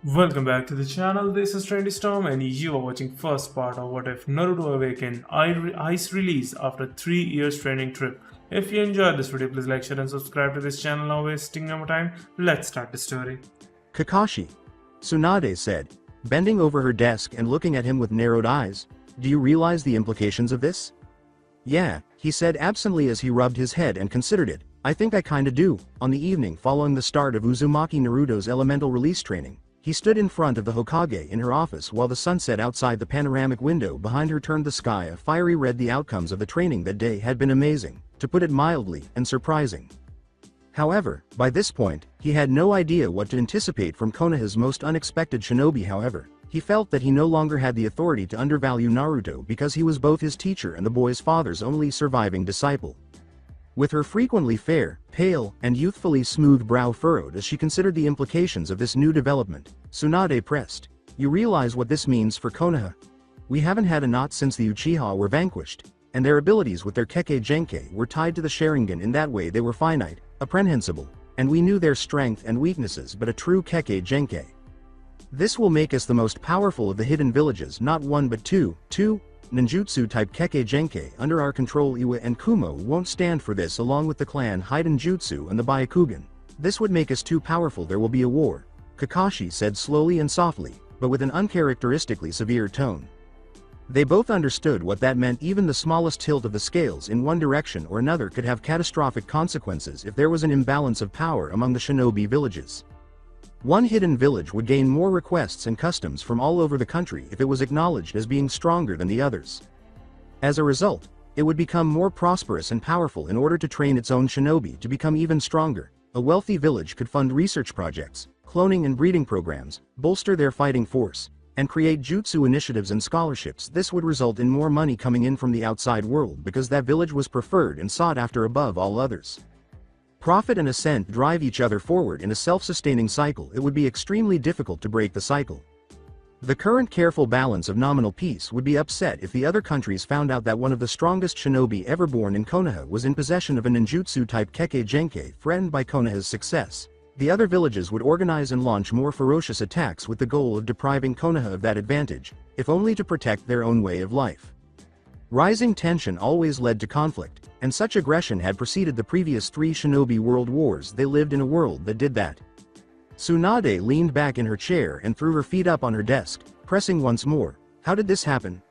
Welcome back to the channel. This is Trendy Storm, and you are watching first part of What If Naruto Awaken Ice release after 3 years training trip. If you enjoyed this video, please like, share, and subscribe to this channel. Now wasting no more time, let's start the story. Kakashi, Tsunade said, bending over her desk and looking at him with narrowed eyes. Do you realize the implications of this? Yeah, he said absently as he rubbed his head and considered it. I think I kinda do. On the evening following the start of Uzumaki Naruto's elemental release training, he stood in front of the Hokage in her office while the sunset outside the panoramic window behind her turned the sky a fiery red. The outcomes of the training that day had been amazing, to put it mildly, and surprising. However, by this point, he had no idea what to anticipate from Konoha's most unexpected shinobi. However, he felt that he no longer had the authority to undervalue Naruto because he was both his teacher and the boy's father's only surviving disciple. With her frequently fair, pale, and youthfully smooth brow furrowed as she considered the implications of this new development, Tsunade pressed. You realize what this means for Konoha? We haven't had a knot since the Uchiha were vanquished, and their abilities with their Kekkei Genkai were tied to the Sharingan. In that way they were finite, apprehensible, and we knew their strength and weaknesses, but a true Kekkei Genkai. This will make us the most powerful of the hidden villages, not one but two ninjutsu-type Kekkei Genkai under our control. Iwa and Kumo won't stand for this, along with the clan Hyatten Jutsu and the Byakugan. This would make us too powerful. There will be a war, Kakashi said slowly and softly, but with an uncharacteristically severe tone. They both understood what that meant. Even the smallest tilt of the scales in one direction or another could have catastrophic consequences if there was an imbalance of power among the shinobi villages. One hidden village would gain more requests and customs from all over the country if it was acknowledged as being stronger than the others. As a result, it would become more prosperous and powerful in order to train its own shinobi to become even stronger. A wealthy village could fund research projects, cloning and breeding programs, bolster their fighting force, and create jutsu initiatives and scholarships. This would result in more money coming in from the outside world because that village was preferred and sought after above all others. Profit and ascent drive each other forward in a self-sustaining cycle. It would be extremely difficult to break the cycle. The current careful balance of nominal peace would be upset if the other countries found out that one of the strongest shinobi ever born in Konoha was in possession of a ninjutsu-type Kekkei Genkai threatened by Konoha's success. The other villages would organize and launch more ferocious attacks with the goal of depriving Konoha of that advantage, if only to protect their own way of life. Rising tension always led to conflict, and such aggression had preceded the previous 3 shinobi world wars. They lived in a world that did that. Tsunade leaned back in her chair and threw her feet up on her desk, pressing once more. How did this happen?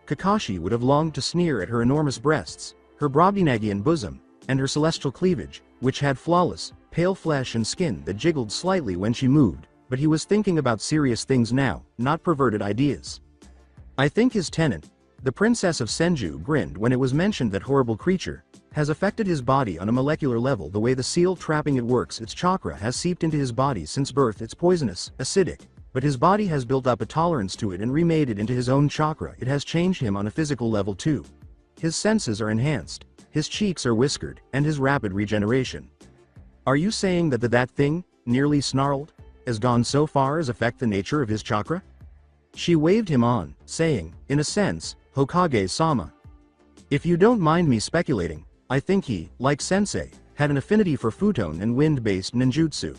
Kakashi would have longed to sneer at her enormous breasts, her Brobdingnagian bosom, and her celestial cleavage, which had flawless, pale flesh and skin that jiggled slightly when she moved, but he was thinking about serious things now, not perverted ideas. I think his tenant, the Princess of Senju, grinned when it was mentioned that horrible creature has affected his body on a molecular level. The way the seal trapping it works, its chakra has seeped into his body since birth. It's poisonous, acidic, but his body has built up a tolerance to it and remade it into his own chakra. It has changed him on a physical level too. His senses are enhanced, his cheeks are whiskered, and his rapid regeneration. Are you saying that that thing, nearly snarled, has gone so far as affect the nature of his chakra? She waved him on, saying, in a sense, Hokage-sama. If you don't mind me speculating, I think he, like Sensei, had an affinity for futon and wind-based ninjutsu.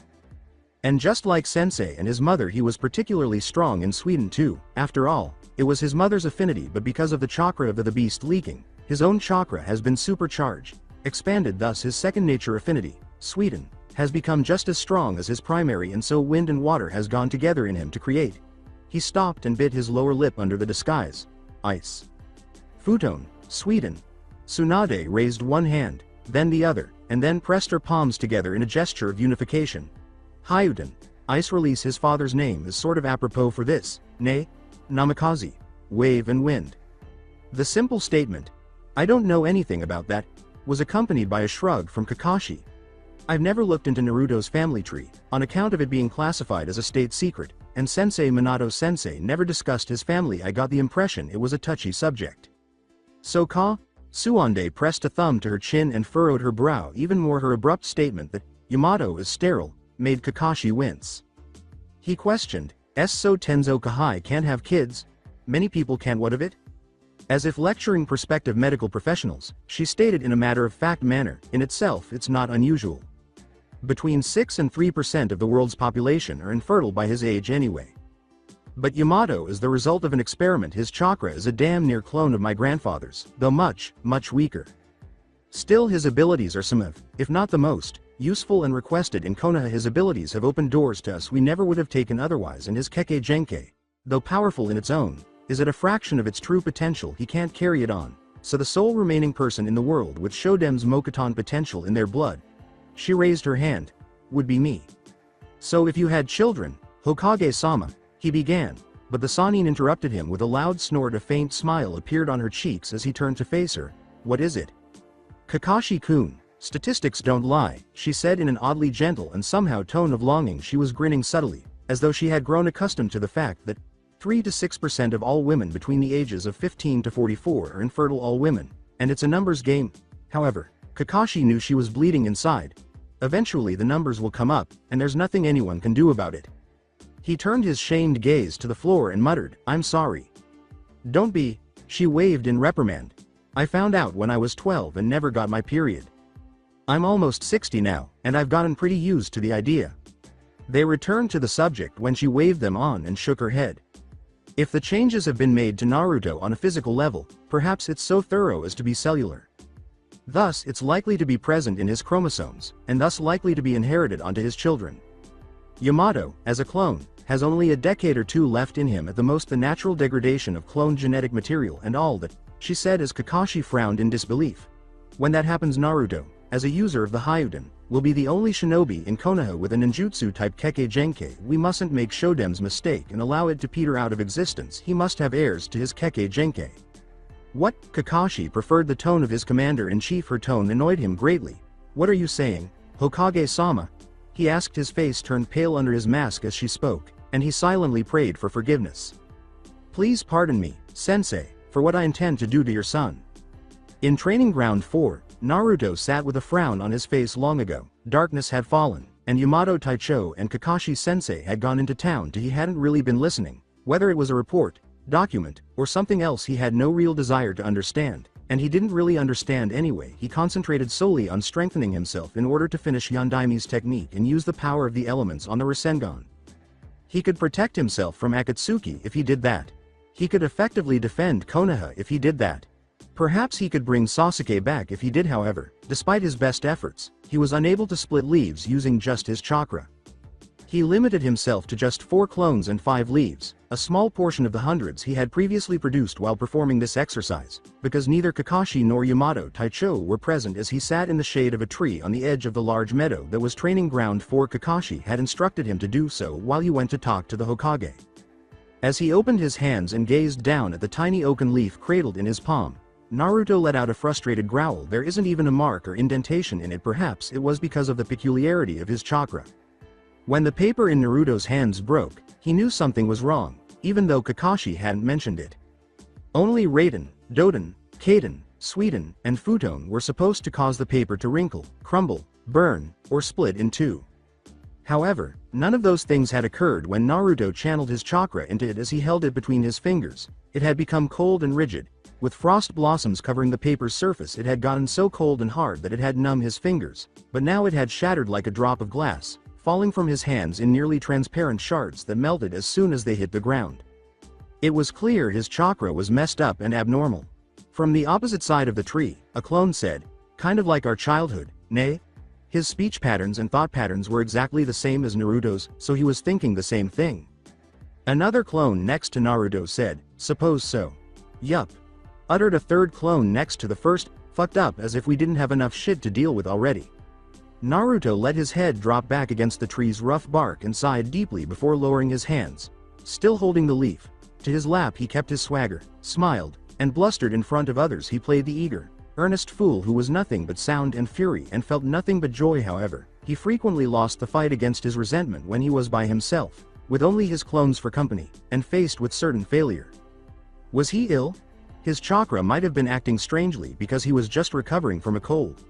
And just like Sensei and his mother, he was particularly strong in Sweden too. After all, it was his mother's affinity, but because of the chakra of the beast leaking, his own chakra has been supercharged, expanded. Thus his second nature affinity, Sweden, has become just as strong as his primary, and so wind and water has gone together in him to create. He stopped and bit his lower lip under the disguise. Ice. Futon, Sweden. Tsunade raised one hand, then the other, and then pressed her palms together in a gesture of unification. Hyatten. Ice. Release. His father's name is sort of apropos for this, nay? Namikaze. Wave and wind. The simple statement, I don't know anything about that, was accompanied by a shrug from Kakashi. I've never looked into Naruto's family tree, on account of it being classified as a state secret, and Sensei Minato-sensei never discussed his family. I got the impression it was a touchy subject. So ka? Tsunade pressed a thumb to her chin and furrowed her brow even more. Her abrupt statement that Yamato is sterile made Kakashi wince. He questioned, so Tenzo Kahai can't have kids? Many people can't. What of it? As if lecturing prospective medical professionals, she stated in a matter-of-fact manner, in itself it's not unusual. Between 6 and 3% of the world's population are infertile by his age anyway. But Yamato is the result of an experiment. His chakra is a damn near clone of my grandfather's, though much, much weaker. Still, his abilities are some of, if not the most, useful and requested in Konoha. His abilities have opened doors to us we never would have taken otherwise, and his Kekkei Genkai, though powerful in its own, is at a fraction of its true potential. He can't carry it on, so the sole remaining person in the world with Shodem's Mokuton potential in their blood, she raised her hand, would be me. So if you had children, Hokage-sama, he began, but the Sannin interrupted him with a loud snort. A faint smile appeared on her cheeks as he turned to face her. What is it? Kakashi-kun, statistics don't lie, she said in an oddly gentle and somehow tone of longing. She was grinning subtly, as though she had grown accustomed to the fact that 3 to 6% of all women between the ages of 15 to 44 are infertile. All women, and it's a numbers game. However, Kakashi knew she was bleeding inside. Eventually the numbers will come up, and there's nothing anyone can do about it. He turned his shamed gaze to the floor and muttered, I'm sorry. Don't be, she waved in reprimand. I found out when I was 12 and never got my period. I'm almost 60 now, and I've gotten pretty used to the idea. They returned to the subject when she waved them on and shook her head. If the changes have been made to Naruto on a physical level, perhaps it's so thorough as to be cellular. Thus, it's likely to be present in his chromosomes, and thus likely to be inherited onto his children. Yamato, as a clone, has only a decade or two left in him, at the most. The natural degradation of cloned genetic material and all that, she said as Kakashi frowned in disbelief. When that happens, Naruto, as a user of the Hyatten, will be the only shinobi in Konoha with a ninjutsu-type Kekkei Genkai. We mustn't make Shodem's mistake and allow it to peter out of existence. He must have heirs to his Kekkei Genkai. What? Kakashi preferred the tone of his commander-in-chief. Her tone annoyed him greatly. What are you saying, Hokage-sama? He asked. His face turned pale under his mask as she spoke, and he silently prayed for forgiveness. Please pardon me, sensei, for what I intend to do to your son. In Training Ground 4, Naruto sat with a frown on his face. Long ago, darkness had fallen, and Yamato Taicho and Kakashi sensei had gone into town. He hadn't really been listening, whether it was a report, document, or something else. He had no real desire to understand, and he didn't really understand anyway. He concentrated solely on strengthening himself in order to finish Yondaimi's technique and use the power of the elements on the Rasengan. He could protect himself from Akatsuki if he did that. He could effectively defend Konoha if he did that. Perhaps he could bring Sasuke back if he did. However, despite his best efforts, he was unable to split leaves using just his chakra. He limited himself to just 4 clones and 5 leaves, a small portion of the hundreds he had previously produced while performing this exercise, because neither Kakashi nor Yamato Taicho were present as he sat in the shade of a tree on the edge of the large meadow that was Training Ground 4. Kakashi had instructed him to do so while he went to talk to the Hokage. As he opened his hands and gazed down at the tiny oaken leaf cradled in his palm, Naruto let out a frustrated growl. There isn't even a mark or indentation in it. Perhaps it was because of the peculiarity of his chakra. When the paper in Naruto's hands broke, he knew something was wrong, even though Kakashi hadn't mentioned it. Only Raiden, Doden, Kaden, Suiden, and Futon were supposed to cause the paper to wrinkle, crumble, burn, or split in two. However, none of those things had occurred when Naruto channeled his chakra into it. As he held it between his fingers, it had become cold and rigid. With frost blossoms covering the paper's surface, it had gotten so cold and hard that it had numbed his fingers, but now it had shattered like a drop of glass, falling from his hands in nearly transparent shards that melted as soon as they hit the ground. It was clear his chakra was messed up and abnormal. From the opposite side of the tree, a clone said, "Kind of like our childhood, nay?" His speech patterns and thought patterns were exactly the same as Naruto's, so he was thinking the same thing. Another clone next to Naruto said, "Suppose so." "Yup," uttered a third clone next to the first, "Fucked up as if we didn't have enough shit to deal with already." Naruto let his head drop back against the tree's rough bark and sighed deeply before lowering his hands, still holding the leaf, to his lap. He kept his swagger, smiled, and blustered in front of others. He played the eager, earnest fool who was nothing but sound and fury and felt nothing but joy. However, he frequently lost the fight against his resentment when he was by himself, with only his clones for company, and faced with certain failure. Was he ill? His chakra might have been acting strangely because he was just recovering from a cold.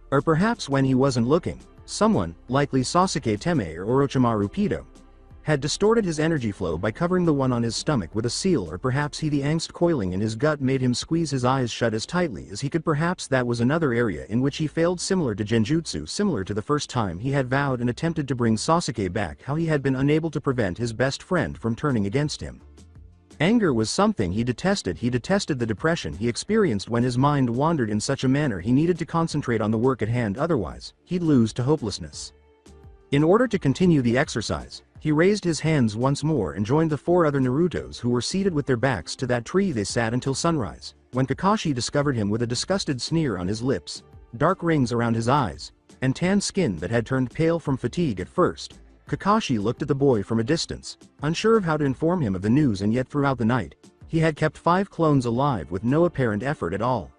Or perhaps when he wasn't looking, someone, likely Sasuke Teme or Orochimaru Pito, had distorted his energy flow by covering the one on his stomach with a seal, or perhaps the angst coiling in his gut made him squeeze his eyes shut as tightly as he could. Perhaps that was another area in which he failed, similar to genjutsu, similar to the first time he had vowed and attempted to bring Sasuke back, how he had been unable to prevent his best friend from turning against him. Anger was something he detested the depression he experienced when his mind wandered in such a manner he needed to concentrate on the work at hand, otherwise, he'd lose to hopelessness. In order to continue the exercise, he raised his hands once more and joined the 4 other Narutos who were seated with their backs to that tree. They sat until sunrise, when Kakashi discovered him with a disgusted sneer on his lips, dark rings around his eyes, and tan skin that had turned pale from fatigue at first. Kakashi looked at the boy from a distance, unsure of how to inform him of the news, and yet throughout the night, he had kept 5 clones alive with no apparent effort at all.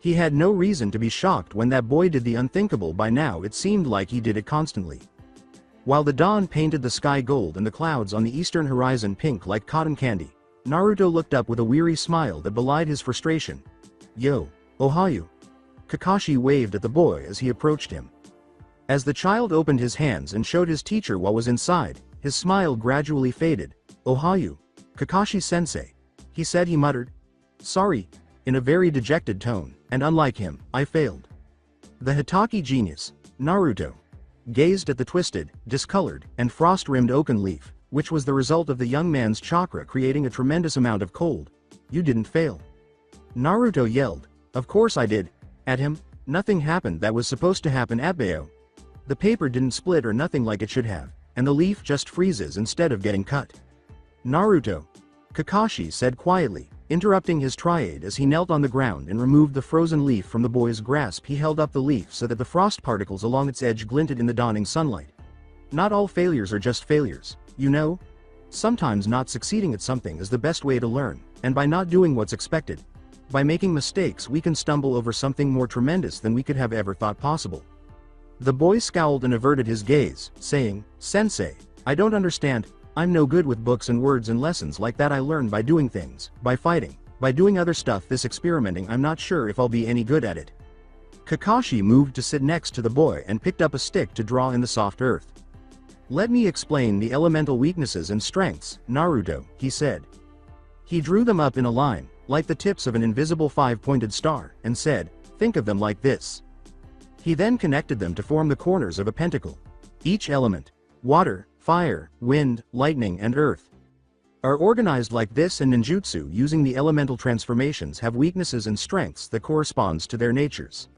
He had no reason to be shocked when that boy did the unthinkable. By now it seemed like he did it constantly. While the dawn painted the sky gold and the clouds on the eastern horizon pink like cotton candy, Naruto looked up with a weary smile that belied his frustration. "Yo, Ohayo." Kakashi waved at the boy as he approached him. As the child opened his hands and showed his teacher what was inside, his smile gradually faded. "Ohayo, Kakashi-sensei," he said. He muttered, "Sorry," in a very dejected tone, and unlike him, I failed. The Hitaki genius, Naruto, gazed at the twisted, discolored, and frost-rimmed oaken leaf, which was the result of the young man's chakra creating a tremendous amount of cold. "You didn't fail." Naruto yelled, "Of course I did," at him. Nothing happened that was supposed to happen at Bayo. The paper didn't split or nothing like it should have, and the leaf just freezes instead of getting cut. "Naruto," Kakashi said quietly, interrupting his tirade as he knelt on the ground and removed the frozen leaf from the boy's grasp. He held up the leaf so that the frost particles along its edge glinted in the dawning sunlight. "Not all failures are just failures, you know? Sometimes not succeeding at something is the best way to learn, and by not doing what's expected, by making mistakes, we can stumble over something more tremendous than we could have ever thought possible." The boy scowled and averted his gaze, saying, "Sensei, I don't understand. I'm no good with books and words and lessons like that. I learn by doing things, by fighting, by doing other stuff. This experimenting, I'm not sure if I'll be any good at it." Kakashi moved to sit next to the boy and picked up a stick to draw in the soft earth. "Let me explain the elemental weaknesses and strengths, Naruto," he said. He drew them up in a line, like the tips of an invisible 5-pointed star, and said, "Think of them like this." He then connected them to form the corners of a pentacle. Each element, water, fire, wind, lightning, and earth, are organized like this, and ninjutsu using the elemental transformations have weaknesses and strengths that corresponds to their natures.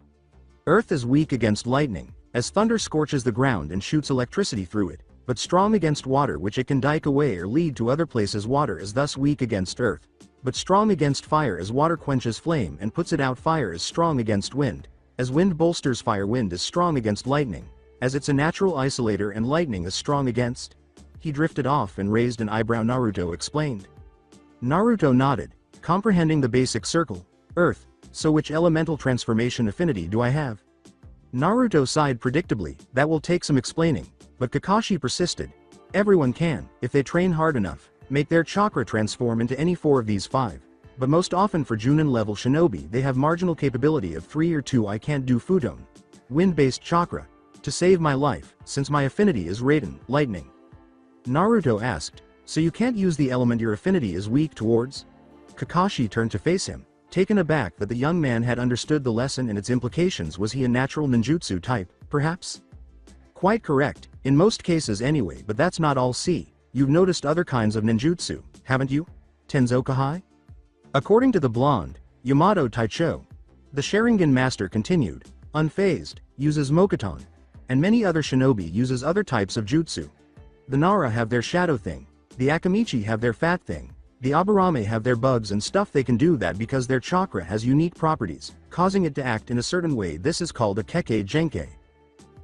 Earth is weak against lightning, as thunder scorches the ground and shoots electricity through it, but strong against water, which it can dike away or lead to other places. Water is thus weak against earth, but strong against fire, as water quenches flame and puts it out. Fire is strong against wind, as wind bolsters fire. Wind is strong against lightning, as it's a natural isolator, and lightning is strong against. He drifted off and raised an eyebrow. Naruto explained. Naruto nodded, comprehending the basic circle. "Earth, so which elemental transformation affinity do I have?" Naruto sighed predictably. "That will take some explaining," but Kakashi persisted. "Everyone can, if they train hard enough, make their chakra transform into any 4 of these 5. But most often for Junin level shinobi they have marginal capability of 3 or 2. I can't do Futon, wind-based chakra, to save my life, since my affinity is Raiden, lightning." Naruto asked, "So you can't use the element your affinity is weak towards?" Kakashi turned to face him, taken aback that the young man had understood the lesson and its implications. Was he a natural ninjutsu type, perhaps? "Quite correct, in most cases anyway, but that's not all. See, you've noticed other kinds of ninjutsu, haven't you? Tenzokahai?" According to the blonde, Yamato Taicho, the Sharingan master continued, unfazed, uses Mokuton, and many other shinobi uses other types of jutsu. The Nara have their shadow thing, the Akamichi have their fat thing, the Aburame have their bugs and stuff. They can do that because their chakra has unique properties, causing it to act in a certain way. This is called a Kekkei Genkei.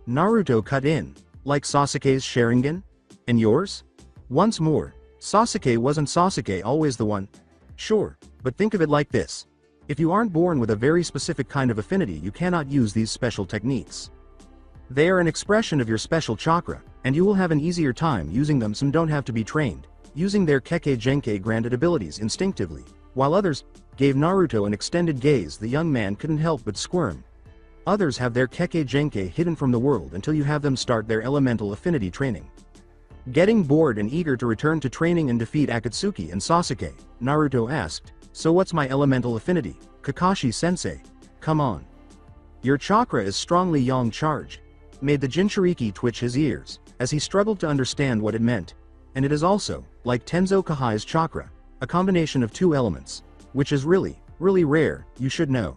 Naruto cut in, "Like Sasuke's Sharingan? And yours?" Once more, "Sasuke wasn't Sasuke always the one?" "Sure, but think of it like this. If you aren't born with a very specific kind of affinity, you cannot use these special techniques. They are an expression of your special chakra, and you will have an easier time using them. Some don't have to be trained, using their Kekkei Genkei granted abilities instinctively, while others," gave Naruto an extended gaze. The young man couldn't help but squirm. "Others have their Kekkei Genkei hidden from the world until you have them start their elemental affinity training. Getting bored and eager to return to training and defeat Akatsuki and Sasuke, Naruto asked, "So what's my elemental affinity, Kakashi-sensei? Come on. Your chakra is strongly yang charged," made the Jinchuriki twitch his ears, as he struggled to understand what it meant. "And it is also, like Tenzo Kahai's chakra, a combination of two elements, which is really rare, you should know."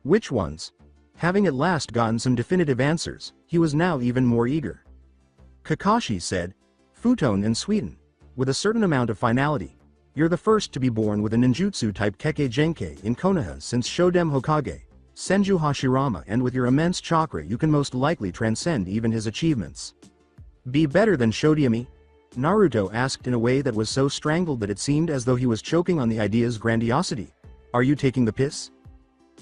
"Which ones?" Having at last gotten some definitive answers, he was now even more eager. Kakashi said, "Futon and Suiten. With a certain amount of finality. You're the first to be born with a ninjutsu-type Kekkei Genkai in Konoha since Shodem Hokage, Senju Hashirama, and with your immense chakra you can most likely transcend even his achievements." "Be better than Shodiami?" Naruto asked in a way that was so strangled that it seemed as though he was choking on the idea's grandiosity. "Are you taking the piss?"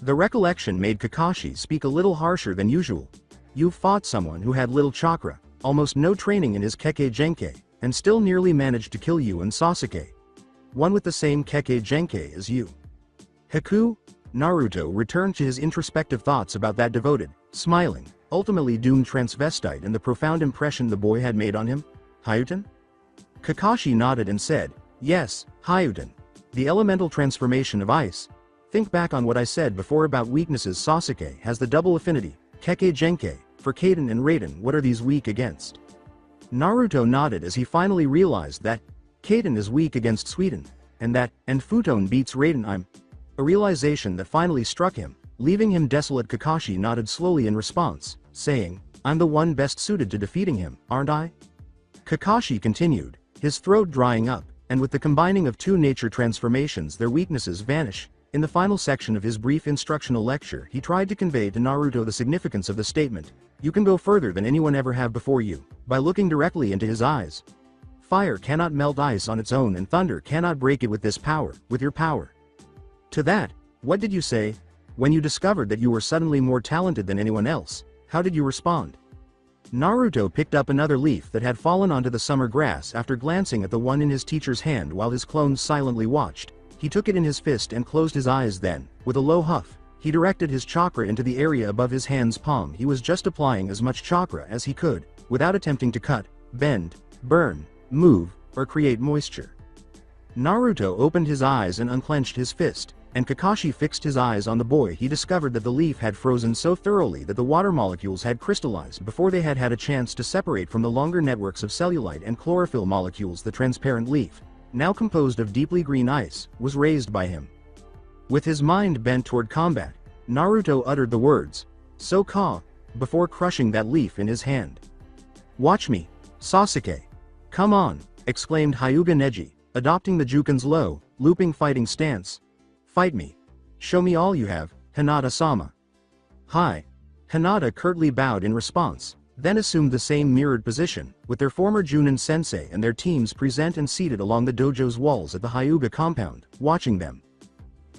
The recollection made Kakashi speak a little harsher than usual. "You've fought someone who had little chakra, almost no training in his Kekkei Genkai, and still nearly managed to kill you and Sasuke. One with the same Kekkei Genkai as you." "Haku?" Naruto returned to his introspective thoughts about that devoted, smiling, ultimately doomed transvestite and the profound impression the boy had made on him. "Hyatten?" Kakashi nodded and said, "Yes, Hyatten. The elemental transformation of ice. Think back on what I said before about weaknesses. Sasuke has the double affinity, Kekkei Genkai, for Kaden and Raiden. What are these weak against?" Naruto nodded as he finally realized that Kaden is weak against Suiten, and Futon beats Raiden. A realization that finally struck him, leaving him desolate. Kakashi nodded slowly in response, saying, "I'm the one best suited to defeating him, aren't I?" Kakashi continued, his throat drying up, and with the combining of two nature transformations their weaknesses vanish. In the final section of his brief instructional lecture he tried to convey to Naruto the significance of the statement, "You can go further than anyone ever have before you, by looking directly into his eyes. Fire cannot melt ice on its own and thunder cannot break it with this power, with your power." To that, "What did you say? When you discovered that you were suddenly more talented than anyone else, how did you respond?" Naruto picked up another leaf that had fallen onto the summer grass after glancing at the one in his teacher's hand while his clones silently watched. He took it in his fist and closed his eyes. Then, with a low huff, he directed his chakra into the area above his hand's palm. He was just applying as much chakra as he could, without attempting to cut, bend, burn, move, or create moisture. Naruto opened his eyes and unclenched his fist, and Kakashi fixed his eyes on the boy. He discovered that the leaf had frozen so thoroughly that the water molecules had crystallized before they had had a chance to separate from the longer networks of cellulite and chlorophyll molecules. The transparent leaf, now composed of deeply green ice, was raised by him. With his mind bent toward combat, Naruto uttered the words, "So-ka," before crushing that leaf in his hand. "Watch me, Sasuke. Come on," exclaimed Hyuga Neji, adopting the Juken's low, looping fighting stance. "Fight me. Show me all you have, Hinata-sama." "Hi." Hinata curtly bowed in response, then assumed the same mirrored position, with their former Junin sensei and their teams present and seated along the dojo's walls at the Hyuga compound, watching them.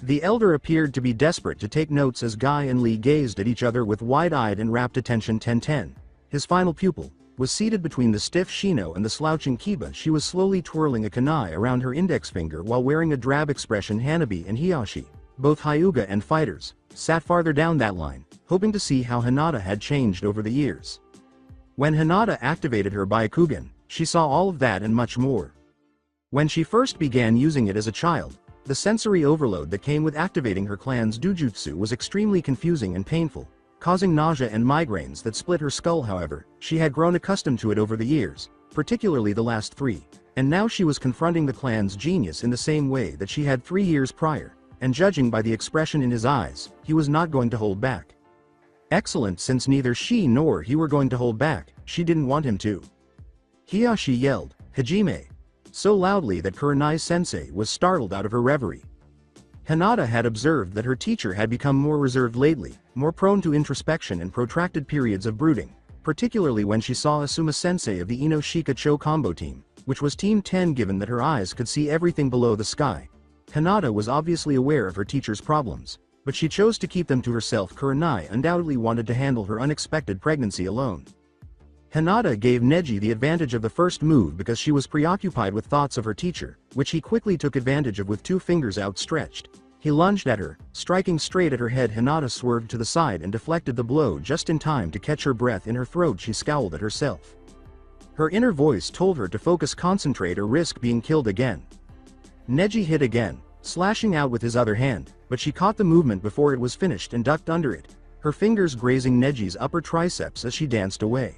The elder appeared to be desperate to take notes as Guy and Lee gazed at each other with wide-eyed and rapt attention. 10-10. His final pupil was seated between the stiff Shino and the slouching Kiba. She was slowly twirling a kunai around her index finger while wearing a drab expression. Hanabi and Hiyashi, both Hyuga and fighters, sat farther down that line, hoping to see how Hinata had changed over the years. When Hinata activated her Byakugan, she saw all of that and much more. When she first began using it as a child, the sensory overload that came with activating her clan's Dujutsu was extremely confusing and painful, causing nausea and migraines that split her skull. However, she had grown accustomed to it over the years, particularly the last 3, and now she was confronting the clan's genius in the same way that she had 3 years prior, and judging by the expression in his eyes, he was not going to hold back. Excellent. Since neither she nor he were going to hold back, she didn't want him to. Hiyashi yelled, "Hajime!" so loudly that Kurenai-sensei was startled out of her reverie. Hinata had observed that her teacher had become more reserved lately, more prone to introspection and protracted periods of brooding, particularly when she saw Asuma-sensei of the Ino-Shika-Cho combo team, which was Team 10. Given that her eyes could see everything below the sky, Hinata was obviously aware of her teacher's problems, but she chose to keep them to herself. Kurenai undoubtedly wanted to handle her unexpected pregnancy alone. Hinata gave Neji the advantage of the first move because she was preoccupied with thoughts of her teacher, which he quickly took advantage of with 2 fingers outstretched. He lunged at her, striking straight at her head. Hinata swerved to the side and deflected the blow just in time to catch her breath in her throat. She scowled at herself. Her inner voice told her to focus, concentrate, or risk being killed again. Neji hit again, slashing out with his other hand, but she caught the movement before it was finished and ducked under it, her fingers grazing Neji's upper triceps as she danced away.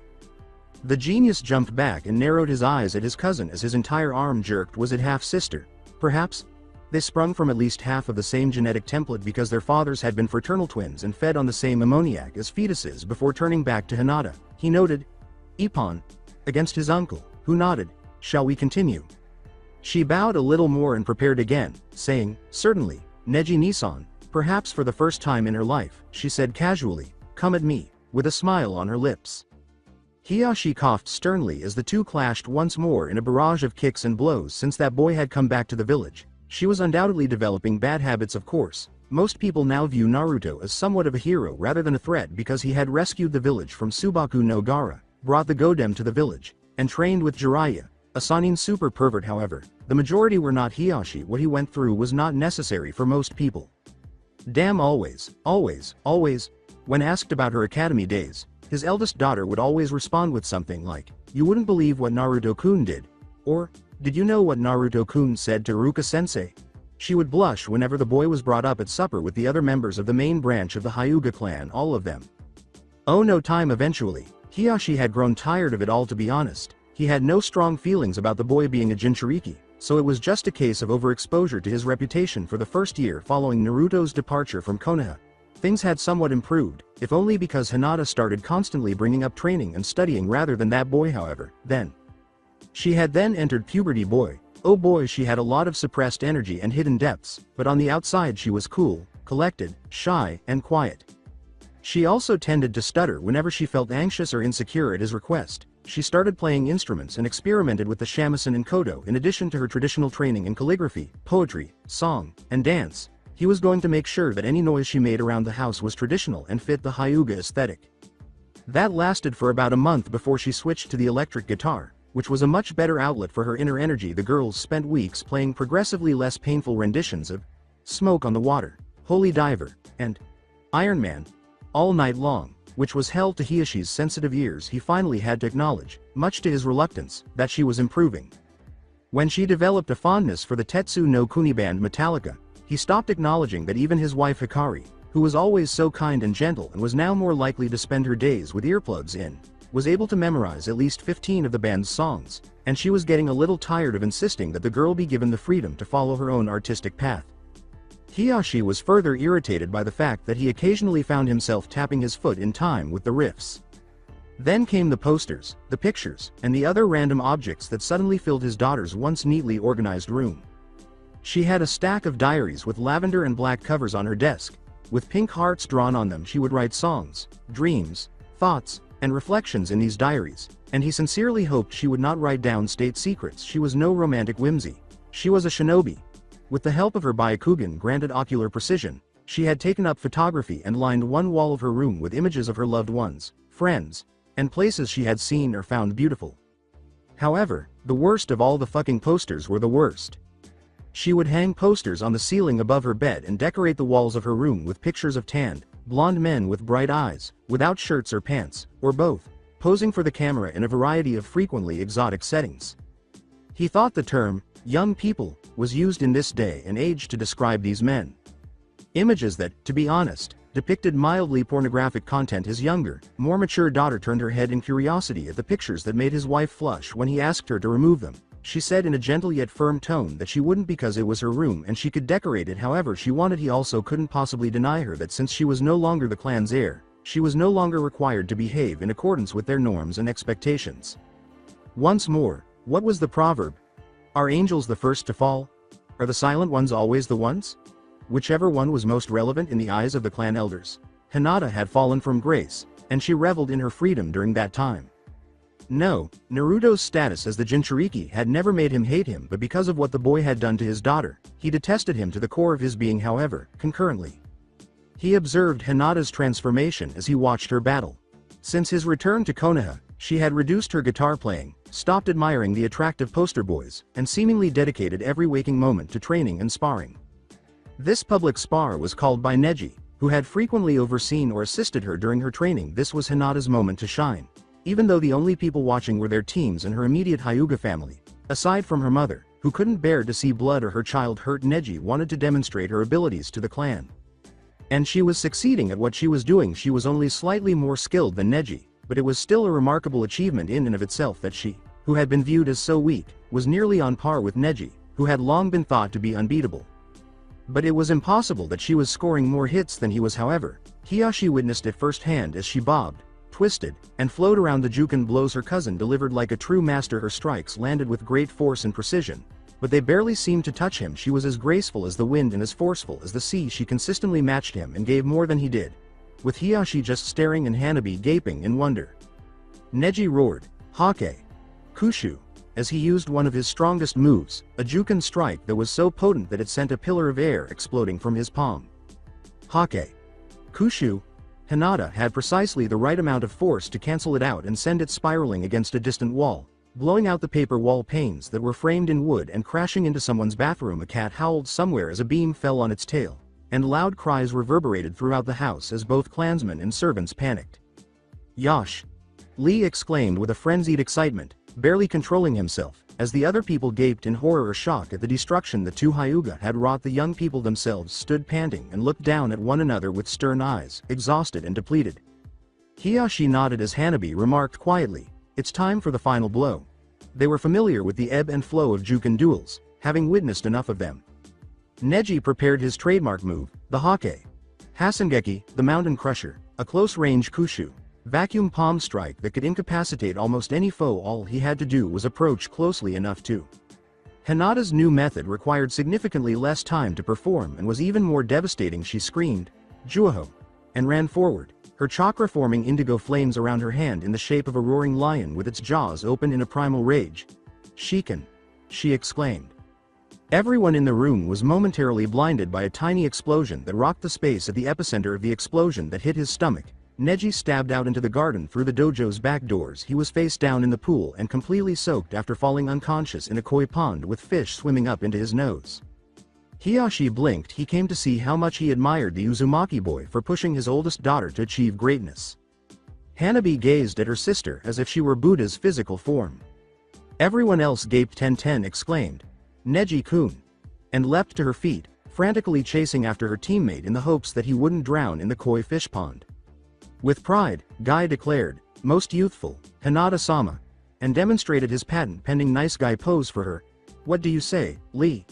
The genius jumped back and narrowed his eyes at his cousin as his entire arm jerked. Was it half-sister? Perhaps? They sprung from at least half of the same genetic template because their fathers had been fraternal twins and fed on the same ammoniac as fetuses. Before turning back to Hinata, he noted, "Ippon," against his uncle, who nodded, "Shall we continue?" She bowed a little more and prepared again, saying, "Certainly, Neji-Nisan." Perhaps for the first time in her life, she said casually, "Come at me," with a smile on her lips. Hiyashi coughed sternly as the two clashed once more in a barrage of kicks and blows. Since that boy had come back to the village, she was undoubtedly developing bad habits. Of course, most people now view Naruto as somewhat of a hero rather than a threat because he had rescued the village from Subaku no Gara, brought the Godem to the village, and trained with Jiraiya, a Sannin super pervert. However, the majority were not. Hiyashi. What he went through was not necessary for most people. Damn, always. When asked about her academy days, his eldest daughter would always respond with something like, "You wouldn't believe what Naruto-kun did," or, "Did you know what Naruto-kun said to Ruka-sensei?" She would blush whenever the boy was brought up at supper with the other members of the main branch of the Hyuga clan, all of them. Oh no, time eventually. Hiyashi had grown tired of it all. To be honest, he had no strong feelings about the boy being a Jinchuriki, so it was just a case of overexposure to his reputation. For the first year following Naruto's departure from Konoha, things had somewhat improved, if only because Hinata started constantly bringing up training and studying rather than that boy. However, she had then entered puberty. Boy, oh boy, she had a lot of suppressed energy and hidden depths, but on the outside she was cool, collected, shy, and quiet. She also tended to stutter whenever she felt anxious or insecure. At his request, she started playing instruments and experimented with the shamisen and kodo. In addition to her traditional training in calligraphy, poetry, song, and dance, he was going to make sure that any noise she made around the house was traditional and fit the Hyuga aesthetic. That lasted for about a month before she switched to the electric guitar, which was a much better outlet for her inner energy. The girls spent weeks playing progressively less painful renditions of Smoke on the Water, Holy Diver, and Iron Man, all night long, which was hell to Hiyashi's sensitive ears. He finally had to acknowledge, much to his reluctance, that she was improving. When she developed a fondness for the Tetsu no Kuni band Metallica, he stopped acknowledging that even his wife Hikari, who was always so kind and gentle and was now more likely to spend her days with earplugs in, was able to memorize at least 15 of the band's songs, and she was getting a little tired of insisting that the girl be given the freedom to follow her own artistic path. Hiyashi was further irritated by the fact that he occasionally found himself tapping his foot in time with the riffs. Then came the posters, the pictures, and the other random objects that suddenly filled his daughter's once neatly organized room. She had a stack of diaries with lavender and black covers on her desk. With pink hearts drawn on them, she would write songs, dreams, thoughts, and reflections in these diaries, and he sincerely hoped she would not write down state secrets. She was no romantic whimsy. She was a shinobi. With the help of her Byakugan granted ocular precision, she had taken up photography and lined one wall of her room with images of her loved ones, friends, and places she had seen or found beautiful. However, the worst of all the fucking posters were the worst. She would hang posters on the ceiling above her bed and decorate the walls of her room with pictures of tanned, blonde men with bright eyes, without shirts or pants, or both, posing for the camera in a variety of frequently exotic settings. He thought the term, young people, was used in this day and age to describe these men. Images that, to be honest, depicted mildly pornographic content. His younger, more mature daughter turned her head in curiosity at the pictures that made his wife flush when he asked her to remove them. She said in a gentle yet firm tone that she wouldn't because it was her room and she could decorate it however she wanted. He also couldn't possibly deny her that since she was no longer the clan's heir, she was no longer required to behave in accordance with their norms and expectations. Once more, what was the proverb? Are angels the first to fall? Are the silent ones always the ones? Whichever one was most relevant in the eyes of the clan elders. Hinata had fallen from grace, and she reveled in her freedom during that time. No, Naruto's status as the Jinchuriki had never made him hate him, but because of what the boy had done to his daughter, he detested him to the core of his being. However, concurrently, he observed Hinata's transformation as he watched her battle. Since his return to Konoha, she had reduced her guitar playing, stopped admiring the attractive poster boys, and seemingly dedicated every waking moment to training and sparring. This public spar was called by Neji, who had frequently overseen or assisted her during her training. This was Hinata's moment to shine. even though the only people watching were their teams and her immediate Hyuga family. Aside from her mother, who couldn't bear to see blood or her child hurt, Neji wanted to demonstrate her abilities to the clan. And she was succeeding at what she was doing. She was only slightly more skilled than Neji, but it was still a remarkable achievement in and of itself that she, who had been viewed as so weak, was nearly on par with Neji, who had long been thought to be unbeatable. But it was impossible that she was scoring more hits than he was. However, Hiyashi witnessed it firsthand as she bobbed, twisted, and flowed around the juken blows her cousin delivered like a true master. Her strikes landed with great force and precision, but they barely seemed to touch him. She was as graceful as the wind and as forceful as the sea. She consistently matched him and gave more than he did, with Hiyashi just staring and Hanabi gaping in wonder. Neji roared, "Hake! Kushu!" as he used one of his strongest moves, a juken strike that was so potent that it sent a pillar of air exploding from his palm. Hake! Kushu! Hinata had precisely the right amount of force to cancel it out and send it spiraling against a distant wall, blowing out the paper wall panes that were framed in wood and crashing into someone's bathroom. A cat howled somewhere as a beam fell on its tail, and loud cries reverberated throughout the house as both clansmen and servants panicked. "Yash!" Lee exclaimed with a frenzied excitement, barely controlling himself, as the other people gaped in horror or shock at the destruction the two Hyuga had wrought. The young people themselves stood panting and looked down at one another with stern eyes, exhausted and depleted. Hiyashi nodded as Hanabi remarked quietly, "It's time for the final blow." They were familiar with the ebb and flow of juken duels, having witnessed enough of them. Neji prepared his trademark move, the Hake. Hasengeki, the Mountain Crusher, a close-range Kushu, vacuum palm strike that could incapacitate almost any foe. All he had to do was approach closely enough to. Hinata's new method required significantly less time to perform and was even more devastating. She screamed, "Juaho!" and ran forward, her chakra forming indigo flames around her hand in the shape of a roaring lion with its jaws open in a primal rage. "Shiken!" she exclaimed. Everyone in the room was momentarily blinded by a tiny explosion that rocked the space at the epicenter of the explosion that hit his stomach. Neji stabbed out into the garden through the dojo's back doors. He was face down in the pool and completely soaked after falling unconscious in a koi pond with fish swimming up into his nose. Hiyashi blinked. He came to see how much he admired the Uzumaki boy for pushing his oldest daughter to achieve greatness. Hanabi gazed at her sister as if she were Buddha's physical form. Everyone else gaped. Ten exclaimed, "Neji-kun!" and leapt to her feet, frantically chasing after her teammate in the hopes that he wouldn't drown in the koi fish pond. With pride, Guy declared, "Most youthful, Hinata-sama," and demonstrated his patent-pending nice guy pose for her. "What do you say, Lee?"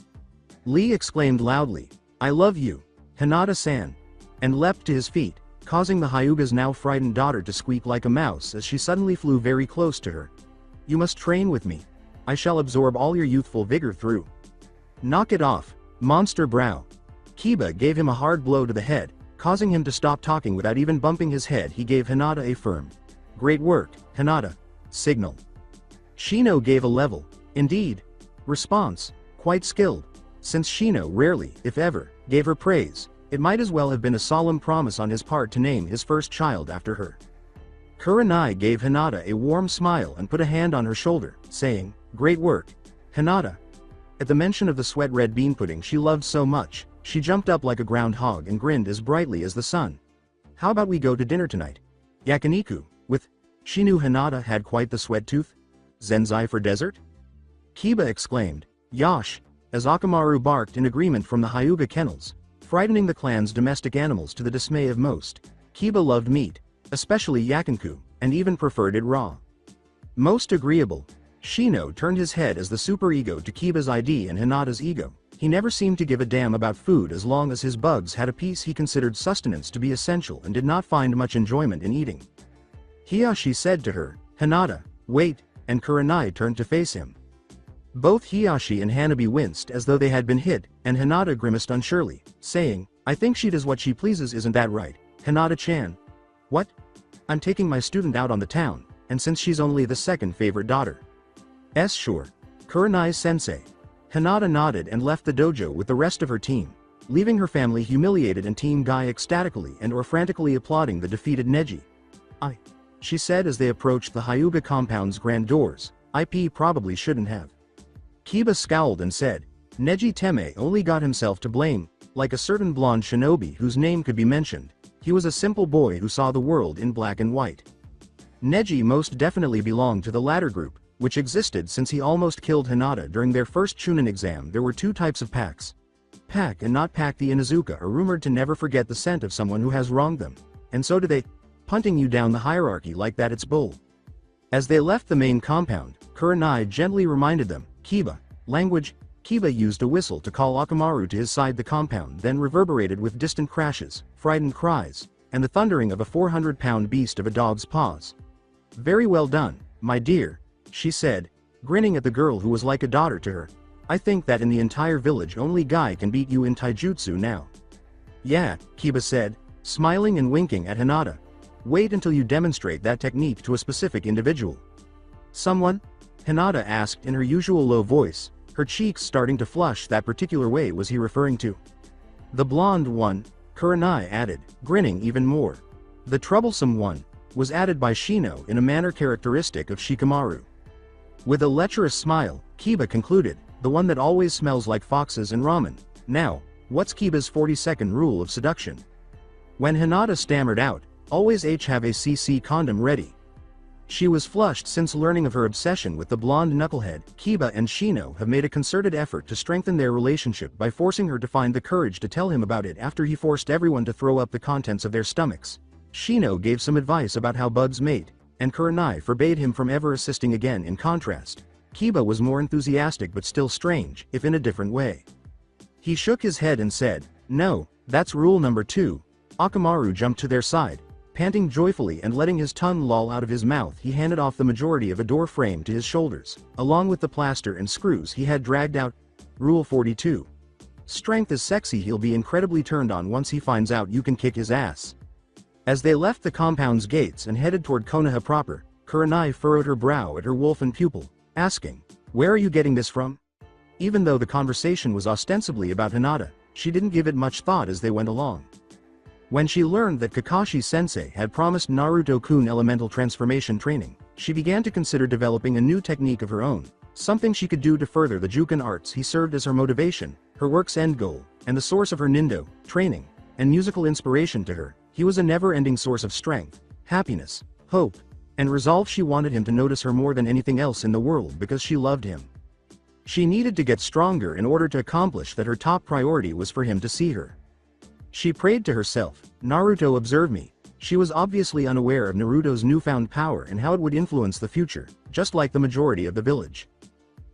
Lee exclaimed loudly, "I love you, Hinata-san," and leapt to his feet, causing the Hyuga's now frightened daughter to squeak like a mouse as she suddenly flew very close to her. "You must train with me. I shall absorb all your youthful vigor through." "Knock it off, monster brow." Kiba gave him a hard blow to the head, causing him to stop talking without even bumping his head. He gave Hinata a firm, "Great work, Hinata," signal. Shino gave a level, "Indeed," response, quite skilled. Since Shino rarely, if ever, gave her praise, it might as well have been a solemn promise on his part to name his first child after her. Kurenai gave Hinata a warm smile and put a hand on her shoulder, saying, "Great work, Hinata." At the mention of the sweat-red bean pudding she loved so much, she jumped up like a groundhog and grinned as brightly as the sun. "How about we go to dinner tonight? Yakiniku, with..." She knew Hinata had quite the sweat tooth. "Zenzai for dessert?" Kiba exclaimed, "Yash," as Akamaru barked in agreement from the Hyuga kennels, frightening the clan's domestic animals to the dismay of most. Kiba loved meat, especially yakinku, and even preferred it raw. Most agreeable. Shino turned his head as the superego to Kiba's ID and Hinata's ego. He never seemed to give a damn about food as long as his bugs had a piece. He considered sustenance to be essential and did not find much enjoyment in eating. Hiyashi said to her, "Hinata, wait," and Kurenai turned to face him. Both Hiyashi and Hanabi winced as though they had been hit, and Hinata grimaced unsurely, saying, "I think she does what she pleases, isn't that right, Hinata-chan?" "What? I'm taking my student out on the town, and since she's only the second favorite daughter." Sure. Kurenai-sensei." Hinata nodded and left the dojo with the rest of her team, leaving her family humiliated and Team Guy ecstatically and/or frantically applauding the defeated Neji. She said as they approached the Hyuga compound's grand doors, "IP probably shouldn't have." Kiba scowled and said, "Neji Teme only got himself to blame, like a certain blonde shinobi whose name could be mentioned. He was a simple boy who saw the world in black and white." Neji most definitely belonged to the latter group, which existed since he almost killed Hinata during their first Chunin exam. There were two types of packs. Pack and not pack. The Inuzuka are rumored to never forget the scent of someone who has wronged them, and so do they, punting you down the hierarchy like that. It's bull. As they left the main compound, Kurenai gently reminded them, Kiba, language. Kiba used a whistle to call Akamaru to his side. The compound then reverberated with distant crashes, frightened cries, and the thundering of a 400-pound beast of a dog's paws. Very well done, my dear, she said, grinning at the girl who was like a daughter to her. I think that in the entire village only Guy can beat you in taijutsu now. Yeah, Kiba said, smiling and winking at Hinata. Wait until you demonstrate that technique to a specific individual. Someone? Hinata asked in her usual low voice, her cheeks starting to flush. That particular way was he referring to? The blonde one, Kurenai added, grinning even more. The troublesome one was added by Shino in a manner characteristic of Shikamaru. With a lecherous smile, Kiba concluded, the one that always smells like foxes and ramen. Now, what's Kiba's 42nd rule of seduction? When Hinata stammered out, always have a CC condom ready. She was flushed since learning of her obsession with the blonde knucklehead. Kiba and Shino have made a concerted effort to strengthen their relationship by forcing her to find the courage to tell him about it after he forced everyone to throw up the contents of their stomachs. Shino gave some advice about how bugs mate, and Kurenai forbade him from ever assisting again. In contrast, Kiba was more enthusiastic but still strange, if in a different way. He shook his head and said, no, that's rule number 2. Akamaru jumped to their side, panting joyfully and letting his tongue loll out of his mouth. He handed off the majority of a door frame to his shoulders, along with the plaster and screws he had dragged out. Rule 42. Strength is sexy. He'll be incredibly turned on once he finds out you can kick his ass. As they left the compound's gates and headed toward Konoha proper, Kurenai furrowed her brow at her wolfen pupil, asking, where are you getting this from? Even though the conversation was ostensibly about Hinata, she didn't give it much thought as they went along. When she learned that Kakashi-sensei had promised Naruto-kun elemental transformation training, she began to consider developing a new technique of her own, something she could do to further the Juken arts. He served as her motivation, her work's end goal, and the source of her nindo, training, and musical inspiration to her. He was a never-ending source of strength, happiness, hope, and resolve. She wanted him to notice her more than anything else in the world because she loved him. She needed to get stronger in order to accomplish that. Her top priority was for him to see her. She prayed to herself, Naruto observe me. She was obviously unaware of Naruto's newfound power and how it would influence the future, just like the majority of the village.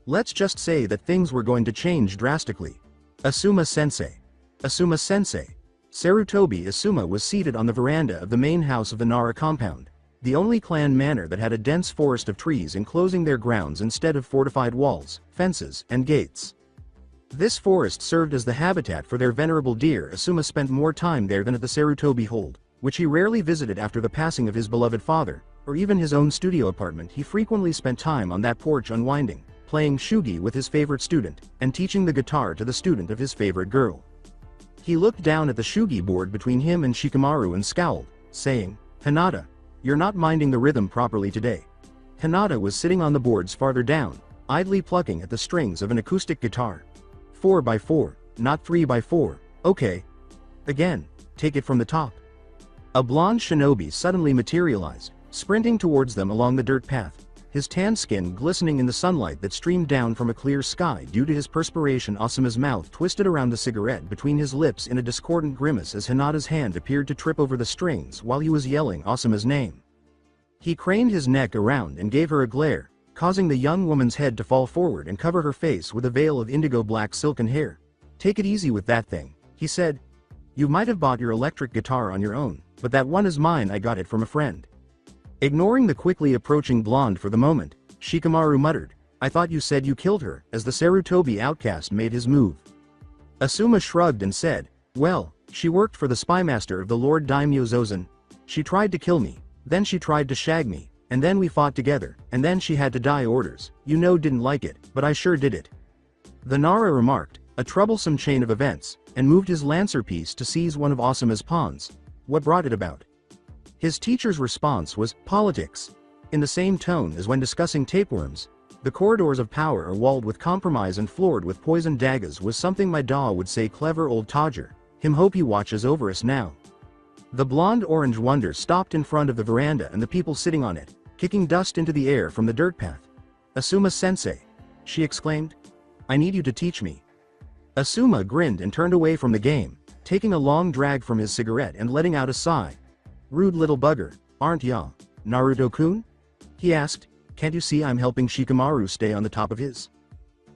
Let's just say that things were going to change drastically. Asuma-sensei. Asuma-sensei. Sarutobi Asuma was seated on the veranda of the main house of the Nara compound, the only clan manor that had a dense forest of trees enclosing their grounds instead of fortified walls, fences, and gates. This forest served as the habitat for their venerable deer. Asuma spent more time there than at the Sarutobi hold, which he rarely visited after the passing of his beloved father, or even his own studio apartment. He frequently spent time on that porch unwinding, playing shugi with his favorite student, and teaching the guitar to the student of his favorite girl. He looked down at the shugi board between him and Shikamaru and scowled, saying, Hinata, you're not minding the rhythm properly today. Hinata was sitting on the boards farther down, idly plucking at the strings of an acoustic guitar. 4x4, not 3x4, okay. Again, take it from the top. A blonde shinobi suddenly materialized, sprinting towards them along the dirt path, his tan skin glistening in the sunlight that streamed down from a clear sky due to his perspiration. Asuma's mouth twisted around the cigarette between his lips in a discordant grimace as Hinata's hand appeared to trip over the strings while he was yelling Asuma's name. He craned his neck around and gave her a glare, causing the young woman's head to fall forward and cover her face with a veil of indigo black silken hair. Take it easy with that thing, he said. You might have bought your electric guitar on your own, but that one is mine. I got it from a friend. Ignoring the quickly approaching blonde for the moment, Shikamaru muttered, I thought you said you killed her, as the Sarutobi outcast made his move. Asuma shrugged and said, well, she worked for the spymaster of the Lord Daimyo Zozen. She tried to kill me, then she tried to shag me, and then we fought together, and then she had to die orders. You know, didn't like it, but I sure did it. The Nara remarked, a troublesome chain of events, and moved his lancer piece to seize one of Asuma's pawns. What brought it about? His teacher's response was, politics. In the same tone as when discussing tapeworms, the corridors of power are walled with compromise and floored with poisoned daggers was something my daw would say. Clever old Todger. Him hope he watches over us now. The blonde orange wonder stopped in front of the veranda and the people sitting on it, kicking dust into the air from the dirt path. "Asuma-sensei," she exclaimed. "I need you to teach me." Asuma grinned and turned away from the game, taking a long drag from his cigarette and letting out a sigh. "Rude little bugger, aren't ya, Naruto-kun?" he asked. "Can't you see I'm helping Shikamaru stay on the top of his?"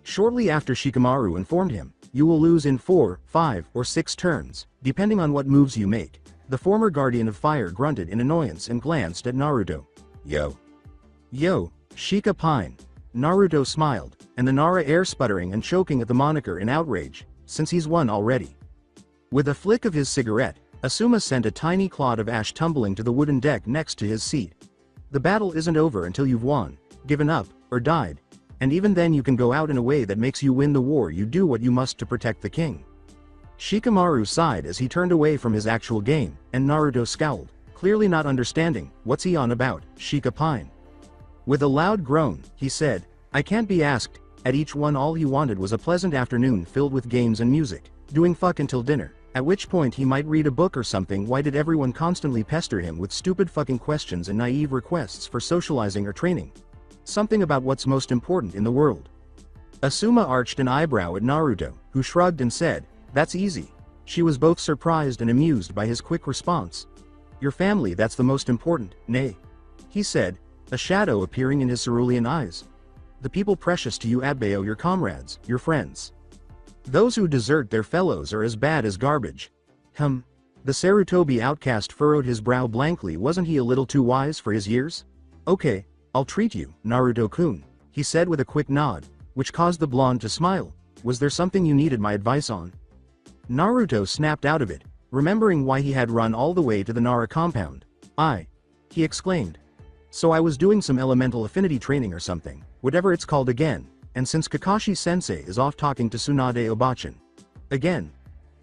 Shortly after Shikamaru informed him, "You will lose in 4, 5, or 6 turns, depending on what moves you make," the former Guardian of Fire grunted in annoyance and glanced at Naruto. Yo, Shika Pine." Naruto smiled, and the Nara air sputtering and choking at the moniker in outrage, since he's won already. With a flick of his cigarette, Asuma sent a tiny clod of ash tumbling to the wooden deck next to his seat. "The battle isn't over until you've won, given up, or died, and even then you can go out in a way that makes you win the war. You do what you must to protect the king." Shikamaru sighed as he turned away from his actual game, and Naruto scowled, clearly not understanding. "What's he on about, Shika Pine?" With a loud groan, he said, "I can't be asked." At each one all he wanted was a pleasant afternoon filled with games and music, doing fuck until dinner, at which point he might read a book or something. Why did everyone constantly pester him with stupid fucking questions and naive requests for socializing or training? Something about what's most important in the world. Asuma arched an eyebrow at Naruto, who shrugged and said, "That's easy." She was both surprised and amused by his quick response. "Your family, that's the most important, nay," he said, a shadow appearing in his cerulean eyes. "The people precious to you, Abeyo, your comrades, your friends. Those who desert their fellows are as bad as garbage." The Sarutobi outcast furrowed his brow blankly. Wasn't he a little too wise for his years? "Okay, I'll treat you, Naruto-kun," he said with a quick nod, which caused the blonde to smile. "Was there something you needed my advice on?" Naruto snapped out of it, remembering why he had run all the way to the Nara compound. He exclaimed. "So I was doing some elemental affinity training or something, whatever it's called again, and since Kakashi-sensei is off talking to Tsunade Obachan again,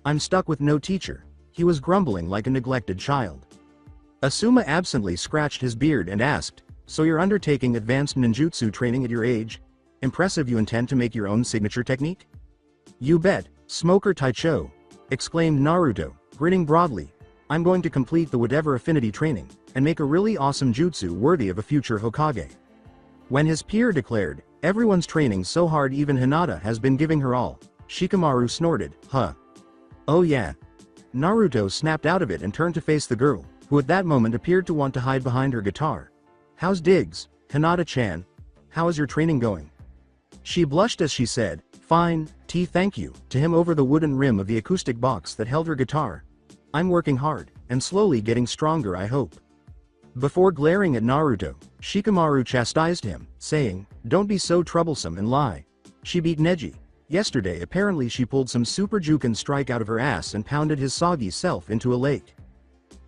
I'm stuck with no teacher," he was grumbling like a neglected child. Asuma absently scratched his beard and asked, "So you're undertaking advanced ninjutsu training at your age? Impressive. You intend to make your own signature technique?" "You bet, Smoker Taicho," exclaimed Naruto, grinning broadly. "I'm going to complete the whatever affinity training, and make a really awesome jutsu worthy of a future Hokage." When his peer declared, "Everyone's training so hard even Hinata has been giving her all," Shikamaru snorted, "Huh. Oh yeah." Naruto snapped out of it and turned to face the girl, who at that moment appeared to want to hide behind her guitar. "How's digs, Hinata-chan? How is your training going?" She blushed as she said, "Fine, thank you," to him over the wooden rim of the acoustic box that held her guitar. "I'm working hard, and slowly getting stronger, I hope." Before glaring at Naruto, Shikamaru chastised him, saying, "Don't be so troublesome and lie. She beat Neji. Yesterday apparently she pulled some super juken strike out of her ass and pounded his soggy self into a lake."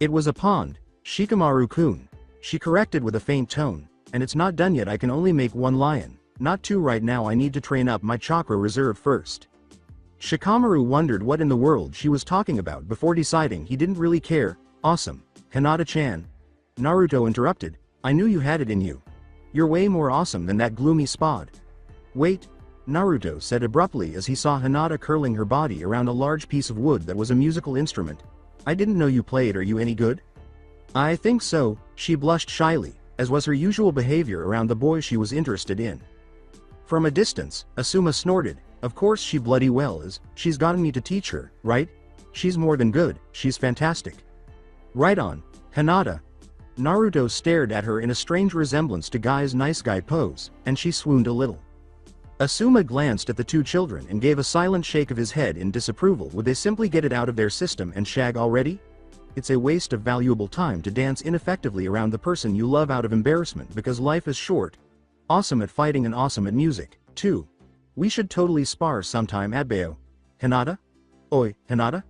"It was a pond, Shikamaru-kun," she corrected with a faint tone, "and it's not done yet. I can only make one lion, not two right now. I need to train up my chakra reserve first." Shikamaru wondered what in the world she was talking about before deciding he didn't really care. "Awesome, Hinata-chan." Naruto interrupted, "I knew you had it in you. You're way more awesome than that gloomy spod." "Wait," Naruto said abruptly as he saw Hinata curling her body around a large piece of wood that was a musical instrument. "I didn't know you played. Are you any good?" "I think so," she blushed shyly, as was her usual behavior around the boy she was interested in. From a distance, Asuma snorted, "Of course she bloody well is. She's gotten me to teach her, right? She's more than good, she's fantastic." "Right on, Hinata." Naruto stared at her in a strange resemblance to Guy's nice guy pose, and she swooned a little. Asuma glanced at the two children and gave a silent shake of his head in disapproval. Would they simply get it out of their system and shag already? It's a waste of valuable time to dance ineffectively around the person you love out of embarrassment because life is short. Awesome at fighting and awesome at music, too. We should totally spar sometime, Abeyo. Hinata? Oi, Hinata?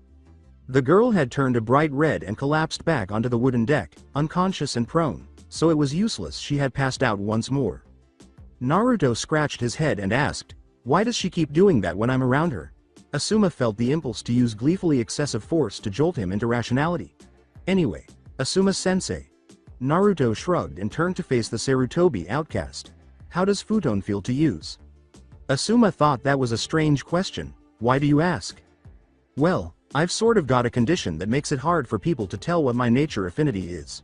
The girl had turned a bright red and collapsed back onto the wooden deck, unconscious and prone, so it was useless. She had passed out once more. Naruto scratched his head and asked, "Why does she keep doing that when I'm around her?" Asuma felt the impulse to use gleefully excessive force to jolt him into rationality. "Anyway, Asuma-sensei." Naruto shrugged and turned to face the Sarutobi outcast. "How does futon feel to use?" Asuma thought that was a strange question. "Why do you ask?" "Well, I've sort of got a condition that makes it hard for people to tell what my nature affinity is."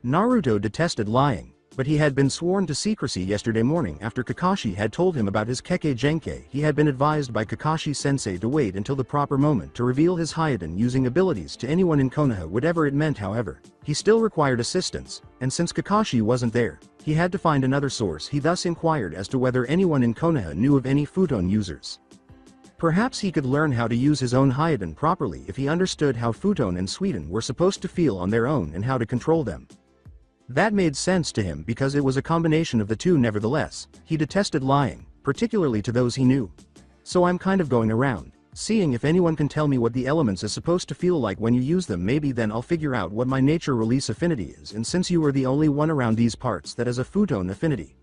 Naruto detested lying, but he had been sworn to secrecy yesterday morning after Kakashi had told him about his Kekkei Genkai. He had been advised by Kakashi-sensei to wait until the proper moment to reveal his Hyatten using abilities to anyone in Konoha, whatever it meant. However, he still required assistance, and since Kakashi wasn't there, he had to find another source. He thus inquired as to whether anyone in Konoha knew of any futon users. Perhaps he could learn how to use his own Hyatten properly if he understood how futon and suiten were supposed to feel on their own and how to control them. That made sense to him because it was a combination of the two. Nevertheless, he detested lying, particularly to those he knew. So I'm kind of going around, seeing if anyone can tell me what the elements is supposed to feel like when you use them. Maybe then I'll figure out what my nature release affinity is, and since you are the only one around these parts that has a futon affinity.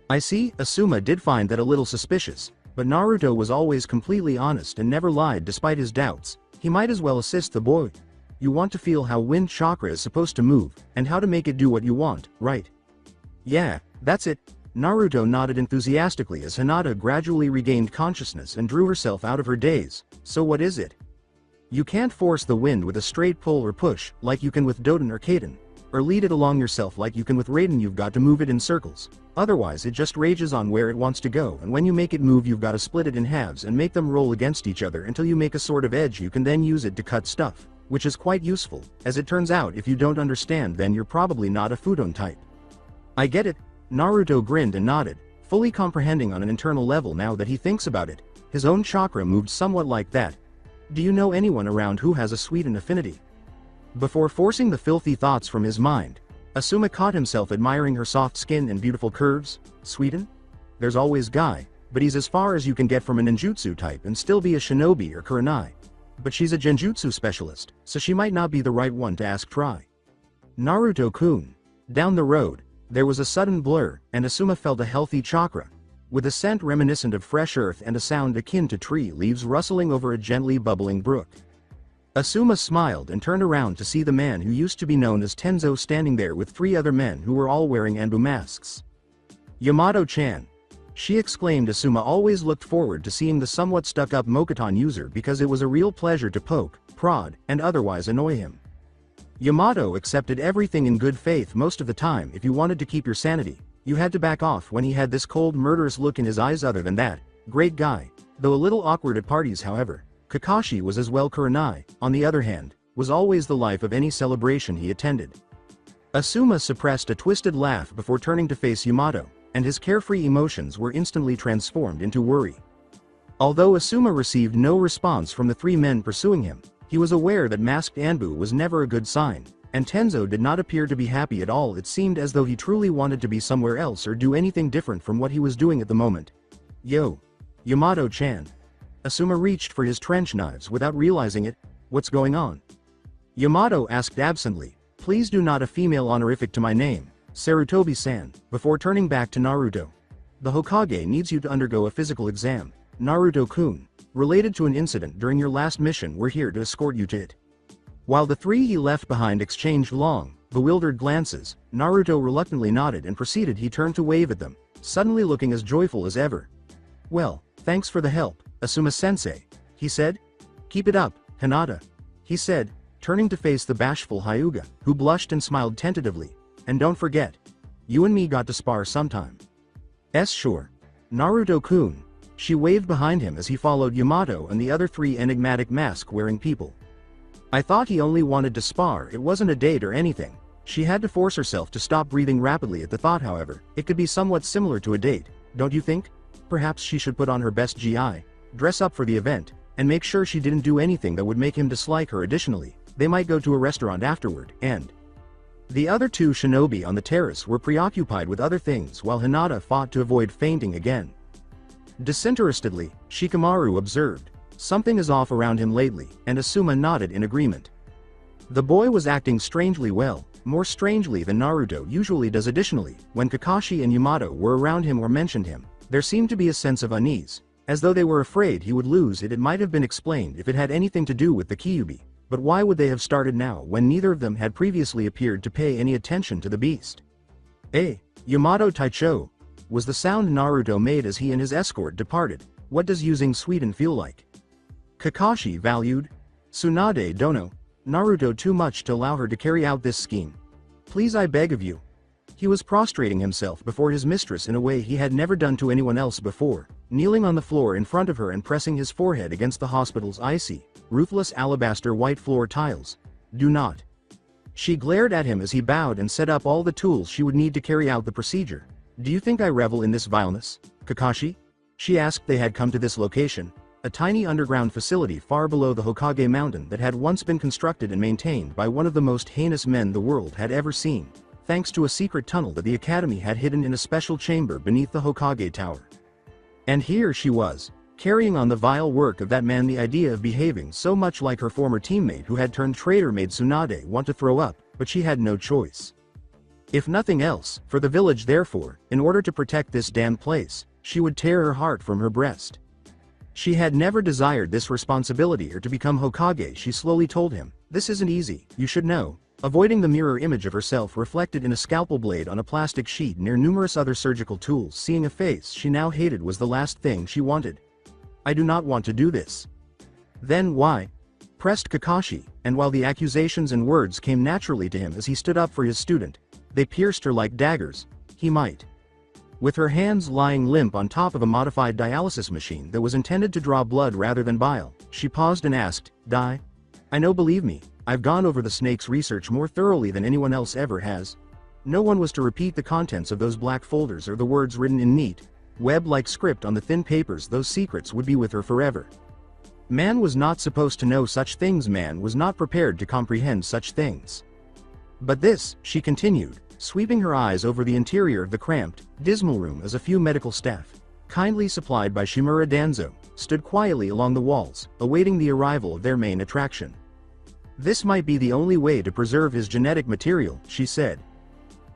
I see. Asuma did find that a little suspicious, but Naruto was always completely honest and never lied despite his doubts. He might as well assist the boy. You want to feel how wind chakra is supposed to move, and how to make it do what you want, right? Yeah, that's it. Naruto nodded enthusiastically as Hinata gradually regained consciousness and drew herself out of her daze. So what is it? You can't force the wind with a straight pull or push, like you can with Doden or Kaden, or lead it along yourself like you can with Raiden. You've got to move it in circles. Otherwise it just rages on where it wants to go, and when you make it move you've got to split it in halves and make them roll against each other until you make a sort of edge. You can then use it to cut stuff, which is quite useful. As it turns out, if you don't understand, then you're probably not a futon type. I get it. Naruto grinned and nodded, fully comprehending on an internal level. Now that he thinks about it, his own chakra moved somewhat like that. Do you know anyone around who has a suiten affinity? Before forcing the filthy thoughts from his mind, Asuma caught himself admiring her soft skin and beautiful curves. Suiten? There's always Guy, but he's as far as you can get from a ninjutsu type and still be a shinobi or kurenai. But she's a genjutsu specialist, so she might not be the right one to ask. Try Naruto-kun. Down the road, there was a sudden blur, and Asuma felt a healthy chakra, with a scent reminiscent of fresh earth and a sound akin to tree leaves rustling over a gently bubbling brook. Asuma smiled and turned around to see the man who used to be known as Tenzo standing there with 3 other men who were all wearing Anbu masks. Yamato-chan, she exclaimed. Asuma always looked forward to seeing the somewhat stuck-up Mokuton user because it was a real pleasure to poke, prod, and otherwise annoy him. Yamato accepted everything in good faith most of the time. If you wanted to keep your sanity, you had to back off when he had this cold, murderous look in his eyes. Other than that, great guy, though a little awkward at parties. However, Kakashi was as well. Kurenai, on the other hand, was always the life of any celebration he attended. Asuma suppressed a twisted laugh before turning to face Yamato, and his carefree emotions were instantly transformed into worry. Although Asuma received no response from the 3 men pursuing him, he was aware that masked Anbu was never a good sign, and Tenzo did not appear to be happy at all. It seemed as though he truly wanted to be somewhere else or do anything different from what he was doing at the moment. Yo, Yamato-chan. Asuma reached for his trench knives without realizing it. What's going on? Yamato asked absently. Please do not a female honorific to my name, Sarutobi-san, before turning back to Naruto. The Hokage needs you to undergo a physical exam. Naruto-kun, related to an incident during your last mission. We're here to escort you to it. While the 3 he left behind exchanged long, bewildered glances, Naruto reluctantly nodded and proceeded. He turned to wave at them, suddenly looking as joyful as ever. Well, thanks for the help, Asuma-sensei, he said. Keep it up, Hinata, he said, turning to face the bashful Hyuga, who blushed and smiled tentatively. And don't forget, you and me got to spar sometime. Sure. Naruto-kun. She waved behind him as he followed Yamato and the other 3 enigmatic mask-wearing people. I thought he only wanted to spar. It wasn't a date or anything. She had to force herself to stop breathing rapidly at the thought. However, it could be somewhat similar to a date, don't you think? Perhaps she should put on her best GI, dress up for the event, and make sure she didn't do anything that would make him dislike her. Additionally, they might go to a restaurant afterward, and the other 2 shinobi on the terrace were preoccupied with other things while Hinata fought to avoid fainting again. Disinterestedly, Shikamaru observed, something is off around him lately, and Asuma nodded in agreement. The boy was acting strangely well, more strangely than Naruto usually does. Additionally, when Kakashi and Yamato were around him or mentioned him, there seemed to be a sense of unease, as though they were afraid he would lose it. It might have been explained if it had anything to do with the Kyuubi, but why would they have started now when neither of them had previously appeared to pay any attention to the beast? Yamato Taicho, was the sound Naruto made as he and his escort departed. What does using suiten feel like? Kakashi valued. Tsunade dono. Naruto too much to allow her to carry out this scheme. Please, I beg of you. He was prostrating himself before his mistress in a way he had never done to anyone else before, kneeling on the floor in front of her and pressing his forehead against the hospital's icy, ruthless alabaster white floor tiles. "Do not." She glared at him as he bowed and set up all the tools she would need to carry out the procedure. "Do you think I revel in this vileness, Kakashi?" She asked. They had come to this location, a tiny underground facility far below the Hokage mountain that had once been constructed and maintained by one of the most heinous men the world had ever seen, thanks to a secret tunnel that the academy had hidden in a special chamber beneath the Hokage tower. And here she was, carrying on the vile work of that man. The idea of behaving so much like her former teammate who had turned traitor made Tsunade want to throw up, but she had no choice. If nothing else, for the village therefore, in order to protect this damned place, she would tear her heart from her breast. She had never desired this responsibility or to become Hokage. She slowly told him, "This isn't easy, you should know." Avoiding the mirror image of herself reflected in a scalpel blade on a plastic sheet near numerous other surgical tools, seeing a face she now hated was the last thing she wanted. "I do not want to do this." "Then why?" pressed Kakashi, and while the accusations and words came naturally to him as he stood up for his student, they pierced her like daggers. He might. With her hands lying limp on top of a modified dialysis machine that was intended to draw blood rather than bile, she paused and asked, "Die?" "I know, believe me, I've gone over the snake's research more thoroughly than anyone else ever has." No one was to repeat the contents of those black folders or the words written in neat, web-like script on the thin papers. Those secrets would be with her forever. Man was not supposed to know such things. Man was not prepared to comprehend such things. But this, she continued, sweeping her eyes over the interior of the cramped, dismal room as a few medical staff, kindly supplied by Shimura Danzo, stood quietly along the walls, awaiting the arrival of their main attraction. "This might be the only way to preserve his genetic material," she said.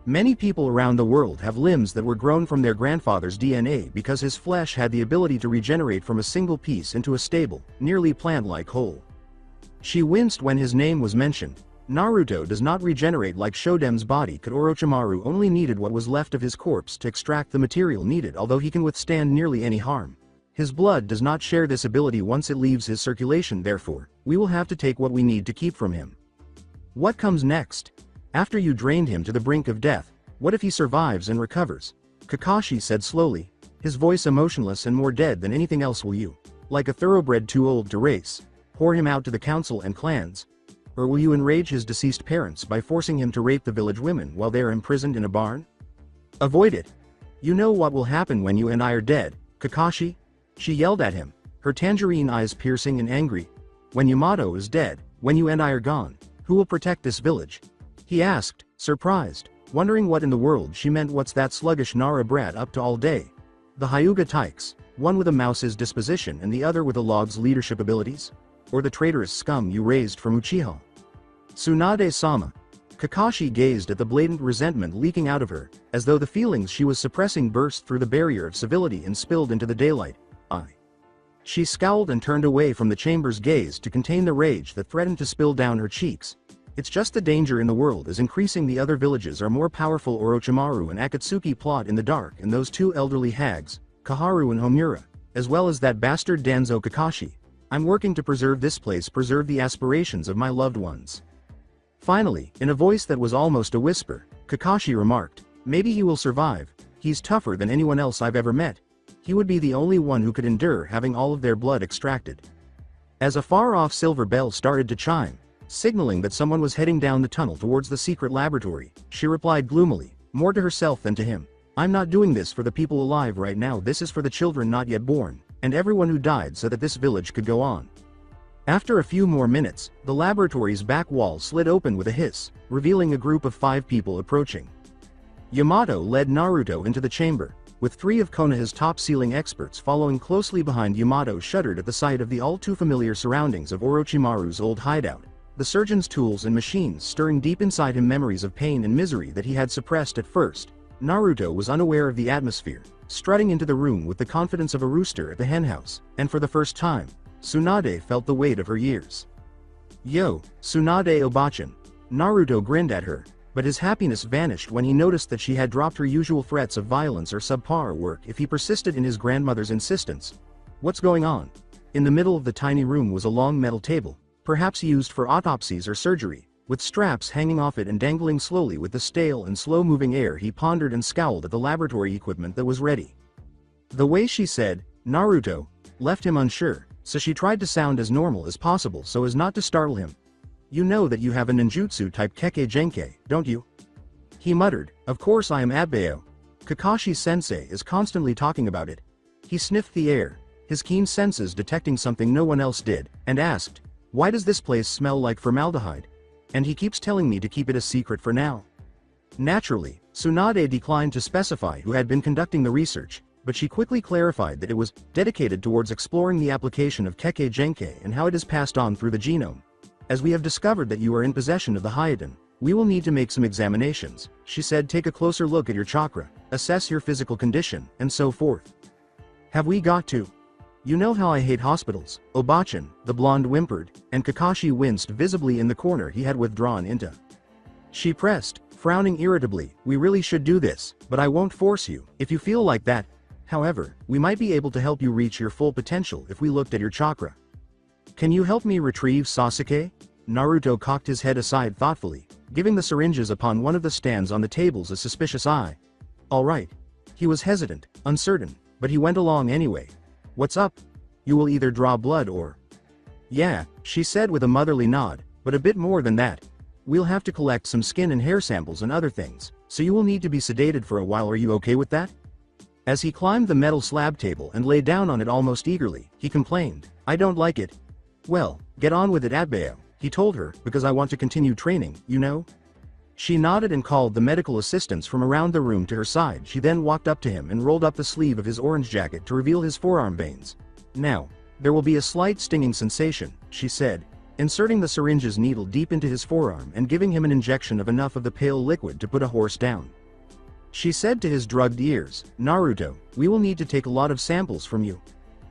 "Many people around the world have limbs that were grown from their grandfather's DNA because his flesh had the ability to regenerate from a single piece into a stable, nearly plant-like whole." She winced when his name was mentioned. Naruto does not regenerate like Shodem's body could. Orochimaru only needed what was left of his corpse to extract the material needed, although he can withstand nearly any harm. His blood does not share this ability once it leaves his circulation. Therefore, we will have to take what we need to keep from him. "What comes next? After you drained him to the brink of death, what if he survives and recovers?" Kakashi said slowly, his voice emotionless and more dead than anything else. "Will you, like a thoroughbred too old to race, whore him out to the council and clans? Or will you enrage his deceased parents by forcing him to rape the village women while they are imprisoned in a barn? Avoid it. You know what will happen when you and I are dead, Kakashi?" She yelled at him, her tangerine eyes piercing and angry. "When Yamato is dead, when you and I are gone, who will protect this village?" he asked, surprised, wondering what in the world she meant. What's that sluggish Nara brat up to all day? The Hyuga tykes, one with a mouse's disposition and the other with a log's leadership abilities? Or the traitorous scum you raised from Uchiha? Tsunade-sama. Kakashi gazed at the blatant resentment leaking out of her, as though the feelings she was suppressing burst through the barrier of civility and spilled into the daylight. She scowled and turned away from the chamber's gaze to contain the rage that threatened to spill down her cheeks. It's just the danger in the world is increasing. The other villages are more powerful. Orochimaru and Akatsuki plot in the dark, and those two elderly hags, Kaharu and Homura, as well as that bastard Danzo Kakashi. I'm working to preserve this place, preserve the aspirations of my loved ones. Finally, in a voice that was almost a whisper, Kakashi remarked, "Maybe he will survive. He's tougher than anyone else I've ever met. He would be the only one who could endure having all of their blood extracted." As a far-off silver bell started to chime, signaling that someone was heading down the tunnel towards the secret laboratory, she replied gloomily, more to herself than to him, "I'm not doing this for the people alive right now. This is for the children not yet born, and everyone who died so that this village could go on." After a few more minutes, the laboratory's back wall slid open with a hiss, revealing a group of 5 people approaching. Yamato led Naruto into the chamber, with 3 of Konoha's top-ceiling experts following closely behind. Yamato shuddered at the sight of the all-too-familiar surroundings of Orochimaru's old hideout, the surgeon's tools and machines stirring deep inside him memories of pain and misery that he had suppressed at first. Naruto was unaware of the atmosphere, strutting into the room with the confidence of a rooster at the henhouse, and for the first time, Tsunade felt the weight of her years. "Yo, Tsunade Obachan." Naruto grinned at her, but his happiness vanished when he noticed that she had dropped her usual threats of violence or subpar work if he persisted in his grandmother's insistence. "What's going on?" In the middle of the tiny room was a long metal table, perhaps used for autopsies or surgery, With straps hanging off it and dangling slowly with the stale and slow-moving air, he pondered and scowled at the laboratory equipment that was ready. The way she said, "Naruto," left him unsure, so she tried to sound as normal as possible so as not to startle him. "You know that you have a ninjutsu-type Kekkei Genkai, don't you?" He muttered, "Of course I am Abbeo. Kakashi-sensei is constantly talking about it." He sniffed the air, his keen senses detecting something no one else did, and asked, "Why does this place smell like formaldehyde? And he keeps telling me to keep it a secret for now." Naturally, Tsunade declined to specify who had been conducting the research, but she quickly clarified that it was dedicated towards exploring the application of Kekkei Genkai and how it is passed on through the genome. "As we have discovered that you are in possession of the Hyatten, we will need to make some examinations," she said. "Take a closer look at your chakra, assess your physical condition, and so forth." "Have we got to? You know how I hate hospitals," Obachan, the blonde, whimpered, and Kakashi winced visibly in the corner he had withdrawn into. She pressed, frowning irritably, "We really should do this, but I won't force you, if you feel like that. However, we might be able to help you reach your full potential if we looked at your chakra." "Can you help me retrieve Sasuke?" Naruto cocked his head aside thoughtfully, giving the syringes upon one of the stands on the tables a suspicious eye. "All right." He was hesitant, uncertain, but he went along anyway. "What's up? You will either draw blood or—" "Yeah," she said with a motherly nod, "but a bit more than that. We'll have to collect some skin and hair samples and other things, so you will need to be sedated for a while. Are you okay with that?" As he climbed the metal slab table and lay down on it almost eagerly, he complained, "I don't like it." "Well, get on with it, Abbeo," he told her, "because I want to continue training, you know?" She nodded and called the medical assistants from around the room to her side. She then walked up to him and rolled up the sleeve of his orange jacket to reveal his forearm veins. "Now, there will be a slight stinging sensation," she said, inserting the syringe's needle deep into his forearm and giving him an injection of enough of the pale liquid to put a horse down. She said to his drugged ears, "Naruto, we will need to take a lot of samples from you."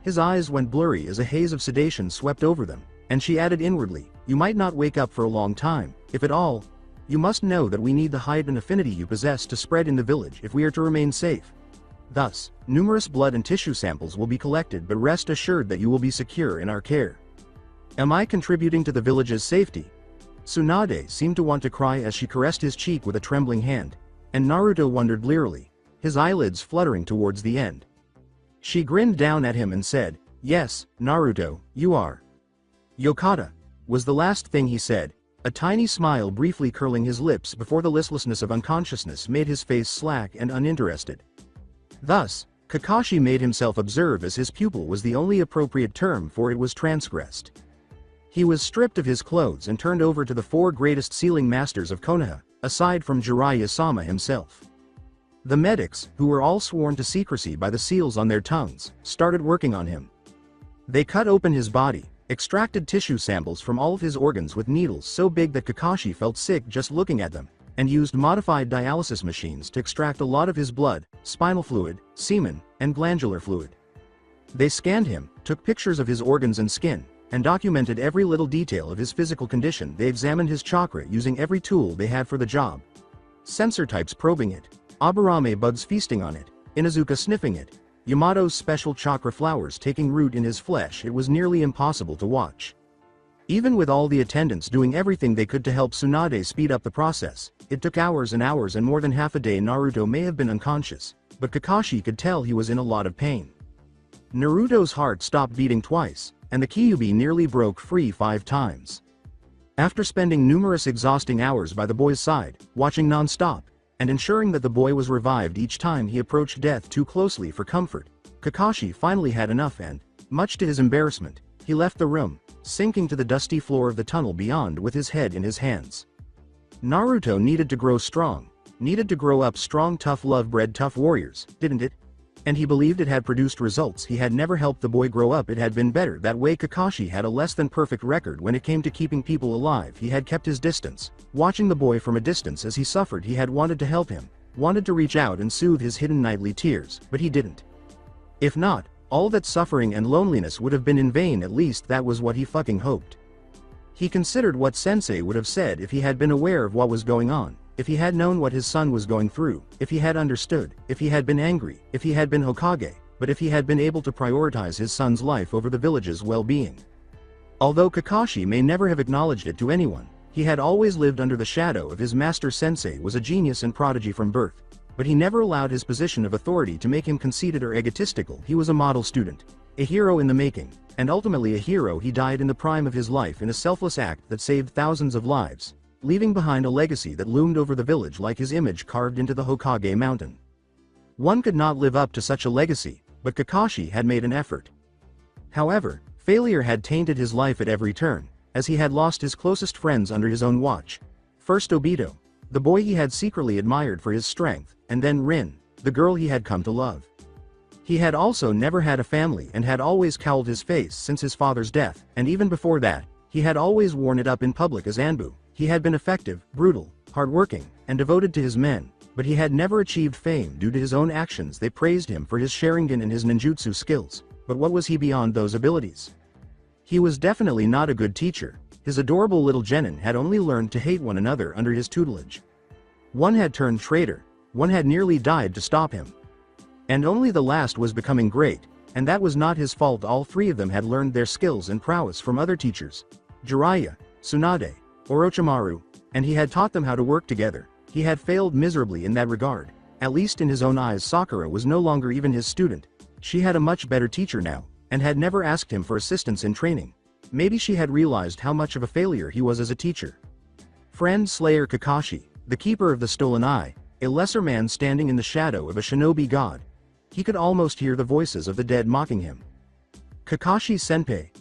His eyes went blurry as a haze of sedation swept over them, and she added inwardly, "You might not wake up for a long time, if at all. You must know that we need the Hyatten affinity you possess to spread in the village if we are to remain safe. Thus, numerous blood and tissue samples will be collected, but rest assured that you will be secure in our care." "Am I contributing to the village's safety?" Tsunade seemed to want to cry as she caressed his cheek with a trembling hand, and Naruto wondered blearily, his eyelids fluttering towards the end. She grinned down at him and said, "Yes, Naruto, you are." "Yokata," was the last thing he said, a tiny smile briefly curling his lips before the listlessness of unconsciousness made his face slack and uninterested. Thus, Kakashi made himself observe, as his pupil was the only appropriate term for it was transgressed. He was stripped of his clothes and turned over to the four greatest sealing masters of Konoha, aside from Jiraiya-sama himself. The medics, who were all sworn to secrecy by the seals on their tongues, started working on him. They cut open his body, extracted tissue samples from all of his organs with needles so big that Kakashi felt sick just looking at them, and used modified dialysis machines to extract a lot of his blood, spinal fluid, semen, and glandular fluid. They scanned him, took pictures of his organs and skin, and documented every little detail of his physical condition. They examined his chakra using every tool they had for the job. Sensor types probing it, Aburame bugs feasting on it, Inuzuka sniffing it, Yamato's special chakra flowers taking root in his flesh. It was nearly impossible to watch. Even with all the attendants doing everything they could to help Tsunade speed up the process, it took hours and hours and more than half a day. Naruto may have been unconscious, but Kakashi could tell he was in a lot of pain. Naruto's heart stopped beating twice, and the Kyuubi nearly broke free 5 times. After spending numerous exhausting hours by the boy's side, watching non-stop, and ensuring that the boy was revived each time he approached death too closely for comfort, Kakashi finally had enough and, much to his embarrassment, he left the room, sinking to the dusty floor of the tunnel beyond with his head in his hands. Naruto needed to grow strong, needed to grow up strong, tough, love-bred tough warriors, didn't it? And he believed it had produced results. He had never helped the boy grow up. It had been better that way. Kakashi had a less than perfect record when it came to keeping people alive. He had kept his distance, watching the boy from a distance as he suffered. He had wanted to help him, wanted to reach out and soothe his hidden nightly tears, but he didn't. If not, all that suffering and loneliness would have been in vain. At least that was what he fucking hoped. He considered what Sensei would have said if he had been aware of what was going on. If he had known what his son was going through, if he had understood, if he had been angry, if he had been Hokage, but if he had been able to prioritize his son's life over the village's well-being. Although Kakashi may never have acknowledged it to anyone, He had always lived under the shadow of his master sensei was a genius and prodigy from birth, but he never allowed his position of authority to make him conceited or egotistical. He was a model student, a hero in the making, and ultimately a hero. He died in the prime of his life in a selfless act that saved thousands of lives, leaving behind a legacy that loomed over the village like his image carved into the Hokage mountain. One could not live up to such a legacy, but Kakashi had made an effort. However, failure had tainted his life at every turn, as he had lost his closest friends under his own watch. First Obito, the boy he had secretly admired for his strength, and then Rin, the girl he had come to love. He had also never had a family and had always cowled his face since his father's death, and even before that, he had always worn it up in public as Anbu. He had been effective, brutal, hardworking, and devoted to his men, but he had never achieved fame due to his own actions. They praised him for his Sharingan and his ninjutsu skills, but what was he beyond those abilities? He was definitely not a good teacher. His adorable little genin had only learned to hate one another under his tutelage. One had turned traitor, one had nearly died to stop him. And only the last was becoming great, and that was not his fault. All three of them had learned their skills and prowess from other teachers, Jiraiya, Tsunade, Orochimaru, and he had taught them how to work together. He had failed miserably in that regard. At least in his own eyes, Sakura was no longer even his student. She had a much better teacher now, and had never asked him for assistance in training. Maybe she had realized how much of a failure he was as a teacher. Friend Slayer Kakashi, the keeper of the stolen eye, a lesser man standing in the shadow of a shinobi god. He could almost hear the voices of the dead mocking him. Kakashi Senpai.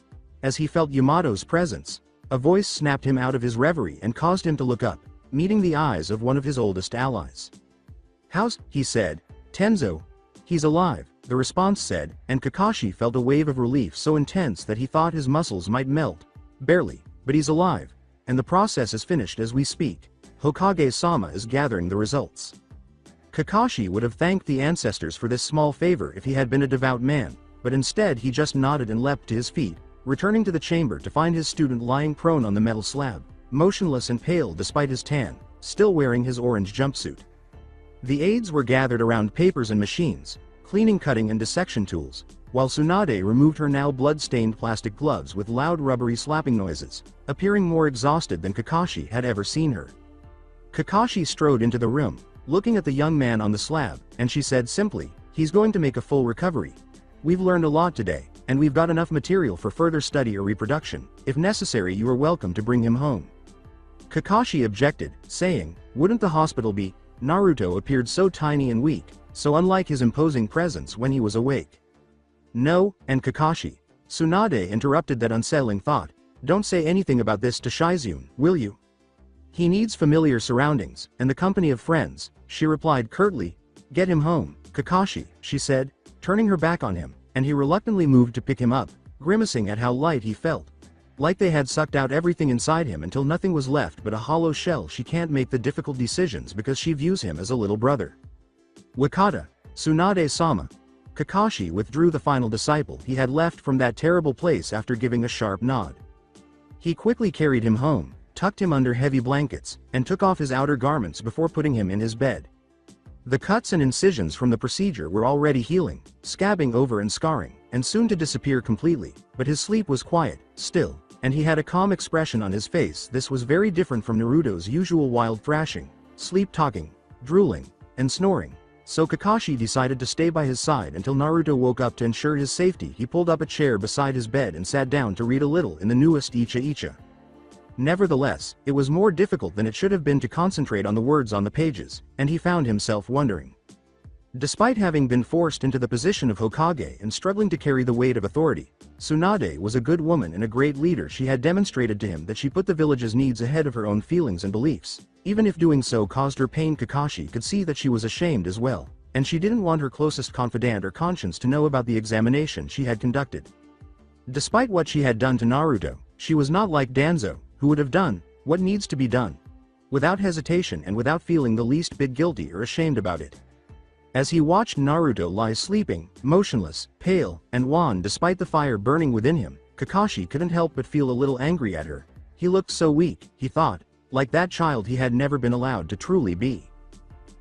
As he felt Yamato's presence, a voice snapped him out of his reverie and caused him to look up, meeting the eyes of one of his oldest allies. "How's," he said. "Tenzo. He's alive," the response said, and Kakashi felt a wave of relief so intense that he thought his muscles might melt. "Barely, but he's alive, and the process is finished as we speak. Hokage-sama is gathering the results." Kakashi would have thanked the ancestors for this small favor if he had been a devout man, but instead he just nodded and leapt to his feet, returning to the chamber to find his student lying prone on the metal slab, motionless and pale despite his tan, still wearing his orange jumpsuit. The aides were gathered around papers and machines, cleaning, cutting and dissection tools, while Tsunade removed her now blood-stained plastic gloves with loud rubbery slapping noises, appearing more exhausted than Kakashi had ever seen her. Kakashi strode into the room, looking at the young man on the slab, and she said simply, "He's going to make a full recovery. We've learned a lot today, and we've got enough material for further study or reproduction. If necessary, you are welcome to bring him home." Kakashi objected, saying, "Wouldn't the hospital be?" Naruto appeared so tiny and weak, so unlike his imposing presence when he was awake. "No," and Kakashi. Tsunade interrupted that unsettling thought. "Don't say anything about this to Shizune, will you? He needs familiar surroundings, and the company of friends," she replied curtly. "Get him home, Kakashi," she said, turning her back on him, and he reluctantly moved to pick him up, grimacing at how light he felt. Like they had sucked out everything inside him until nothing was left but a hollow shell. She can't make the difficult decisions because she views him as a little brother. "Wakata, Tsunade-sama." Kakashi withdrew the final disciple he had left from that terrible place after giving a sharp nod. He quickly carried him home, tucked him under heavy blankets, and took off his outer garments before putting him in his bed. The cuts and incisions from the procedure were already healing, scabbing over and scarring, and soon to disappear completely, but his sleep was quiet, still, and he had a calm expression on his face. This was very different from Naruto's usual wild thrashing, sleep-talking, drooling, and snoring. So Kakashi decided to stay by his side until Naruto woke up. To ensure his safety, he pulled up a chair beside his bed and sat down to read a little in the newest Icha. Nevertheless, it was more difficult than it should have been to concentrate on the words on the pages, and he found himself wondering. Despite having been forced into the position of Hokage and struggling to carry the weight of authority, Tsunade was a good woman and a great leader. She had demonstrated to him that she put the village's needs ahead of her own feelings and beliefs. Even if doing so caused her pain, Kakashi could see that she was ashamed as well, and she didn't want her closest confidant or conscience to know about the examination she had conducted. Despite what she had done to Naruto, she was not like Danzo, who would have done what needs to be done, without hesitation and without feeling the least bit guilty or ashamed about it. As he watched Naruto lie sleeping, motionless, pale, and wan despite the fire burning within him, Kakashi couldn't help but feel a little angry at her. He looked so weak, he thought, like that child he had never been allowed to truly be.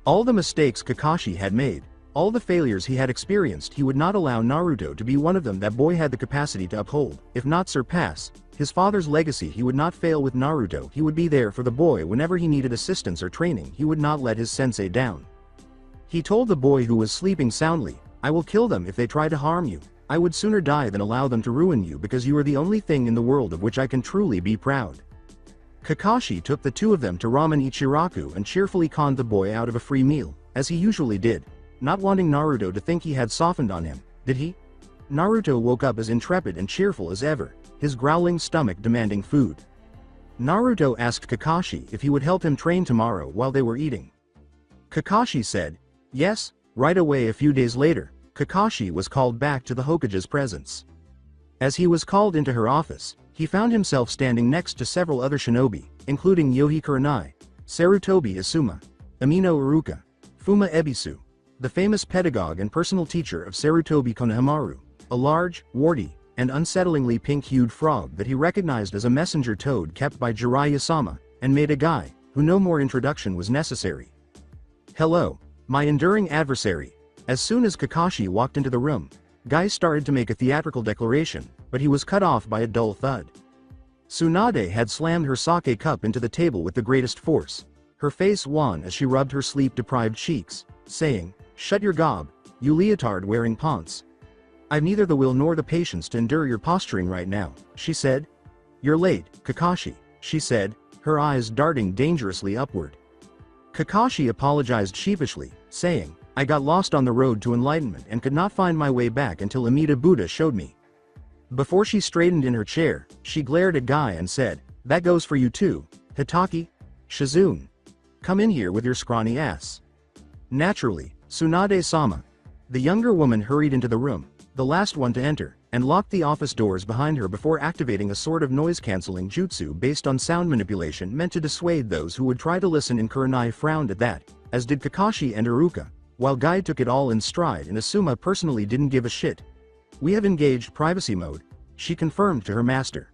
All the mistakes Kakashi had made, All the failures he had experienced, he would not allow Naruto to be one of them. That boy had the capacity to uphold, if not surpass, his father's legacy. He would not fail with Naruto. He would be there for the boy whenever he needed assistance or training. He would not let his sensei down. He told the boy who was sleeping soundly, "I will kill them if they try to harm you. I would sooner die than allow them to ruin you, because you are the only thing in the world of which I can truly be proud." Kakashi took the two of them to Ramen Ichiraku and cheerfully conned the boy out of a free meal, as he usually did, not wanting Naruto to think he had softened on him, did he? Naruto woke up as intrepid and cheerful as ever, his growling stomach demanding food. Naruto asked Kakashi if he would help him train tomorrow while they were eating. Kakashi said, yes, right away. A few days later, Kakashi was called back to the Hokage's presence. As he was called into her office, he found himself standing next to several other shinobi, including Yohei Kurenai, Sarutobi Asuma, Amino Iruka, Fuma Ebisu, the famous pedagogue and personal teacher of Sarutobi Konohamaru, a large, warty, and unsettlingly pink-hued frog that he recognized as a messenger toad kept by Jiraiya-sama, and made a guy, who no more introduction was necessary. Hello, my enduring adversary. As soon as Kakashi walked into the room, Guy started to make a theatrical declaration, but he was cut off by a dull thud. Tsunade had slammed her sake cup into the table with the greatest force, her face wan as she rubbed her sleep-deprived cheeks, saying, "Shut your gob, you leotard-wearing ponce. I've neither the will nor the patience to endure your posturing right now," she said. "You're late, Kakashi," she said, her eyes darting dangerously upward. Kakashi apologized sheepishly, saying, "I got lost on the road to enlightenment and could not find my way back until Amida Buddha showed me." Before she straightened in her chair, she glared at Guy and said, "That goes for you too, Hitaki Shizune. Come in here with your scrawny ass." Naturally, Tsunade-sama. The younger woman hurried into the room, the last one to enter, and locked the office doors behind her before activating a sort of noise-canceling jutsu based on sound manipulation meant to dissuade those who would try to listen. And Kurenai frowned at that, as did Kakashi and Iruka, while Guy took it all in stride and Asuma personally didn't give a shit. "We have engaged privacy mode," she confirmed to her master.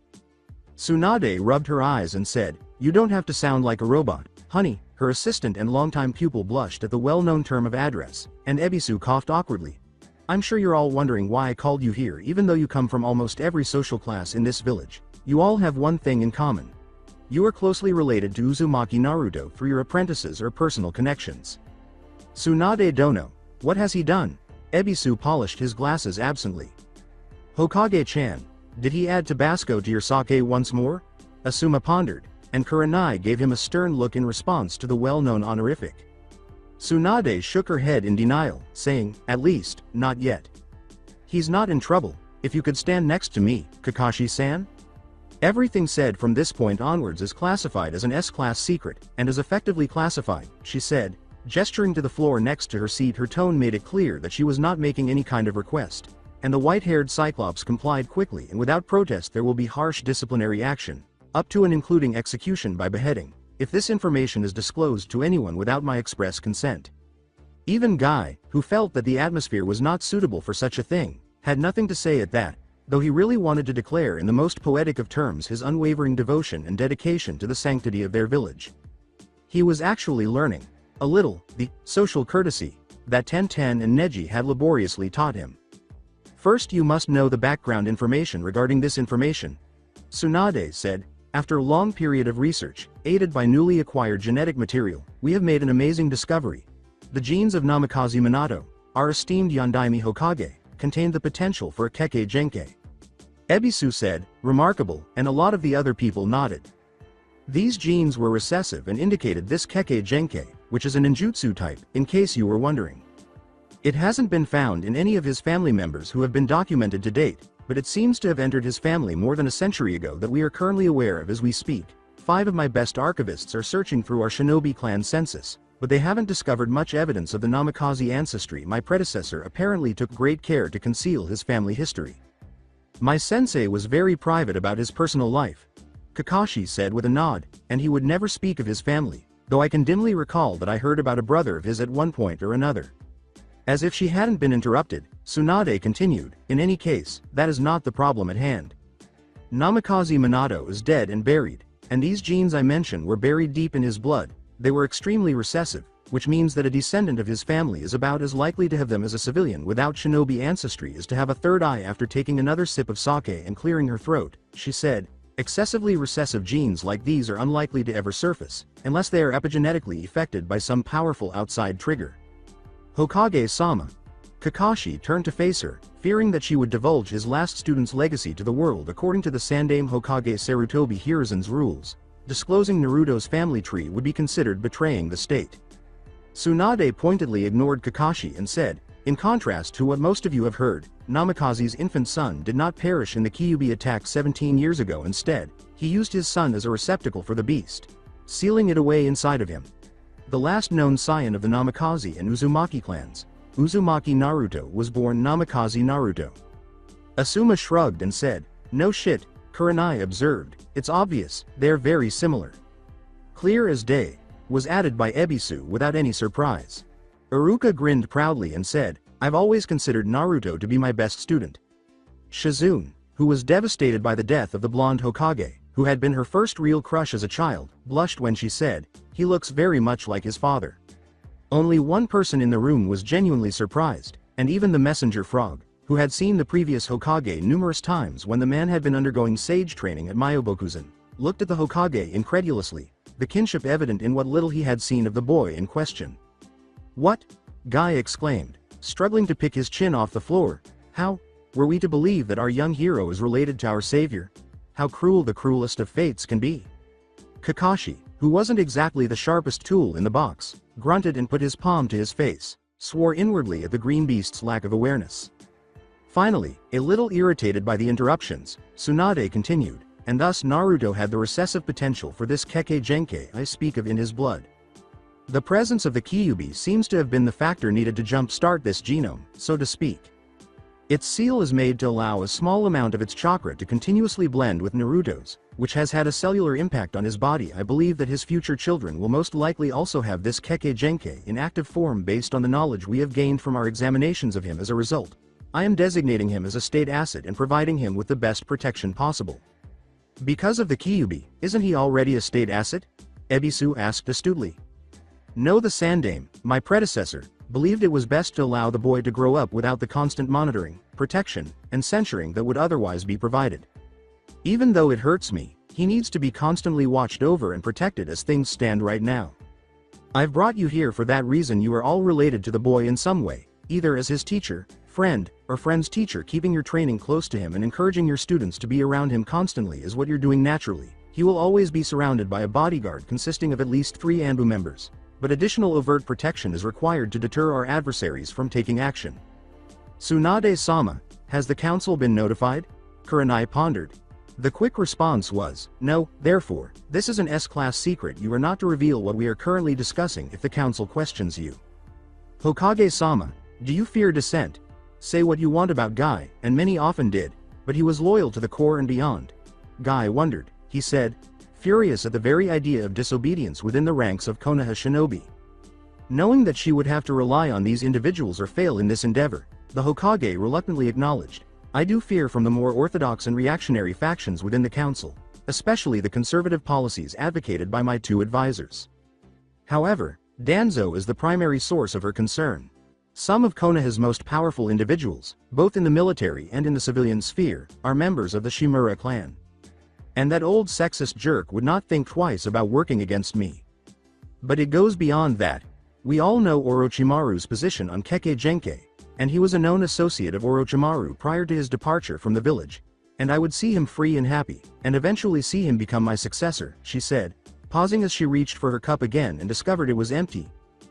Tsunade rubbed her eyes and said, "You don't have to sound like a robot, honey." Her assistant and longtime pupil blushed at the well-known term of address, and Ebisu coughed awkwardly. "I'm sure you're all wondering why I called you here, even though you come from almost every social class in this village. You all have one thing in common. You are closely related to Uzumaki Naruto through your apprentices or personal connections." Tsunade Dono, what has he done? Ebisu polished his glasses absently. "Hokage-chan, did he add Tabasco to your sake once more?" Asuma pondered, and Kurenai gave him a stern look in response to the well-known honorific. Tsunade shook her head in denial, saying, "At least, not yet." "He's not in trouble, if you could stand next to me, Kakashi-san." "Everything said from this point onwards is classified as an S-class secret, and is effectively classified," she said, gesturing to the floor next to her seat. Her tone made it clear that she was not making any kind of request, and the white-haired Cyclops complied quickly. "And without protest there will be harsh disciplinary action, up to and including execution by beheading, if this information is disclosed to anyone without my express consent." Even Guy, who felt that the atmosphere was not suitable for such a thing, had nothing to say at that, though he really wanted to declare in the most poetic of terms his unwavering devotion and dedication to the sanctity of their village. He was actually learning, a little, the social courtesy that Tenten and Neji had laboriously taught him. "First you must know the background information regarding this information," Tsunade said. "After a long period of research, aided by newly acquired genetic material, we have made an amazing discovery. The genes of Namikaze Minato, our esteemed Yondaime Hokage, contained the potential for a Kekkei Genkei." Ebisu said, "Remarkable," and a lot of the other people nodded. These genes were recessive and indicated this Kekkei Genkei, which is a ninjutsu type, in case you were wondering. It hasn't been found in any of his family members who have been documented to date, but it seems to have entered his family more than a century ago that we are currently aware of as we speak. 5 of my best archivists are searching through our shinobi clan census, but they haven't discovered much evidence of the Namikaze ancestry. My predecessor apparently took great care to conceal his family history. My sensei was very private about his personal life," Kakashi said with a nod, "and he would never speak of his family, though I can dimly recall that I heard about a brother of his at one point or another." As if she hadn't been interrupted, Tsunade continued, "In any case, that is not the problem at hand. Namikaze Minato is dead and buried, and these genes I mentioned were buried deep in his blood. They were extremely recessive, which means that a descendant of his family is about as likely to have them as a civilian without shinobi ancestry as to have a third eye after taking another sip of sake and clearing her throat, she said. Excessively recessive genes like these are unlikely to ever surface, unless they are epigenetically affected by some powerful outside trigger. Hokage-sama. Kakashi turned to face her, fearing that she would divulge his last student's legacy to the world according to the Sandaime Hokage Sarutobi Hiruzen's rules. Disclosing Naruto's family tree would be considered betraying the state. Tsunade pointedly ignored Kakashi and said, in contrast to what most of you have heard, Namikaze's infant son did not perish in the Kyuubi attack 17 years ago. Instead, he used his son as a receptacle for the beast, sealing it away inside of him. The last known scion of the Namikaze and Uzumaki clans, Uzumaki Naruto, was born Namikaze Naruto. Asuma shrugged and said, no shit, Kurenai observed, it's obvious, they're very similar. Clear as day, was added by Ebisu without any surprise. Iruka grinned proudly and said, I've always considered Naruto to be my best student. Shizune, who was devastated by the death of the blonde Hokage, who had been her first real crush as a child, blushed when she said, he looks very much like his father. Only one person in the room was genuinely surprised, and even the messenger frog, who had seen the previous Hokage numerous times when the man had been undergoing sage training at Myobokuzen, looked at the Hokage incredulously, the kinship evident in what little he had seen of the boy in question. What? Guy exclaimed, struggling to pick his chin off the floor. How? Were we to believe that our young hero is related to our savior? How cruel the cruelest of fates can be. Kakashi, who wasn't exactly the sharpest tool in the box, grunted and put his palm to his face, swore inwardly at the green beast's lack of awareness. Finally, a little irritated by the interruptions, Tsunade continued, and thus Naruto had the recessive potential for this Kekkei Genkai I speak of in his blood. The presence of the Kyuubi seems to have been the factor needed to jumpstart this genome, so to speak. Its seal is made to allow a small amount of its chakra to continuously blend with Naruto's, which has had a cellular impact on his body. I believe that his future children will most likely also have this Kekkei Genkai in active form based on the knowledge we have gained from our examinations of him. As a result, I am designating him as a state asset and providing him with the best protection possible. Because of the Kyuubi, isn't he already a state asset? Ebisu asked astutely. No, the Sandaime, my predecessor, believed it was best to allow the boy to grow up without the constant monitoring, protection, and censoring that would otherwise be provided. Even though it hurts me, he needs to be constantly watched over and protected as things stand right now. I've brought you here for that reason. You are all related to the boy in some way, either as his teacher, friend, or friend's teacher. Keeping your training close to him and encouraging your students to be around him constantly is what you're doing naturally. He will always be surrounded by a bodyguard consisting of at least 3 Anbu members. But additional overt protection is required to deter our adversaries from taking action. Tsunade-sama, has the council been notified? Kurenai pondered. The quick response was, no, therefore, this is an S-class secret. You are not to reveal what we are currently discussing if the council questions you. Hokage-sama, do you fear dissent? Say what you want about Guy, and many often did, but he was loyal to the core and beyond. Guy wondered, he said, furious at the very idea of disobedience within the ranks of Konoha shinobi. Knowing that she would have to rely on these individuals or fail in this endeavor, the Hokage reluctantly acknowledged, I do fear from the more orthodox and reactionary factions within the council, especially the conservative policies advocated by my 2 advisors. However, Danzo is the primary source of her concern. Some of Konoha's most powerful individuals, both in the military and in the civilian sphere, are members of the Shimura clan. And that old sexist jerk would not think twice about working against me. But it goes beyond that. We all know Orochimaru's position on Kekkei Genkai, and he was a known associate of Orochimaru prior to his departure from the village, and I would see him free and happy, and eventually see him become my successor, she said, pausing as she reached for her cup again and discovered it was empty.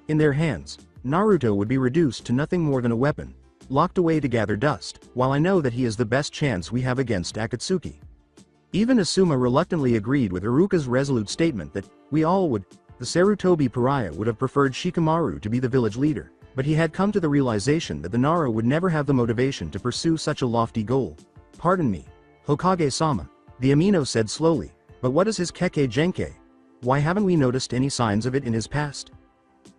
In their hands, Naruto would be reduced to nothing more than a weapon, locked away to gather dust, while I know that he is the best chance we have against Akatsuki. Even Asuma reluctantly agreed with Iruka's resolute statement that, we all would. The Sarutobi pariah would have preferred Shikamaru to be the village leader, but he had come to the realization that the Nara would never have the motivation to pursue such a lofty goal. Pardon me, Hokage-sama, the Amino said slowly, but what is his Kekkei Genkai? Why haven't we noticed any signs of it in his past?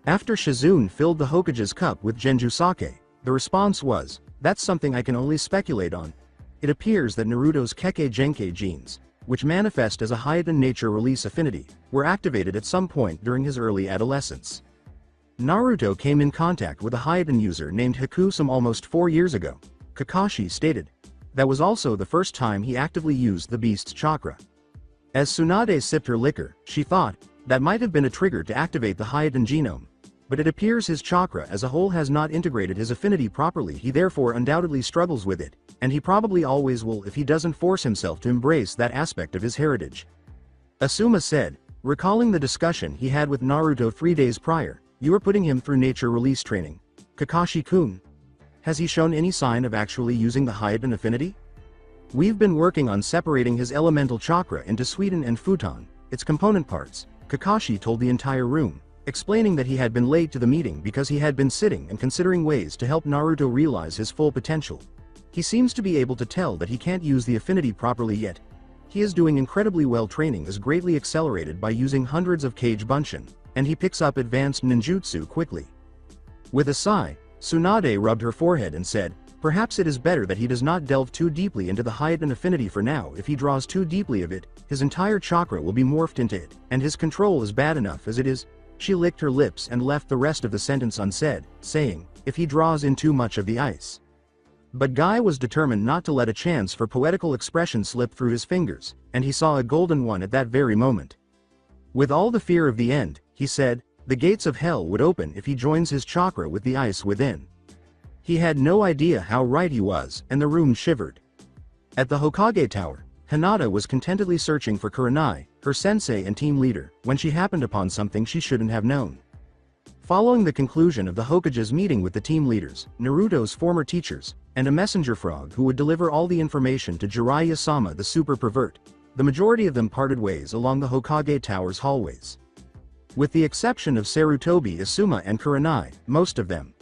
After Shizune filled the Hokage's cup with Genju sake, the response was, that's something I can only speculate on. It appears that Naruto's Kekkei Genkai genes, which manifest as a Hyatten nature release affinity, were activated at some point during his early adolescence. Naruto came in contact with a Hyatten user named Hikusum almost 4 years ago, Kakashi stated. That was also the first time he actively used the beast's chakra. As Tsunade sipped her liquor, she thought, that might have been a trigger to activate the Hyatten genome. But it appears his chakra as a whole has not integrated his affinity properly, he therefore undoubtedly struggles with it, and he probably always will if he doesn't force himself to embrace that aspect of his heritage. Asuma said, recalling the discussion he had with Naruto 3 days prior, you are putting him through nature release training. Kakashi-kun. Has he shown any sign of actually using the Hyatten affinity? We've been working on separating his elemental chakra into Suiten and Futon, its component parts, Kakashi told the entire room, explaining that he had been late to the meeting because he had been sitting and considering ways to help Naruto realize his full potential. He seems to be able to tell that he can't use the affinity properly yet. He is doing incredibly well. Training is greatly accelerated by using hundreds of Kage Bunshin, and he picks up advanced ninjutsu quickly. With a sigh, Tsunade rubbed her forehead and said, perhaps it is better that he does not delve too deeply into the Hyatten affinity for now. If he draws too deeply of it, his entire chakra will be morphed into it, and his control is bad enough as it is. She licked her lips and left the rest of the sentence unsaid, saying, if he draws in too much of the ice. But Guy was determined not to let a chance for poetical expression slip through his fingers, and he saw a golden one at that very moment. With all the fear of the end, he said, the gates of hell would open if he joins his chakra with the ice within. He had no idea how right he was, and the room shivered. At the Hokage Tower, Hinata was contentedly searching for Kurenai, her sensei and team leader, when she happened upon something she shouldn't have known. Following the conclusion of the Hokage's meeting with the team leaders, Naruto's former teachers, and a messenger frog who would deliver all the information to Jiraiya-sama the super pervert, the majority of them parted ways along the Hokage Tower's hallways. With the exception of Sarutobi, Asuma and Kurenai, most of them.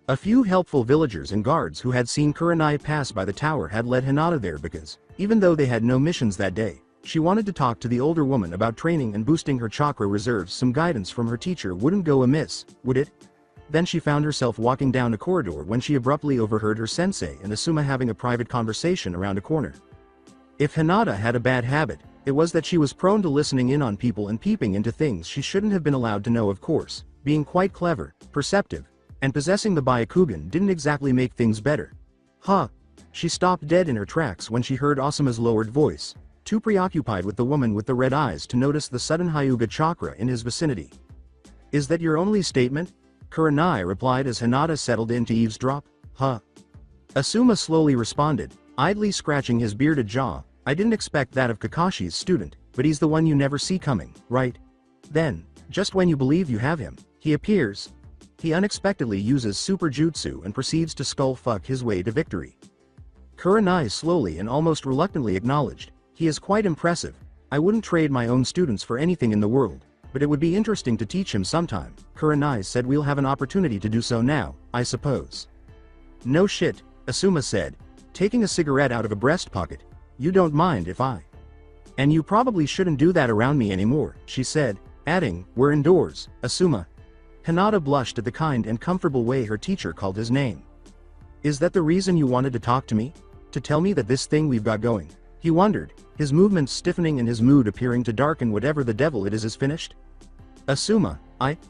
A few helpful villagers and guards who had seen Kurenai pass by the tower had led Hinata there because, even though they had no missions that day, she wanted to talk to the older woman about training and boosting her chakra reserves. Some guidance from her teacher wouldn't go amiss, would it? Then she found herself walking down a corridor when she abruptly overheard her sensei and Asuma having a private conversation around a corner. If Hinata had a bad habit, it was that she was prone to listening in on people and peeping into things she shouldn't have been allowed to know. Of course, being quite clever, perceptive, and possessing the Byakugan didn't exactly make things better. Huh. She stopped dead in her tracks when she heard Asuma's lowered voice, too preoccupied with the woman with the red eyes to notice the sudden Hyuga chakra in his vicinity. Is that your only statement? Kurenai replied as Hinata settled in to eavesdrop. Huh. Asuma slowly responded, idly scratching his bearded jaw, I didn't expect that of Kakashi's student, but he's the one you never see coming, right? Then, just when you believe you have him, he appears. He unexpectedly uses super jutsu and proceeds to skull fuck his way to victory. Kurenai slowly and almost reluctantly acknowledged, he is quite impressive. I wouldn't trade my own students for anything in the world, but it would be interesting to teach him sometime. Kurenai said we'll have an opportunity to do so now, I suppose. No shit, Asuma said, taking a cigarette out of a breast pocket. You don't mind if I. And you probably shouldn't do that around me anymore, she said, adding, we're indoors, Asuma. Hinata blushed at the kind and comfortable way her teacher called his name. Is that the reason you wanted to talk to me? To tell me that this thing we've got going? He wondered, his movements stiffening and his mood appearing to darken. Whatever the devil it is finished? Asuma,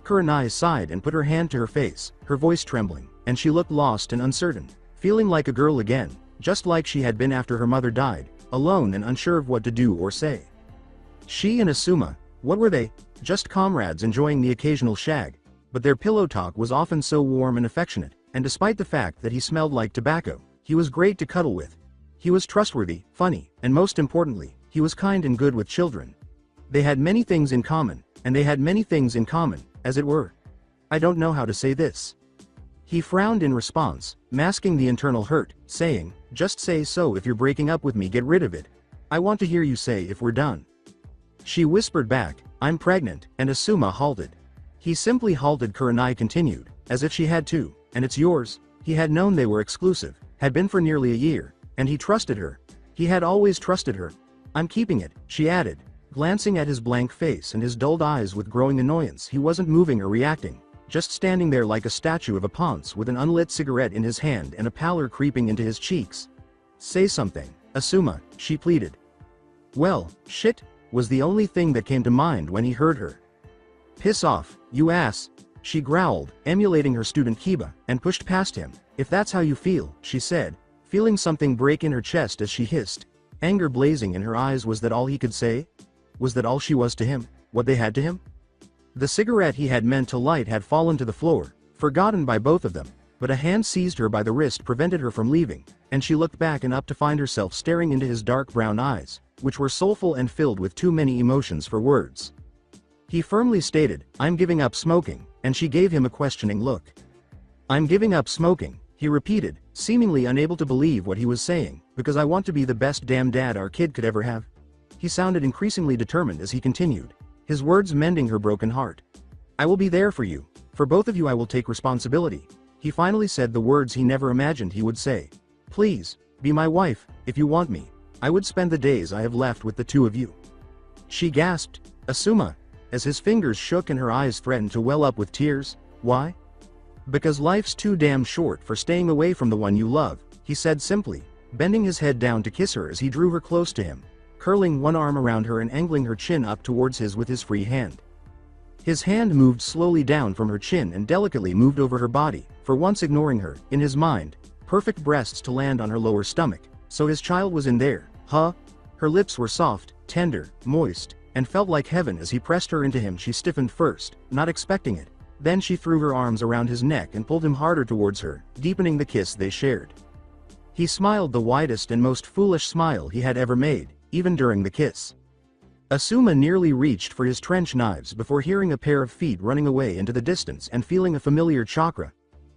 Kurenai sighed and put her hand to her face, her voice trembling, and she looked lost and uncertain, feeling like a girl again, just like she had been after her mother died, alone and unsure of what to do or say. She and Asuma, what were they? Just comrades enjoying the occasional shag, but their pillow talk was often so warm and affectionate, and despite the fact that he smelled like tobacco, he was great to cuddle with. He was trustworthy, funny, and most importantly, he was kind and good with children. They had many things in common, and they had many things in common, as it were. I don't know how to say this. He frowned in response, masking the internal hurt, saying, just say so. If you're breaking up with me, get rid of it. I want to hear you say if we're done. She whispered back, I'm pregnant, and Asuma halted. He simply halted. Kurenai continued, as if she had to, and it's yours. He had known they were exclusive, had been for nearly a year, and he trusted her. He had always trusted her. I'm keeping it, she added, glancing at his blank face and his dulled eyes with growing annoyance. He wasn't moving or reacting, just standing there like a statue of a ponce with an unlit cigarette in his hand and a pallor creeping into his cheeks. Say something, Asuma, she pleaded. Well, shit, was the only thing that came to mind when he heard her. Piss off, you ass. She growled, emulating her student Kiba, and pushed past him. "If that's how you feel," she said, feeling something break in her chest as she hissed, anger blazing in her eyes. Was that all he could say? Was that all she was to him, what they had to him? The cigarette he had meant to light had fallen to the floor, forgotten by both of them, but a hand seized her by the wrist prevented her from leaving, and she looked back and up to find herself staring into his dark brown eyes, which were soulful and filled with too many emotions for words. He firmly stated, "I'm giving up smoking," and she gave him a questioning look. "I'm giving up smoking," he repeated, seemingly unable to believe what he was saying, "because I want to be the best damn dad our kid could ever have." He sounded increasingly determined as he continued, his words mending her broken heart. "I will be there for you. For both of you I will take responsibility." He finally said the words he never imagined he would say. "Please, be my wife, if you want me. I would spend the days I have left with the two of you." She gasped, "Asuma," as his fingers shook and her eyes threatened to well up with tears. "Why?" "Because life's too damn short for staying away from the one you love," he said simply, bending his head down to kiss her as he drew her close to him, curling one arm around her and angling her chin up towards his with his free hand. His hand moved slowly down from her chin and delicately moved over her body, for once ignoring her, in his mind, perfect breasts to land on her lower stomach. So his child was in there, huh? Her lips were soft, tender, moist, and felt like heaven as he pressed her into him. She stiffened first, not expecting it. Then she threw her arms around his neck and pulled him harder towards her, deepening the kiss they shared. He smiled the widest and most foolish smile he had ever made, even during the kiss. Asuma nearly reached for his trench knives before hearing a pair of feet running away into the distance and feeling a familiar chakra.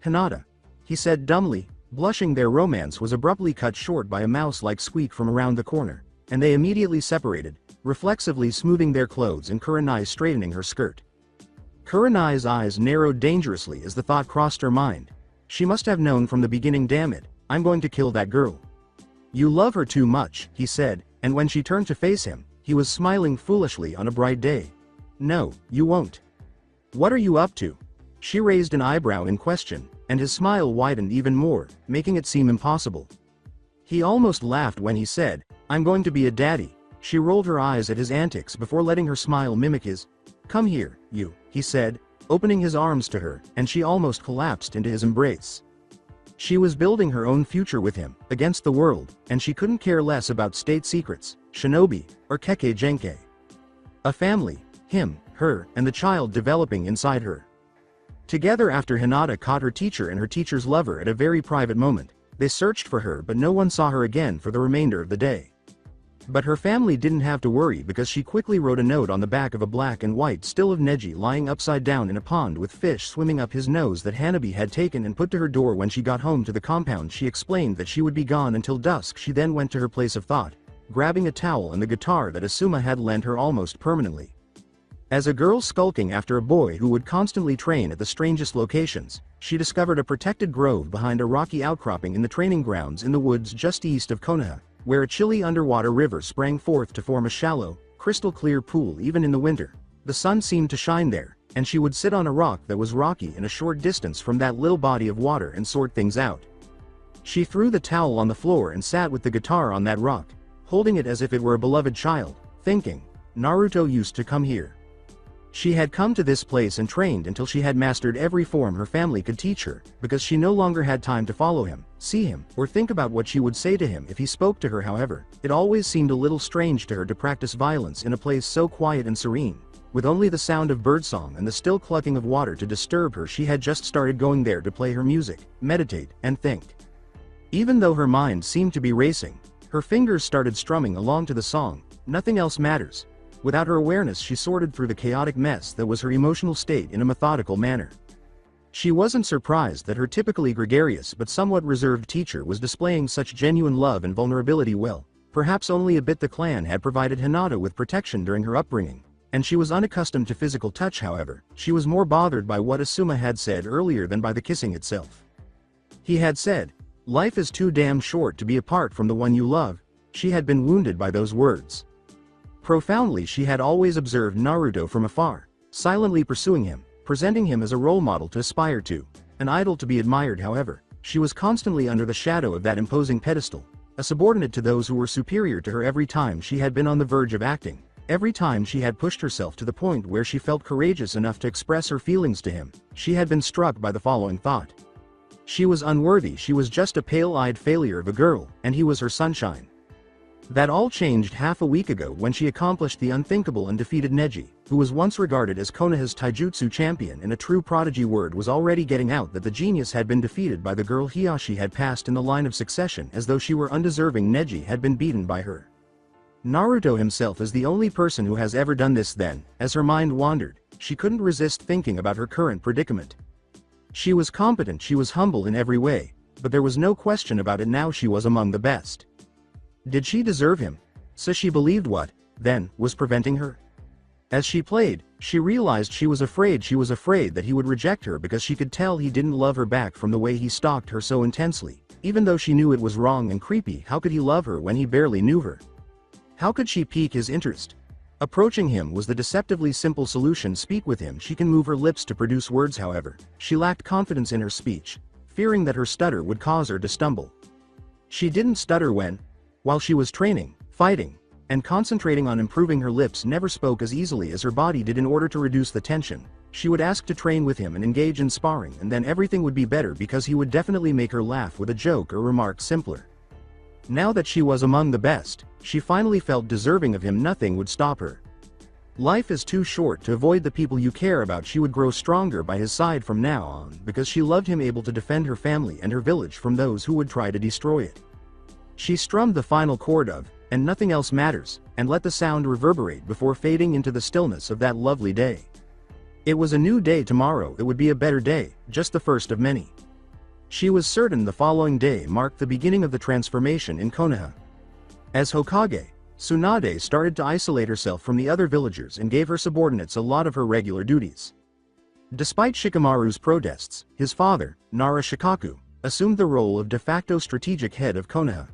"Hinata," he said dumbly, blushing. Their romance was abruptly cut short by a mouse-like squeak from around the corner, and they immediately separated, reflexively smoothing their clothes and Kurenai straightening her skirt. Kurenai's eyes narrowed dangerously as the thought crossed her mind. She must have known from the beginning. "Damn it, I'm going to kill that girl." "You love her too much," he said, and when she turned to face him, he was smiling foolishly on a bright day. "No, you won't." "What are you up to?" She raised an eyebrow in question, and his smile widened even more, making it seem impossible. He almost laughed when he said, "I'm going to be a daddy." She rolled her eyes at his antics before letting her smile mimic his. "Come here, you," he said, opening his arms to her, and she almost collapsed into his embrace. She was building her own future with him, against the world, and she couldn't care less about state secrets, shinobi, or keke genkai. A family, him, her, and the child developing inside her. Together after Hinata caught her teacher and her teacher's lover at a very private moment, they searched for her but no one saw her again for the remainder of the day. But her family didn't have to worry because she quickly wrote a note on the back of a black and white still of Neji lying upside down in a pond with fish swimming up his nose that Hanabi had taken and put to her door when she got home to the compound. She explained that she would be gone until dusk. She then went to her place of thought, grabbing a towel and the guitar that Asuma had lent her almost permanently. As a girl skulking after a boy who would constantly train at the strangest locations, she discovered a protected grove behind a rocky outcropping in the training grounds in the woods just east of Konoha, where a chilly underwater river sprang forth to form a shallow, crystal-clear pool. Even in the winter, the sun seemed to shine there, and she would sit on a rock that was rocky in a short distance from that little body of water and sort things out. She threw the towel on the floor and sat with the guitar on that rock, holding it as if it were a beloved child, thinking, Naruto used to come here. She had come to this place and trained until she had mastered every form her family could teach her, because she no longer had time to follow him, see him, or think about what she would say to him if he spoke to her. However, it always seemed a little strange to her to practice violence in a place so quiet and serene, with only the sound of birdsong and the still clucking of water to disturb her. She had just started going there to play her music, meditate, and think. Even though her mind seemed to be racing, her fingers started strumming along to the song, "Nothing Else Matters." Without her awareness, she sorted through the chaotic mess that was her emotional state in a methodical manner. She wasn't surprised that her typically gregarious but somewhat reserved teacher was displaying such genuine love and vulnerability. Well, perhaps only a bit. The clan had provided Hinata with protection during her upbringing, and she was unaccustomed to physical touch. However, she was more bothered by what Asuma had said earlier than by the kissing itself. He had said, "Life is too damn short to be apart from the one you love." She had been wounded by those words. Profoundly, she had always observed Naruto from afar, silently pursuing him, presenting him as a role model to aspire to, an idol to be admired. However, she was constantly under the shadow of that imposing pedestal, a subordinate to those who were superior to her. Every time she had been on the verge of acting, Every time she had pushed herself to the point where she felt courageous enough to express her feelings to him, she had been struck by the following thought. She was unworthy, she was just a pale-eyed failure of a girl, and he was her sunshine. That all changed half a week ago when she accomplished the unthinkable and defeated Neji, who was once regarded as Konoha's taijutsu champion and a true prodigy. Word was already getting out that the genius had been defeated by the girl Hiyashi had passed in the line of succession as though she were undeserving. Neji had been beaten by her. Naruto himself is the only person who has ever done this. Then, as her mind wandered, she couldn't resist thinking about her current predicament. She was competent, she was humble in every way, but there was no question about it, now she was among the best. Did she deserve him? So she believed. What, then, was preventing her? As she played, she realized she was afraid that he would reject her because she could tell he didn't love her back from the way he stalked her so intensely. Even though she knew it was wrong and creepy, how could he love her when he barely knew her? How could she pique his interest? Approaching him was the deceptively simple solution. Speak with him. She can move her lips to produce words, however, she lacked confidence in her speech, fearing that her stutter would cause her to stumble. She didn't stutter while she was training, fighting, and concentrating on improving. Her lips never spoke as easily as her body did. In order to reduce the tension, she would ask to train with him and engage in sparring, and then everything would be better because he would definitely make her laugh with a joke or remark simpler. Now that she was among the best, she finally felt deserving of him. Nothing would stop her. Life is too short to avoid the people you care about. She would grow stronger by his side from now on because she loved him, able to defend her family and her village from those who would try to destroy it. She strummed the final chord of, "And nothing else matters," and let the sound reverberate before fading into the stillness of that lovely day. It was a new day. Tomorrow it would be a better day, just the first of many. She was certain the following day marked the beginning of the transformation in Konoha. As Hokage, Tsunade started to isolate herself from the other villagers and gave her subordinates a lot of her regular duties. Despite Shikamaru's protests, his father, Nara Shikaku, assumed the role of de facto strategic head of Konoha.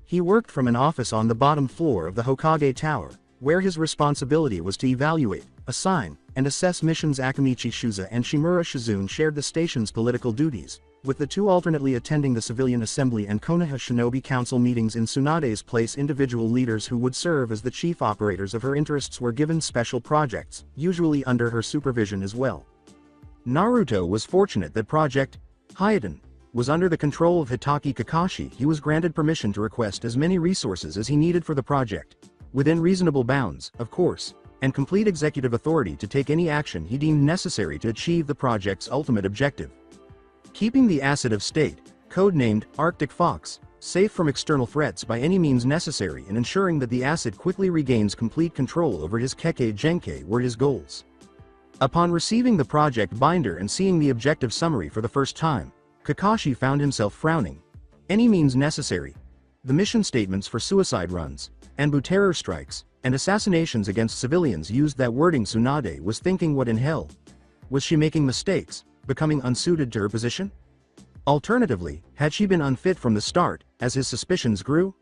He worked from an office on the bottom floor of the Hokage Tower, where his responsibility was to evaluate, assign, and assess missions. Akamichi Shuza and Shimura Shizune shared the station's political duties, with the two alternately attending the Civilian Assembly and Konoha Shinobi Council meetings in Tsunade's place. Individual leaders who would serve as the chief operators of her interests were given special projects, usually under her supervision as well. Naruto was fortunate that Project Hyatten was under the control of Hitaki Kakashi. He was granted permission to request as many resources as he needed for the project, within reasonable bounds, of course, and complete executive authority to take any action he deemed necessary to achieve the project's ultimate objective. Keeping the asset of state, codenamed Arctic Fox, safe from external threats by any means necessary, and ensuring that the asset quickly regains complete control over his Kekkei Genkai were his goals. Upon receiving the project binder and seeing the objective summary for the first time, Kakashi found himself frowning. Any means necessary. The mission statements for suicide runs, Anbu terror strikes, and assassinations against civilians used that wording. Tsunade was thinking, what in hell? Was she making mistakes, becoming unsuited to her position? Alternatively, had she been unfit from the start, as his suspicions grew?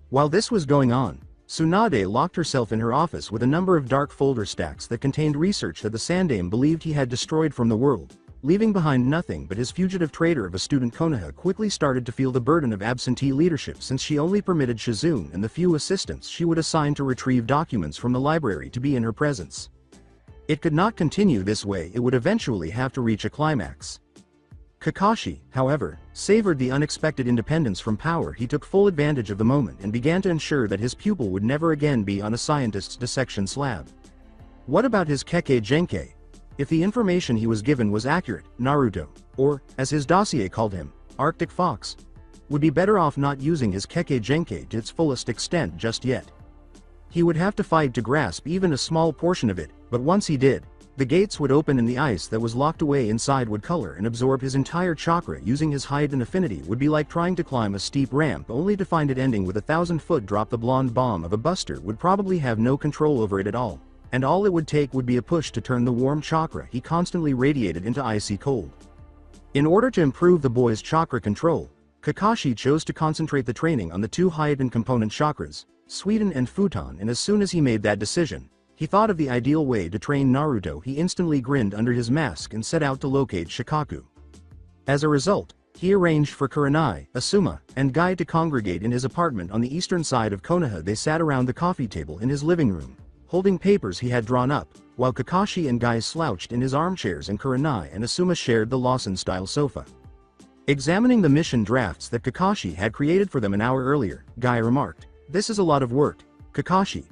While this was going on, Tsunade locked herself in her office with a number of dark folder stacks that contained research that the Sandaime believed he had destroyed from the world, leaving behind nothing but his fugitive traitor of a student. Konoha quickly started to feel the burden of absentee leadership, since she only permitted Shizune and the few assistants she would assign to retrieve documents from the library to be in her presence. It could not continue this way, it would eventually have to reach a climax. Kakashi, however, savored the unexpected independence from power. He took full advantage of the moment and began to ensure that his pupil would never again be on a scientist's dissection slab. What about his Kekkei Genkai? If the information he was given was accurate, Naruto, or, as his dossier called him, Arctic Fox, would be better off not using his Kekkei Genkai to its fullest extent just yet. He would have to fight to grasp even a small portion of it, but once he did, the gates would open and the ice that was locked away inside would color and absorb his entire chakra. Using his Hyatten affinity would be like trying to climb a steep ramp only to find it ending with a 1,000-foot drop. The blonde bomb of a buster would probably have no control over it at all, and all it would take would be a push to turn the warm chakra he constantly radiated into icy cold. In order to improve the boy's chakra control, Kakashi chose to concentrate the training on the two Hyatten component chakras, Suiden and Futon, and as soon as he made that decision, he thought of the ideal way to train Naruto. He instantly grinned under his mask and set out to locate Shikaku. As a result, he arranged for Kurenai, Asuma, and Guy to congregate in his apartment on the eastern side of Konoha. They sat around the coffee table in his living room, holding papers he had drawn up, while Kakashi and Guy slouched in his armchairs and Kurenai and Asuma shared the Lawson-style sofa. Examining the mission drafts that Kakashi had created for them an hour earlier, Guy remarked, "This is a lot of work, Kakashi.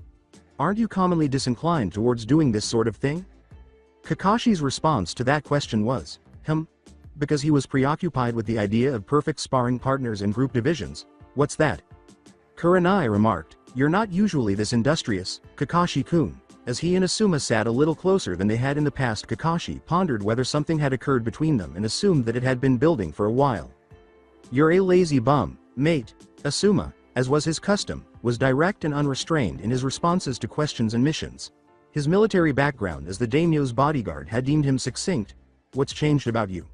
Aren't you commonly disinclined towards doing this sort of thing?" Kakashi's response to that question was, because he was preoccupied with the idea of perfect sparring partners and group divisions. "What's that?" Kurenai remarked, "You're not usually this industrious, Kakashi-kun." As he and Asuma sat a little closer than they had in the past, Kakashi pondered whether something had occurred between them and assumed that it had been building for a while. "You're a lazy bum, mate." Asuma, as was his custom, was direct and unrestrained in his responses to questions and missions. His military background as the daimyo's bodyguard had deemed him succinct. "What's changed about you?"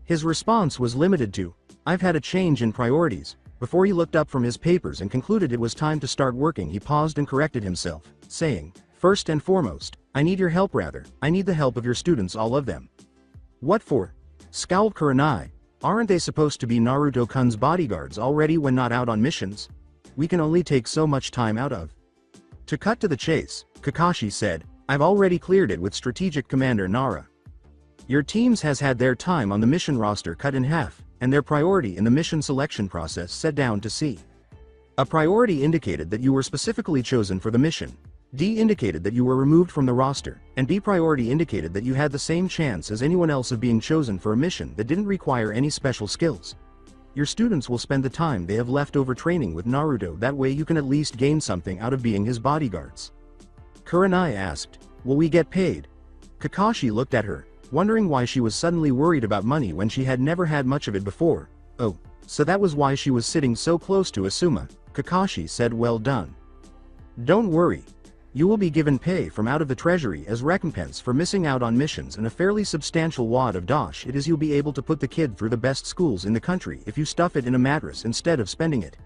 His response was limited to, "I've had a change in priorities." Before he looked up from his papers and concluded it was time to start working, he paused and corrected himself, saying, "First and foremost, I need your help. I need the help of your students, all of them." "What for?" scowled Kurenai. "Aren't they supposed to be Naruto-kun's bodyguards already when not out on missions? We can only take so much time out of." To cut to the chase, Kakashi said, "I've already cleared it with Strategic Commander Nara. Your teams has had their time on the mission roster cut in half, and their priority in the mission selection process set down to C. A priority indicated that you were specifically chosen for the mission. D indicated that you were removed from the roster, and B priority indicated that you had the same chance as anyone else of being chosen for a mission that didn't require any special skills. Your students will spend the time they have left over training with Naruto, that way you can at least gain something out of being his bodyguards." Kurenai asked, "Will we get paid?" Kakashi looked at her, wondering why she was suddenly worried about money when she had never had much of it before. "Oh, so that was why she was sitting so close to Asuma." Kakashi said, "Well done. Don't worry. You will be given pay from out of the treasury as recompense for missing out on missions, and a fairly substantial wad of dash it is. You'll be able to put the kid through the best schools in the country if you stuff it in a mattress instead of spending it."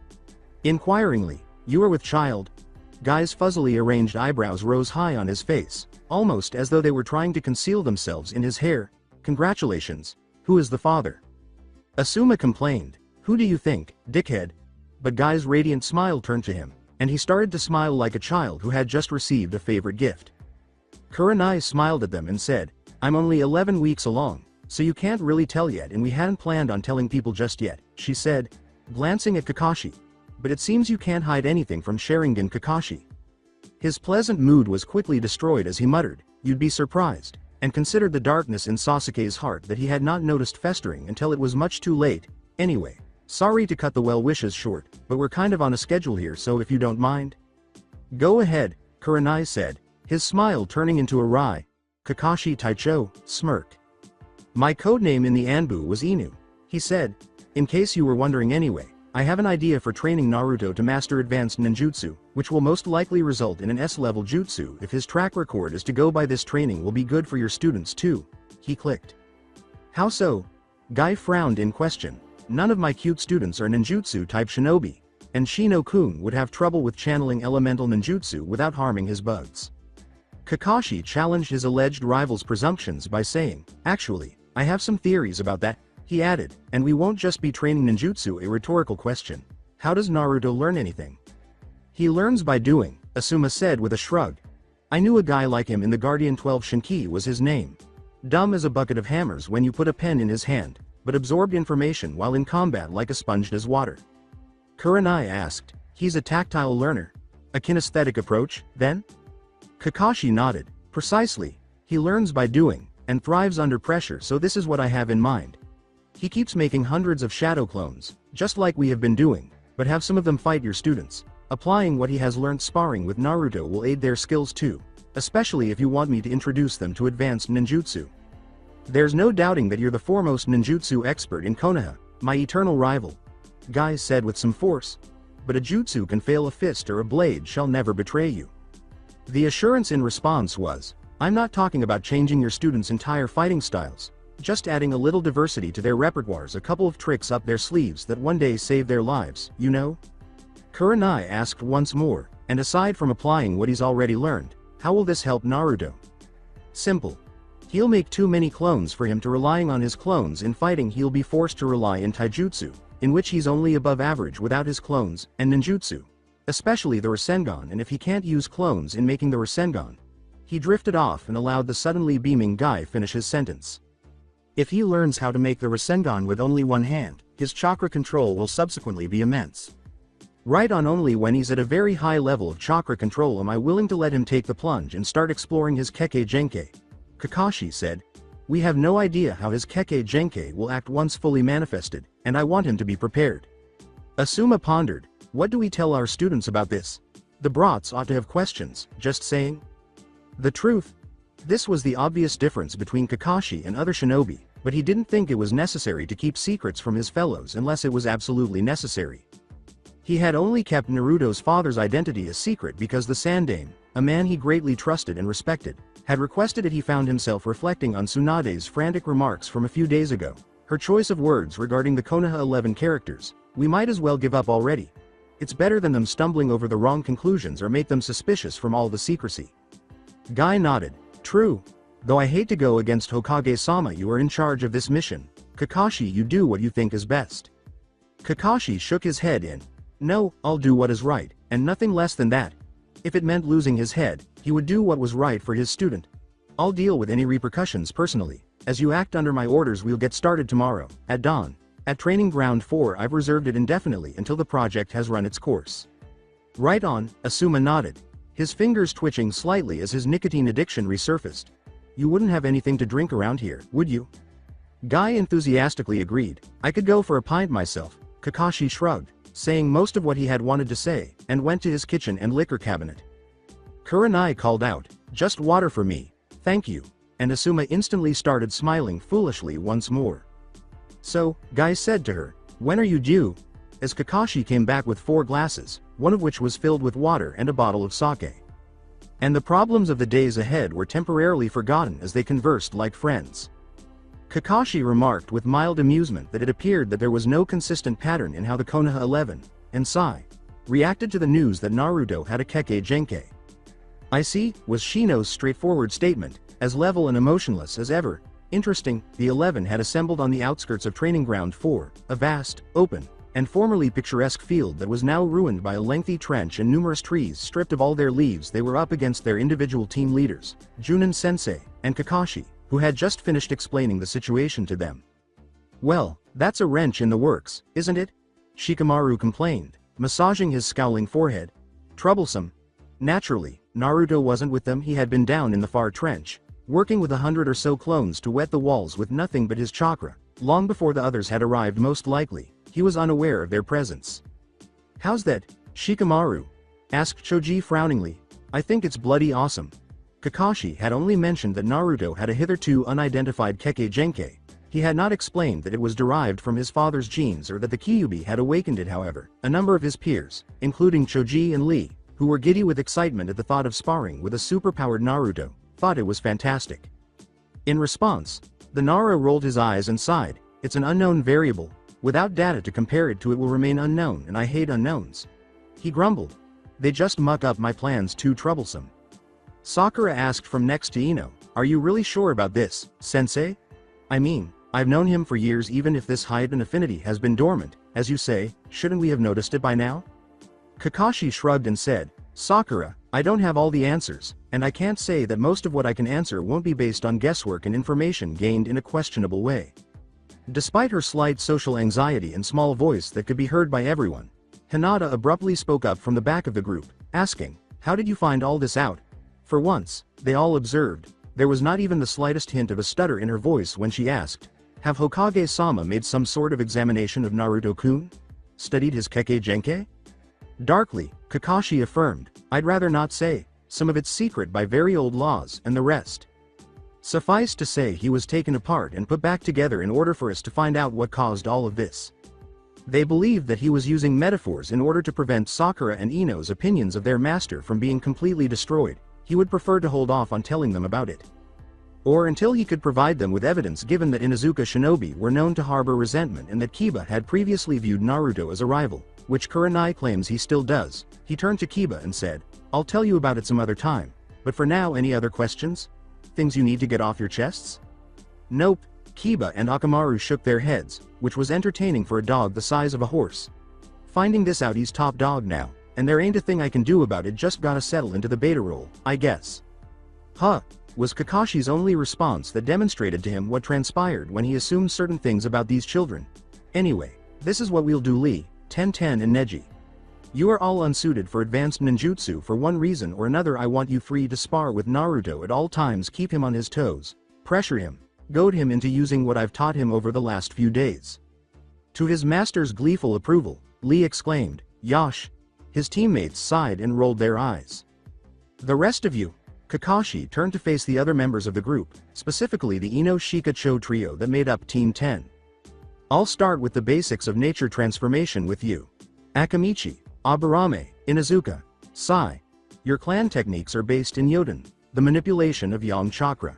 Inquiringly, "You are with child?" Guy's fuzzily arranged eyebrows rose high on his face, almost as though they were trying to conceal themselves in his hair. "Congratulations. Who is the father?" Asuma complained, "Who do you think, dickhead?" But Guy's radiant smile turned to him, and he started to smile like a child who had just received a favorite gift. Kurenai smiled at them and said, "I'm only 11 weeks along, so you can't really tell yet, and we hadn't planned on telling people just yet," she said, glancing at Kakashi. "But it seems you can't hide anything from Sharingan Kakashi." His pleasant mood was quickly destroyed as he muttered, "You'd be surprised," and considered the darkness in Sasuke's heart that he had not noticed festering until it was much too late. "Anyway, sorry to cut the well wishes short, but we're kind of on a schedule here, so if you don't mind." "Go ahead," Kurenai said, his smile turning into a wry, Kakashi Taicho, smirk. "My codename in the Anbu was Inu," he said. "In case you were wondering anyway, I have an idea for training Naruto to master advanced ninjutsu, which will most likely result in an S-level jutsu. If his track record is to go by, this training will be good for your students too." He clicked. "How so?" Guy frowned in question. "None of my cute students are ninjutsu-type shinobi, and Shino-kun would have trouble with channeling elemental ninjutsu without harming his buds." Kakashi challenged his alleged rival's presumptions by saying, "Actually, I have some theories about that," he added, "and we won't just be training ninjutsu." A rhetorical question. "How does Naruto learn anything?" "He learns by doing," Asuma said with a shrug. "I knew a guy like him in the Guardian 12, Shinki was his name. Dumb as a bucket of hammers when you put a pen in his hand, but absorbed information while in combat like a sponge does water." Kurenai asked, "He's a tactile learner? A kinesthetic approach, then?" Kakashi nodded. "Precisely. He learns by doing, and thrives under pressure, so this is what I have in mind. He keeps making hundreds of shadow clones, just like we have been doing, but have some of them fight your students. Applying what he has learned sparring with Naruto will aid their skills too, especially if you want me to introduce them to advanced ninjutsu. There's no doubting that you're the foremost ninjutsu expert in Konoha, my eternal rival," Guy said with some force. "But a jutsu can fail, a fist or a blade shall never betray you." The assurance in response was, "I'm not talking about changing your students' entire fighting styles, just adding a little diversity to their repertoires, a couple of tricks up their sleeves that one day save their lives, you know?" Kurenai asked once more, "And aside from applying what he's already learned, how will this help Naruto?" "Simple. He'll make too many clones for him to relying on his clones in fighting. He'll be forced to rely in taijutsu, in which he's only above average without his clones, and ninjutsu. especially the Rasengan, and if he can't use clones in making the Rasengan. He drifted off and allowed the suddenly beaming guy finish his sentence. If he learns how to make the Rasengan with only one hand, his chakra control will subsequently be immense. Right on, only when he's at a very high level of chakra control am I willing to let him take the plunge and start exploring his Kekkei Genkai. Kakashi said. We have no idea how his Kekkei Genkai will act once fully manifested, and I want him to be prepared. Asuma pondered. What do we tell our students about this? The brats ought to have questions, just saying. The truth? This was the obvious difference between Kakashi and other shinobi, but he didn't think it was necessary to keep secrets from his fellows unless it was absolutely necessary. He had only kept Naruto's father's identity a secret because the Sandaime, a man he greatly trusted and respected, had requested it. He found himself reflecting on Tsunade's frantic remarks from a few days ago. Her choice of words regarding the Konoha 11 characters, we might as well give up already. It's better than them stumbling over the wrong conclusions or make them suspicious from all the secrecy. Guy nodded. True. Though I hate to go against Hokage-sama, you are in charge of this mission. Kakashi, you do what you think is best. Kakashi shook his head in. No, I'll do what is right, and nothing less than that. If it meant losing his head, he would do what was right for his student. I'll deal with any repercussions personally. As you act under my orders, we'll get started tomorrow, at dawn. At Training Ground 4, I've reserved it indefinitely until the project has run its course. Right on, Asuma nodded, his fingers twitching slightly as his nicotine addiction resurfaced. You wouldn't have anything to drink around here, would you? Guy enthusiastically agreed. I could go for a pint myself. Kakashi shrugged, saying most of what he had wanted to say, and went to his kitchen and liquor cabinet. Kurenai called out, just water for me, thank you, and Asuma instantly started smiling foolishly once more. So, Guy said to her, when are you due? As Kakashi came back with 4 glasses, one of which was filled with water and a bottle of sake. And the problems of the days ahead were temporarily forgotten as they conversed like friends. Kakashi remarked with mild amusement that it appeared that there was no consistent pattern in how the Konoha 11, and Sai, reacted to the news that Naruto had a Kekkei Genkai. I see, was Shino's straightforward statement, as level and emotionless as ever. Interesting, the 11 had assembled on the outskirts of Training Ground 4, a vast, open, and formerly picturesque field that was now ruined by a lengthy trench and numerous trees stripped of all their leaves. They were up against their individual team leaders, Junin-sensei, and Kakashi, who had just finished explaining the situation to them. Well, that's a wrench in the works, isn't it? Shikamaru complained, massaging his scowling forehead. Troublesome. Naturally, Naruto wasn't with them. He had been down in the far trench, working with 100 or so clones to wet the walls with nothing but his chakra, long before the others had arrived. Most likely, he was unaware of their presence. How's that, Shikamaru? Asked Choji frowningly. I think it's bloody awesome. Kakashi had only mentioned that Naruto had a hitherto unidentified Kekkei Genkai. He had not explained that it was derived from his father's genes or that the Kyuubi had awakened it. However, a number of his peers, including Choji and Lee, who were giddy with excitement at the thought of sparring with a superpowered Naruto, thought it was fantastic. In response, the Nara rolled his eyes and sighed. It's an unknown variable. Without data to compare it to, it will remain unknown, and I hate unknowns. He grumbled. They just muck up my plans. Too troublesome. Sakura asked from next to Ino, are you really sure about this, sensei? I mean, I've known him for years. Even if this Hyatten affinity has been dormant, as you say, shouldn't we have noticed it by now? Kakashi shrugged and said, Sakura, I don't have all the answers, and I can't say that most of what I can answer won't be based on guesswork and information gained in a questionable way. Despite her slight social anxiety and small voice that could be heard by everyone, Hinata abruptly spoke up from the back of the group, asking, how did you find all this out? For once, they all observed, there was not even the slightest hint of a stutter in her voice when she asked, have Hokage-sama made some sort of examination of Naruto-kun? Studied his Kekkei Genkai? Darkly, Kakashi affirmed, I'd rather not say, some of it's secret by very old laws and the rest. Suffice to say, he was taken apart and put back together in order for us to find out what caused all of this. They believed that he was using metaphors in order to prevent Sakura and Ino's opinions of their master from being completely destroyed. He would prefer to hold off on telling them about it. Or until he could provide them with evidence, given that Inuzuka shinobi were known to harbor resentment and that Kiba had previously viewed Naruto as a rival, which Kurenai claims he still does. He turned to Kiba and said, I'll tell you about it some other time, but for now, any other questions? Things you need to get off your chests? Nope. Kiba and Akamaru shook their heads, which was entertaining for a dog the size of a horse. Finding this out, he's top dog now. and there ain't a thing I can do about it, just gotta settle into the beta role, I guess. Huh, was Kakashi's only response that demonstrated to him what transpired when he assumed certain things about these children. Anyway, this is what we'll do, Lee, Ten and Neji. You are all unsuited for advanced ninjutsu for one reason or another. I want you free to spar with Naruto at all times, keep him on his toes, pressure him, goad him into using what I've taught him over the last few days. To his master's gleeful approval, Lee exclaimed, Yosh. His teammates sighed and rolled their eyes. The rest of you. Kakashi turned to face the other members of the group, specifically the Ino Shika-Cho trio that made up Team 10. I'll start with the basics of nature transformation with you. Akamichi, Aburame, Inuzuka, Sai. Your clan techniques are based in Yoden, the manipulation of Yang chakra.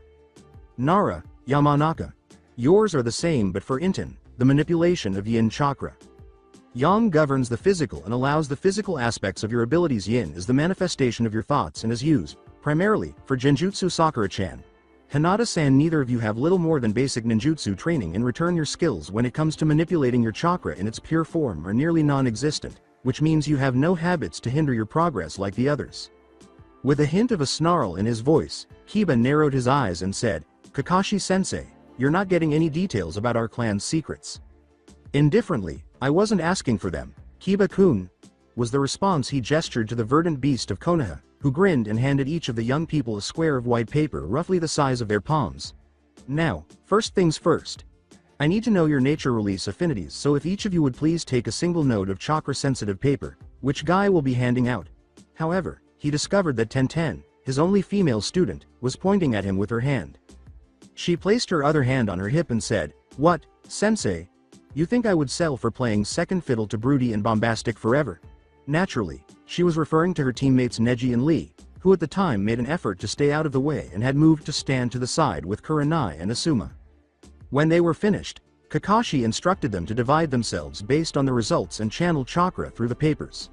Nara, Yamanaka. Yours are the same but for Inten, the manipulation of Yin chakra. Yang governs the physical and allows the physical aspects of your abilities. Yin is the manifestation of your thoughts and is used, primarily, for Genjutsu Sakura-chan. Hinata-san, neither of you have little more than basic ninjutsu training. In return, your skills when it comes to manipulating your chakra in its pure form are nearly non-existent, which means you have no habits to hinder your progress like the others. With a hint of a snarl in his voice, Kiba narrowed his eyes and said, Kakashi-sensei, you're not getting any details about our clan's secrets. Indifferently, I wasn't asking for them, Kiba-kun, was the response. He gestured to the verdant beast of Konoha, who grinned and handed each of the young people a square of white paper roughly the size of their palms. Now, first things first. I need to know your nature release affinities, so if each of you would please take a single note of chakra-sensitive paper, which Guy will be handing out. However, he discovered that Ten, his only female student, was pointing at him with her hand. She placed her other hand on her hip and said, What, sensei? You think I would sell for playing second fiddle to broody and bombastic forever? Naturally, she was referring to her teammates Neji and Lee, who at the time made an effort to stay out of the way and had moved to stand to the side with Kurenai and Asuma. When they were finished, Kakashi instructed them to divide themselves based on the results and channel chakra through the papers.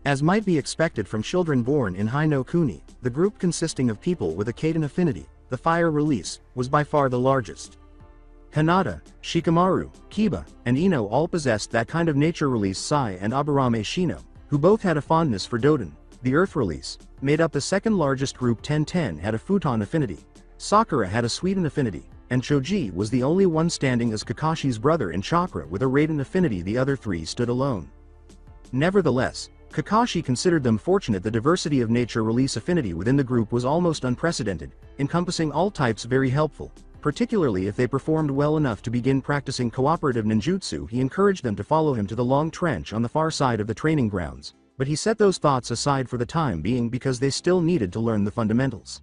As might be expected from children born in Hi no Kuni, the group consisting of people with a Kaiden affinity, the fire release, was by far the largest. Hinata, Shikamaru, Kiba, and Ino all possessed that kind of nature release. Sai and Aburame Shino, who both had a fondness for Doden, the earth release, made up the second largest group. Ten had a futon affinity. Sakura had a Suiden affinity, and Choji was the only one standing as Kakashi's brother in chakra with a Raiden affinity. The other three stood alone. Nevertheless, Kakashi considered them fortunate. The diversity of nature release affinity within the group was almost unprecedented, encompassing all types. Very helpful, particularly if they performed well enough to begin practicing cooperative ninjutsu. He encouraged them to follow him to the long trench on the far side of the training grounds, but he set those thoughts aside for the time being because they still needed to learn the fundamentals.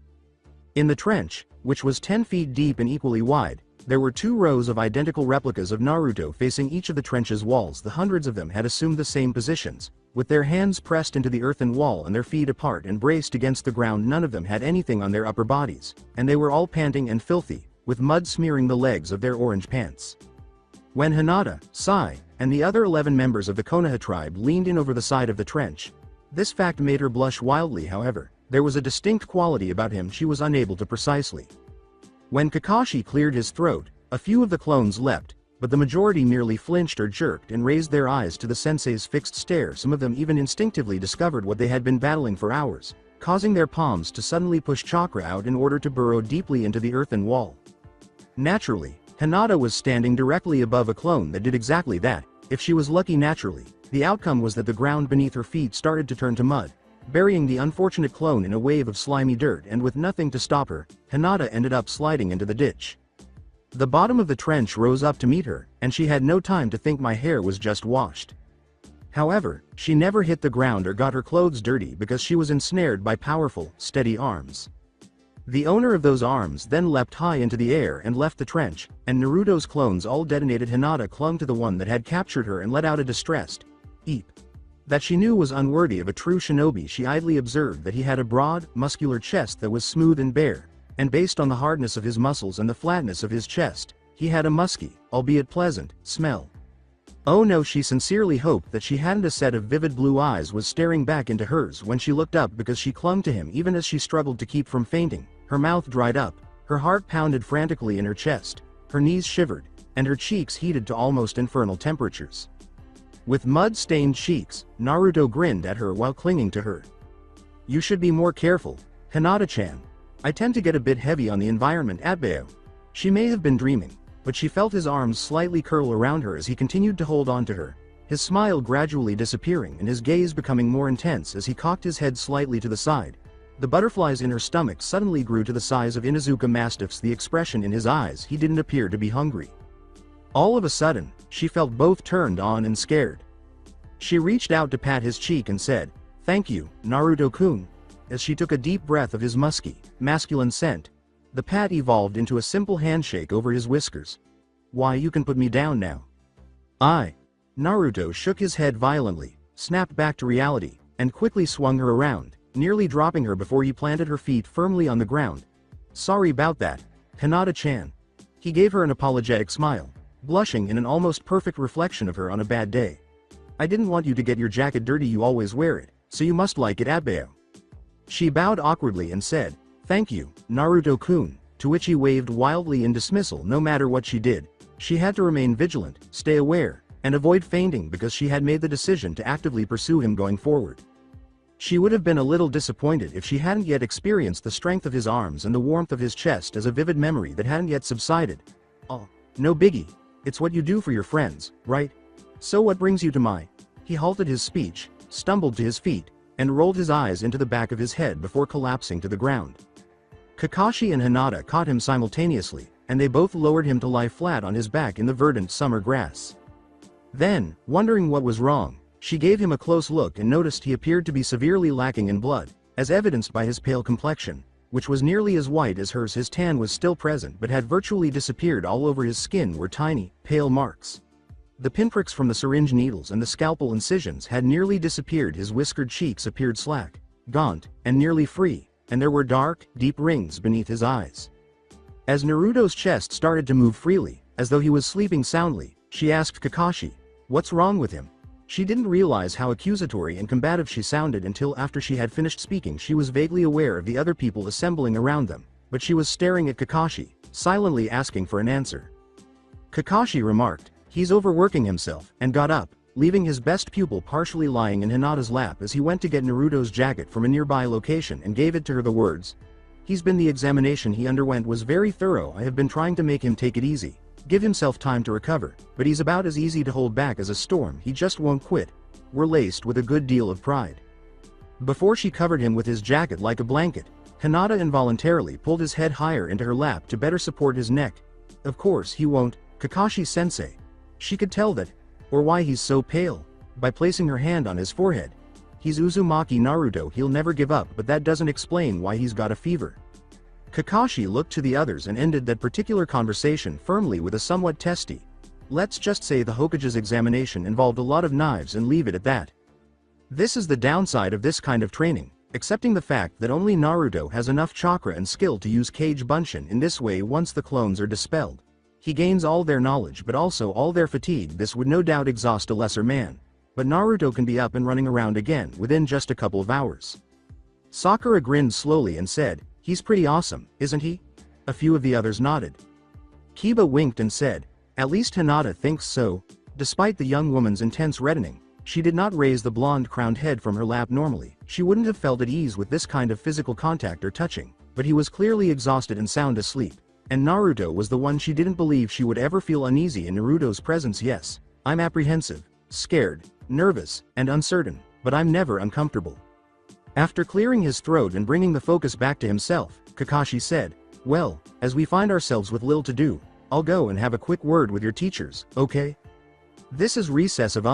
In the trench, which was 10 feet deep and equally wide, there were 2 rows of identical replicas of Naruto facing each of the trench's walls. The hundreds of them had assumed the same positions, with their hands pressed into the earthen wall and their feet apart and braced against the ground. None of them had anything on their upper bodies, and they were all panting and filthy, with mud smearing the legs of their orange pants. When Hinata, Sai, and the other 11 members of the Konoha tribe leaned in over the side of the trench, this fact made her blush wildly. However, there was a distinct quality about him she was unable to precisely. When Kakashi cleared his throat, a few of the clones leapt, but the majority merely flinched or jerked and raised their eyes to the sensei's fixed stare. Some of them even instinctively discovered what they had been battling for hours, causing their palms to suddenly push chakra out in order to burrow deeply into the earthen wall. Naturally, Hinata was standing directly above a clone that did exactly that. If she was lucky, naturally, the outcome was that the ground beneath her feet started to turn to mud, burying the unfortunate clone in a wave of slimy dirt, and with nothing to stop her, Hinata ended up sliding into the ditch. The bottom of the trench rose up to meet her, and she had no time to think. My hair was just washed. However, she never hit the ground or got her clothes dirty because she was ensnared by powerful, steady arms. The owner of those arms then leapt high into the air and left the trench, and Naruto's clones all detonated. Hinata clung to the one that had captured her and let out a distressed eep. That she knew was unworthy of a true shinobi. She idly observed that he had a broad, muscular chest that was smooth and bare, and based on the hardness of his muscles and the flatness of his chest, he had a musky, albeit pleasant, smell. Oh no, she sincerely hoped that she hadn't. A set of vivid blue eyes was staring back into hers when she looked up because she clung to him even as she struggled to keep from fainting. Her mouth dried up, her heart pounded frantically in her chest, her knees shivered, and her cheeks heated to almost infernal temperatures. With mud-stained cheeks, Naruto grinned at her while clinging to her. You should be more careful, Hinata-chan. I tend to get a bit heavy on the environment at Bao. She may have been dreaming, but she felt his arms slightly curl around her as he continued to hold on to her, his smile gradually disappearing and his gaze becoming more intense as he cocked his head slightly to the side. The butterflies in her stomach suddenly grew to the size of Inuzuka mastiffs. The expression in his eyes, he didn't appear to be hungry. All of a sudden, she felt both turned on and scared. She reached out to pat his cheek and said, "Thank you, Naruto-kun." As she took a deep breath of his musky, masculine scent, the pat evolved into a simple handshake over his whiskers. "Why, you can put me down now." Naruto shook his head violently, snapped back to reality, and quickly swung her around, nearly dropping her before he planted her feet firmly on the ground. "Sorry about that, Hinata-chan." He gave her an apologetic smile, blushing in an almost perfect reflection of her on a bad day. "I didn't want you to get your jacket dirty, you always wear it, so you must like it at Bao." She bowed awkwardly and said, "Thank you, Naruto-kun," to which he waved wildly in dismissal. No matter what she did, she had to remain vigilant, stay aware, and avoid fainting because she had made the decision to actively pursue him going forward. She would have been a little disappointed if she hadn't yet experienced the strength of his arms and the warmth of his chest as a vivid memory that hadn't yet subsided. "Oh, no biggie. It's what you do for your friends, right? So what brings you to my..." He halted his speech, stumbled to his feet, and rolled his eyes into the back of his head before collapsing to the ground. Kakashi and Hinata caught him simultaneously, and they both lowered him to lie flat on his back in the verdant summer grass. Then, wondering what was wrong, she gave him a close look and noticed he appeared to be severely lacking in blood, as evidenced by his pale complexion, which was nearly as white as hers. His tan was still present but had virtually disappeared. All over his skin were tiny, pale marks. The pinpricks from the syringe needles and the scalpel incisions had nearly disappeared. His whiskered cheeks appeared slack, gaunt, and nearly free, and there were dark, deep rings beneath his eyes. As Naruto's chest started to move freely, as though he was sleeping soundly, she asked Kakashi, "What's wrong with him?" She didn't realize how accusatory and combative she sounded until after she had finished speaking. She was vaguely aware of the other people assembling around them, but she was staring at Kakashi, silently asking for an answer. Kakashi remarked, "He's overworking himself," and got up, leaving his best pupil partially lying in Hinata's lap as he went to get Naruto's jacket from a nearby location and gave it to her. The words, The examination he underwent was very thorough. I have been trying to make him take it easy, give himself time to recover, but he's about as easy to hold back as a storm. He just won't quit," were laced with a good deal of pride. Before she covered him with his jacket like a blanket, Hinata involuntarily pulled his head higher into her lap to better support his neck. "Of course he won't, Kakashi-sensei." She could tell that, or why he's so pale, by placing her hand on his forehead. "He's Uzumaki Naruto, he'll never give up, but that doesn't explain why he's got a fever." Kakashi looked to the others and ended that particular conversation firmly with a somewhat testy, "Let's just say the Hokage's examination involved a lot of knives and leave it at that. This is the downside of this kind of training, accepting the fact that only Naruto has enough chakra and skill to use Kage Bunshin in this way. Once the clones are dispelled, he gains all their knowledge but also all their fatigue. This would no doubt exhaust a lesser man, but Naruto can be up and running around again within just a couple of hours." Sakura grinned slowly and said, "He's pretty awesome, isn't he?" A few of the others nodded. Kiba winked and said, "At least Hinata thinks so." Despite the young woman's intense reddening, she did not raise the blonde-crowned head from her lap. Normally, she wouldn't have felt at ease with this kind of physical contact or touching, but he was clearly exhausted and sound asleep, and Naruto was the one she didn't believe she would ever feel uneasy in Naruto's presence. "Yes, I'm apprehensive, scared, nervous, and uncertain, but I'm never uncomfortable." After clearing his throat and bringing the focus back to himself, Kakashi said, "Well, as we find ourselves with little to do, I'll go and have a quick word with your teachers, okay? This is recess of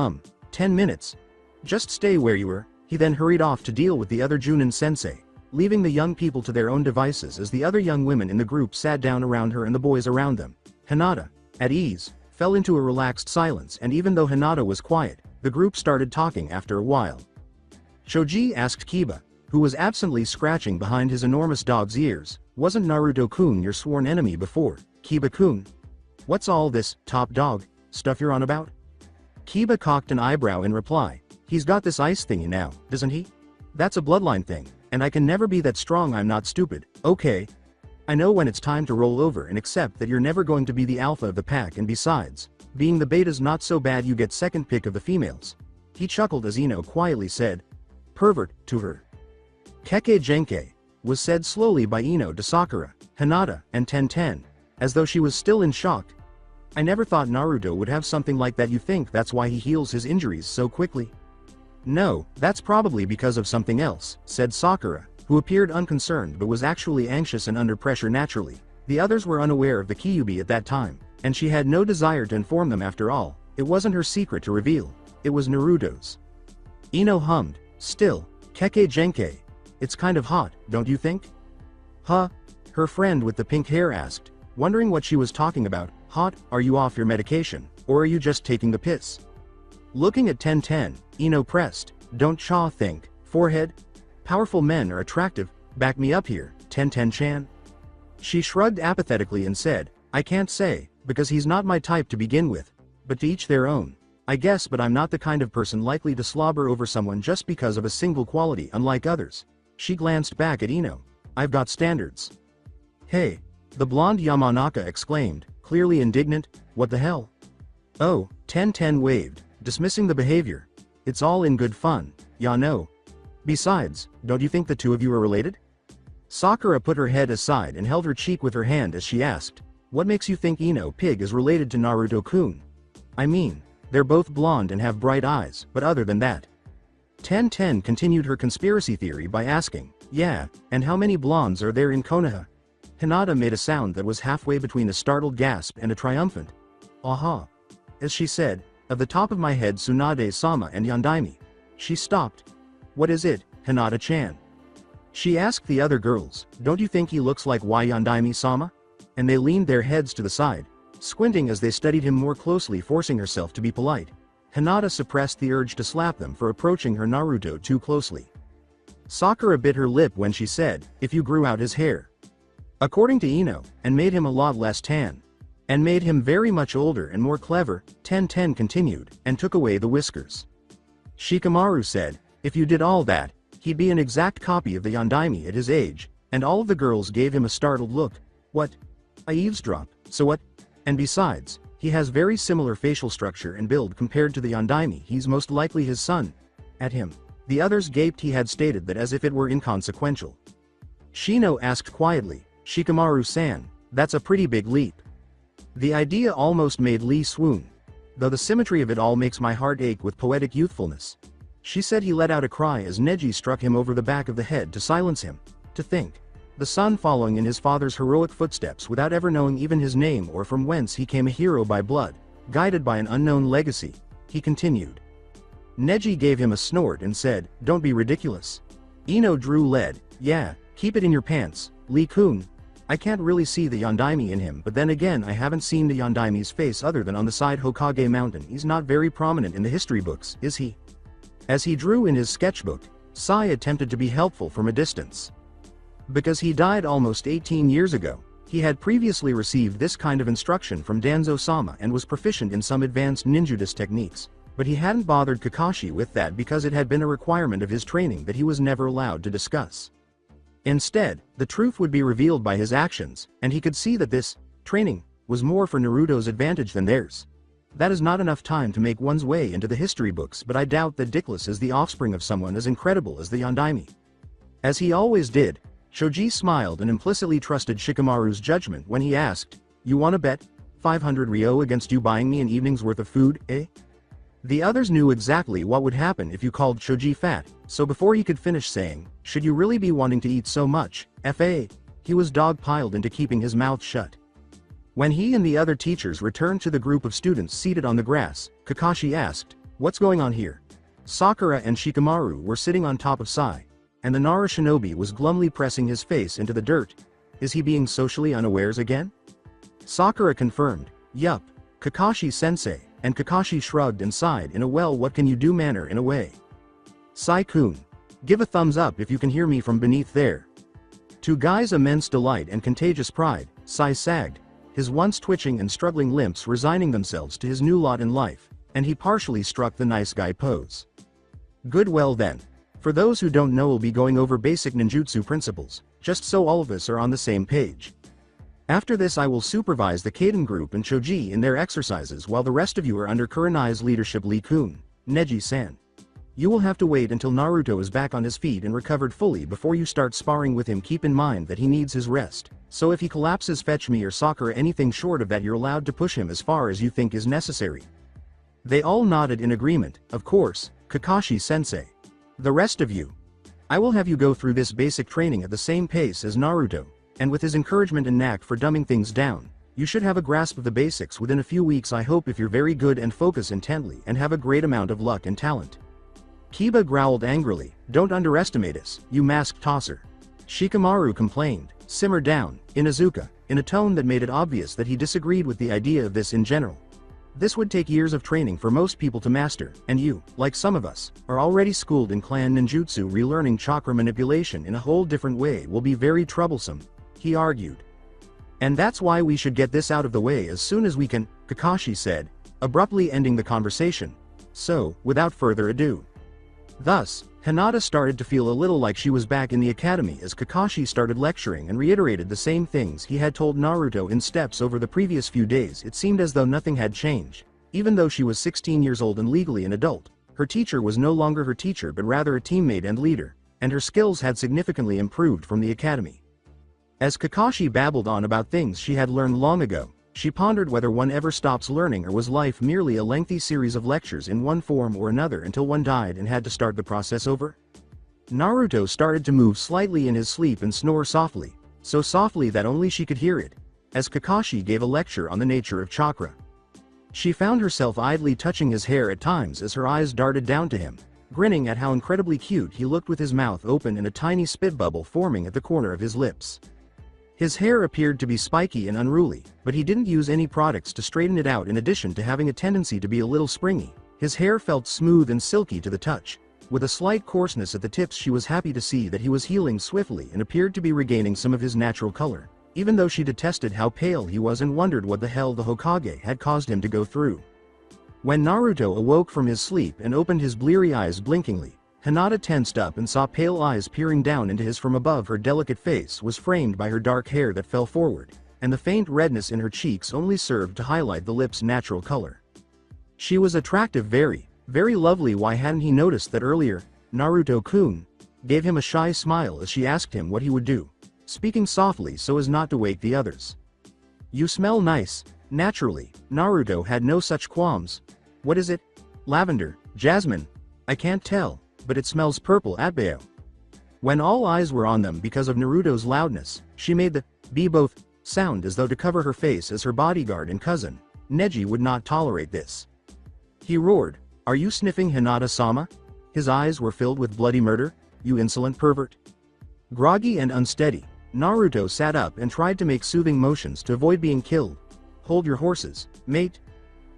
10 minutes. Just stay where you were." He then hurried off to deal with the other Junin-sensei, leaving the young people to their own devices as the other young women in the group sat down around her and the boys around them. Hinata, at ease, fell into a relaxed silence, and even though Hinata was quiet, the group started talking after a while. Choji asked Kiba, who was absently scratching behind his enormous dog's ears, "Wasn't Naruto-kun your sworn enemy before, Kiba-kun? What's all this, top dog, stuff you're on about?" Kiba cocked an eyebrow in reply, "He's got this ice thingy now, doesn't he? That's a bloodline thing, and I can never be that strong. I'm not stupid, okay? I know when it's time to roll over and accept that you're never going to be the alpha of the pack, and besides, Being the beta's not so bad, you get second pick of the females. He chuckled as Ino quietly said, pervert, to her. Keke Genke, was said slowly by Ino to Sakura, Hinata, and Tenten, as though she was still in shock. I never thought Naruto would have something like that. You think that's why he heals his injuries so quickly? No, that's probably because of something else, said Sakura, who appeared unconcerned but was actually anxious and under pressure naturally. The others were unaware of the Kyuubi at that time, and she had no desire to inform them. After all, it wasn't her secret to reveal, it was Naruto's. Ino hummed, still, Keke Genke. It's kind of hot, don't you think? Huh? Her friend with the pink hair asked, wondering what she was talking about. Hot? Are you off your medication, or are you just taking the piss? Looking at Tenten, Ino pressed, don't Cha think, forehead? Powerful men are attractive, back me up here, Tenten-chan. She shrugged apathetically and said, I can't say, because he's not my type to begin with, but to each their own. I guess, but I'm not the kind of person likely to slobber over someone just because of a single quality, unlike others. She glanced back at Ino. I've got standards. Hey, the blonde Yamanaka exclaimed, clearly indignant, what the hell? Oh, Tenten waved, dismissing the behavior. It's all in good fun, ya know. Besides, don't you think the two of you are related? Sakura put her head aside and held her cheek with her hand as she asked, what makes you think Ino Pig is related to Naruto-kun? I mean, they're both blonde and have bright eyes, but other than that. Tenten continued her conspiracy theory by asking, yeah, and how many blondes are there in Konoha? Hinata made a sound that was halfway between a startled gasp and a triumphant, aha. As she said, of the top of my head Tsunade-sama and Yondaime. She stopped. What is it, Hinata-chan? She asked the other girls, don't you think he looks like Yondaime-sama? And they leaned their heads to the side, squinting as they studied him more closely, forcing herself to be polite. Hinata suppressed the urge to slap them for approaching her Naruto too closely. Sakura bit her lip when she said, if you grew out his hair. According to Ino, and made him a lot less tan. And made him very much older and more clever, Tenten continued, and took away the whiskers. Shikamaru said, if you did all that, he'd be an exact copy of the Yondaime at his age, and all of the girls gave him a startled look. What? I eavesdrop, so what? And besides, he has very similar facial structure and build compared to the Yondaime. He's most likely his son. At him. The others gaped. He had stated that as if it were inconsequential. Shino asked quietly, Shikamaru-san, that's a pretty big leap. The idea almost made Lee swoon. Though the symmetry of it all makes my heart ache with poetic youthfulness. She said. He let out a cry as Neji struck him over the back of the head to silence him. To think. The son following in his father's heroic footsteps without ever knowing even his name or from whence he came, a hero by blood, guided by an unknown legacy. He continued. Neji gave him a snort and said, don't be ridiculous. Ino drew lead. Yeah, keep it in your pants, Lee-kun. I can't really see the Yondaime in him, but then again I haven't seen the Yondaime's face other than on the side Hokage mountain. He's not very prominent in the history books, is he? As he drew in his sketchbook, Sai attempted to be helpful from a distance. Because he died almost 18 years ago, he had previously received this kind of instruction from Danzo-sama and was proficient in some advanced ninjutsu techniques, but he hadn't bothered Kakashi with that because it had been a requirement of his training that he was never allowed to discuss. Instead, the truth would be revealed by his actions, and he could see that this training was more for Naruto's advantage than theirs. That is not enough time to make one's way into the history books, but I doubt that Dickless is the offspring of someone as incredible as the Yondaime. As he always did, Shoji smiled and implicitly trusted Shikamaru's judgment when he asked, you wanna bet 500 ryo against you buying me an evening's worth of food, eh? The others knew exactly what would happen if you called Shoji fat, so before he could finish saying, should you really be wanting to eat so much, F.A., he was dog-piled into keeping his mouth shut. When he and the other teachers returned to the group of students seated on the grass, Kakashi asked, what's going on here? Sakura and Shikamaru were sitting on top of Sai, and the Nara shinobi was glumly pressing his face into the dirt. Is he being socially unawares again? Sakura confirmed, yup, Kakashi-sensei, and Kakashi shrugged and sighed in a well what can you do manner in a way. Sai-kun. Give a thumbs up if you can hear me from beneath there. To Guy's immense delight and contagious pride, Sai sagged, his once twitching and struggling limbs resigning themselves to his new lot in life, and he partially struck the nice guy pose. Good, well then. For those who don't know, we'll be going over basic ninjutsu principles, just so all of us are on the same page. After this I will supervise the Kaden group and Choji in their exercises while the rest of you are under Kurenai's leadership. Lee-kun, Neji-san. You will have to wait until Naruto is back on his feet and recovered fully before you start sparring with him. Keep in mind that he needs his rest, so if he collapses, fetch me or Sakura. Anything short of that you're allowed to push him as far as you think is necessary. They all nodded in agreement. Of course, Kakashi-sensei. The rest of you. I will have you go through this basic training at the same pace as Naruto, and with his encouragement and knack for dumbing things down, you should have a grasp of the basics within a few weeks. I hope if you're very good and focus intently and have a great amount of luck and talent. Kiba growled angrily, don't underestimate us, you mask tosser. Shikamaru complained, simmer down, Inuzuka, in a tone that made it obvious that he disagreed with the idea of this in general. This would take years of training for most people to master, and you, like some of us, are already schooled in clan ninjutsu. Relearning chakra manipulation in a whole different way will be very troublesome, he argued. And that's why we should get this out of the way as soon as we can, Kakashi said, abruptly ending the conversation. So, without further ado. Thus, Hinata started to feel a little like she was back in the academy as Kakashi started lecturing and reiterated the same things he had told Naruto in steps over the previous few days. It seemed as though nothing had changed. Even though she was 16 years old and legally an adult, her teacher was no longer her teacher but rather a teammate and leader, and her skills had significantly improved from the academy. As Kakashi babbled on about things she had learned long ago, she pondered whether one ever stops learning or was life merely a lengthy series of lectures in one form or another until one died and had to start the process over? Naruto started to move slightly in his sleep and snore softly, so softly that only she could hear it, as Kakashi gave a lecture on the nature of chakra. She found herself idly touching his hair at times as her eyes darted down to him, grinning at how incredibly cute he looked with his mouth open and a tiny spit bubble forming at the corner of his lips. His hair appeared to be spiky and unruly, but he didn't use any products to straighten it out. In addition to having a tendency to be a little springy, his hair felt smooth and silky to the touch. With a slight coarseness at the tips, she was happy to see that he was healing swiftly and appeared to be regaining some of his natural color, even though she detested how pale he was and wondered what the hell the Hokage had caused him to go through. When Naruto awoke from his sleep and opened his bleary eyes blinkingly, Hinata tensed up and saw pale eyes peering down into his. From above, her delicate face was framed by her dark hair that fell forward, and the faint redness in her cheeks only served to highlight the lips' natural color. She was attractive, very, very lovely. Why hadn't he noticed that earlier? Naruto-kun gave him a shy smile as she asked him what he would do, speaking softly so as not to wake the others. You smell nice. Naturally, Naruto had no such qualms. What is it? Lavender, jasmine? I can't tell, but it smells purple. Atbao. When all eyes were on them because of Naruto's loudness, she made the be both sound as though to cover her face, as her bodyguard and cousin, Neji, would not tolerate this. He roared, are you sniffing, Hinata-sama? His eyes were filled with bloody murder. You insolent pervert. Groggy and unsteady, Naruto sat up and tried to make soothing motions to avoid being killed. Hold your horses, mate.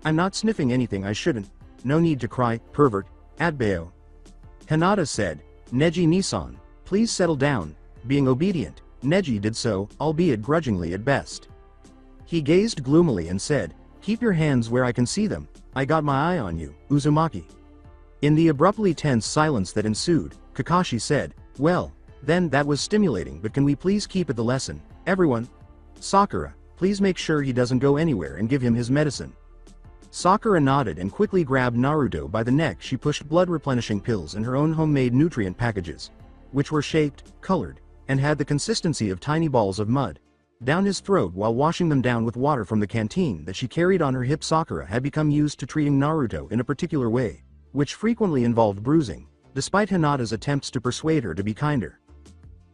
I'm not sniffing anything I shouldn't. No need to cry, pervert. Atbao. Hinata said, Neji-Nisan, please settle down. Being obedient, Neji did so, albeit grudgingly at best. He gazed gloomily and said, keep your hands where I can see them. I got my eye on you, Uzumaki. In the abruptly tense silence that ensued, Kakashi said, well, then that was stimulating, but can we please keep it the lesson, everyone? Sakura, please make sure he doesn't go anywhere and give him his medicine. Sakura nodded and quickly grabbed Naruto by the neck. She pushed blood-replenishing pills in her own homemade nutrient packages, which were shaped, colored, and had the consistency of tiny balls of mud, down his throat while washing them down with water from the canteen that she carried on her hip. Sakura had become used to treating Naruto in a particular way, which frequently involved bruising, despite Hinata's attempts to persuade her to be kinder.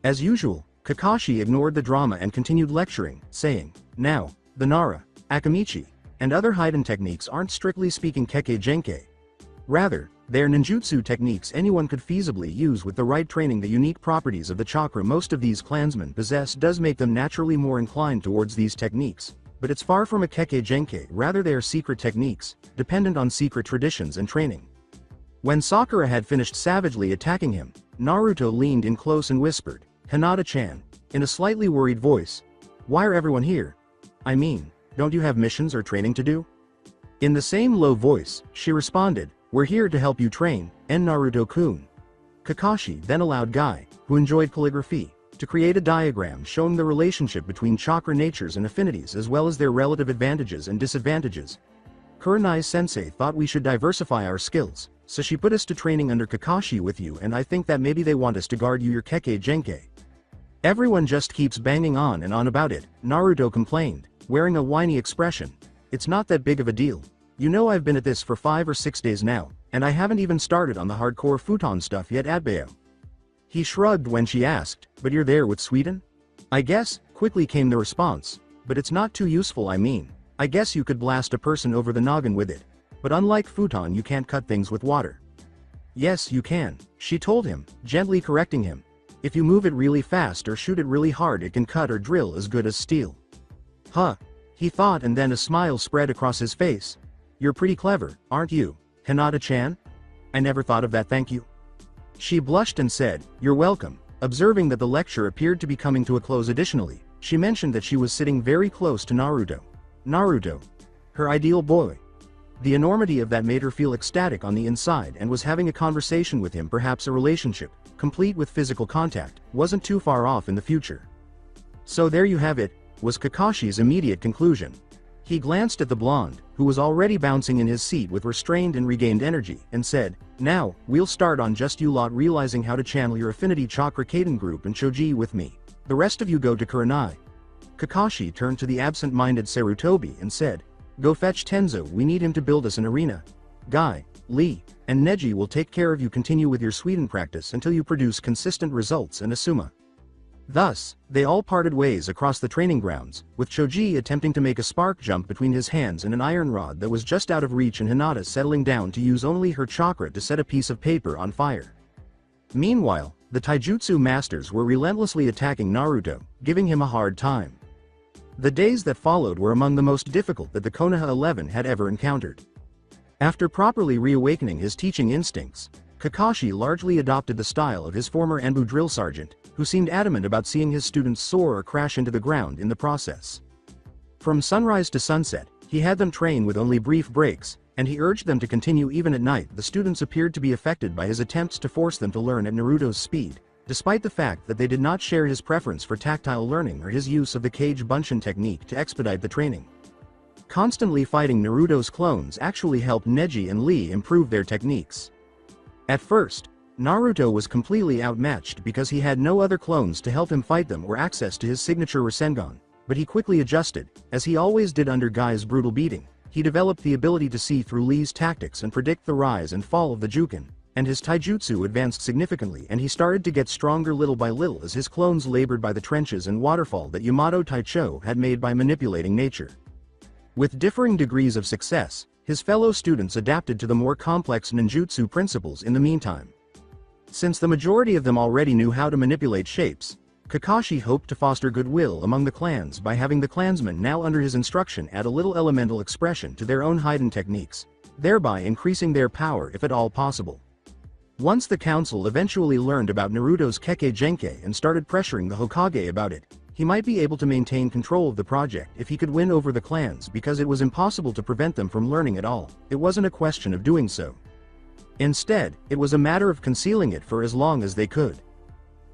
As usual, Kakashi ignored the drama and continued lecturing, saying, now, the Nara, Akamichi, and other Hyatten techniques aren't strictly speaking Kekkei Genkai. Rather, they are ninjutsu techniques anyone could feasibly use with the right training. The unique properties of the chakra most of these clansmen possess does make them naturally more inclined towards these techniques, but it's far from a Kekkei Genkai. Rather, they are secret techniques, dependent on secret traditions and training. When Sakura had finished savagely attacking him, Naruto leaned in close and whispered, Hinata-chan, in a slightly worried voice, why are everyone here? I mean, don't you have missions or training to do? In the same low voice, she responded, we're here to help you train, and Naruto-kun. Kakashi then allowed Guy, who enjoyed calligraphy, to create a diagram showing the relationship between chakra natures and affinities as well as their relative advantages and disadvantages. Kurenai-sensei thought we should diversify our skills, so she put us to training under Kakashi with you, and I think that maybe they want us to guard your Kekkei Genkai. Everyone just keeps banging on and on about it, Naruto complained, wearing a whiny expression. It's not that big of a deal. You know, I've been at this for 5 or 6 days now, and I haven't even started on the hardcore futon stuff yet at Bayo. He shrugged when she asked, but you're there with Sweden? I guess, quickly came the response, but it's not too useful. I mean, I guess you could blast a person over the noggin with it, but unlike futon you can't cut things with water. Yes you can, she told him, gently correcting him. If you move it really fast or shoot it really hard it can cut or drill as good as steel. Huh. He thought, and then a smile spread across his face. You're pretty clever, aren't you, Hinata-chan? I never thought of that, thank you. She blushed and said, you're welcome, observing that the lecture appeared to be coming to a close. Additionally, she mentioned that she was sitting very close to Naruto. Naruto. Her ideal boy. The enormity of that made her feel ecstatic on the inside and was having a conversation with him, perhaps a relationship, complete with physical contact, wasn't too far off in the future. So there you have it, was Kakashi's immediate conclusion. He glanced at the blonde, who was already bouncing in his seat with restrained and regained energy, and said, now, we'll start on just you lot realizing how to channel your affinity chakra Kaden group and Choji with me. The rest of you go to Kurenai. Kakashi turned to the absent-minded Sarutobi and said, go fetch Tenzo, we need him to build us an arena. Guy, Lee, and Neji will take care of you. Continue with your Sweden practice until you produce consistent results, and Asuma. Thus, they all parted ways across the training grounds, with Choji attempting to make a spark jump between his hands and an iron rod that was just out of reach, and Hinata settling down to use only her chakra to set a piece of paper on fire. Meanwhile, the taijutsu masters were relentlessly attacking Naruto, giving him a hard time. The days that followed were among the most difficult that the Konoha 11 had ever encountered. After properly reawakening his teaching instincts, Kakashi largely adopted the style of his former Enbu drill sergeant, who seemed adamant about seeing his students soar or crash into the ground in the process. From sunrise to sunset, he had them train with only brief breaks, and he urged them to continue even at night. The students appeared to be affected by his attempts to force them to learn at Naruto's speed, despite the fact that they did not share his preference for tactile learning or his use of the Kage Bunshin technique to expedite the training. Constantly fighting Naruto's clones actually helped Neji and Lee improve their techniques. At first, Naruto was completely outmatched because he had no other clones to help him fight them or access to his signature Rasengan, but he quickly adjusted, as he always did under Guy's brutal beating. He developed the ability to see through Lee's tactics and predict the rise and fall of the Juken, and his taijutsu advanced significantly, and he started to get stronger little by little as his clones labored by the trenches and waterfall that Yamato Taicho had made by manipulating nature. With differing degrees of success, his fellow students adapted to the more complex ninjutsu principles in the meantime. Since the majority of them already knew how to manipulate shapes, Kakashi hoped to foster goodwill among the clans by having the clansmen now under his instruction add a little elemental expression to their own Hyatten techniques, thereby increasing their power if at all possible. Once the council eventually learned about Naruto's Kekkei Genkai and started pressuring the Hokage about it, he might be able to maintain control of the project if he could win over the clans, because it was impossible to prevent them from learning at all. It wasn't a question of doing so. Instead, it was a matter of concealing it for as long as they could.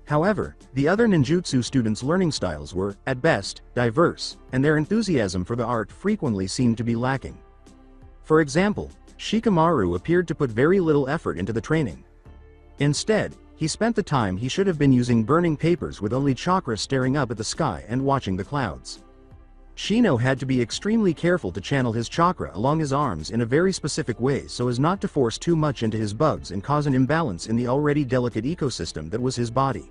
However, the other ninjutsu students' learning styles were, at best, diverse, and their enthusiasm for the art frequently seemed to be lacking. For example, Shikamaru appeared to put very little effort into the training. Instead, he spent the time he should have been using burning papers with only chakra staring up at the sky and watching the clouds. Shino had to be extremely careful to channel his chakra along his arms in a very specific way so as not to force too much into his bugs and cause an imbalance in the already delicate ecosystem that was his body.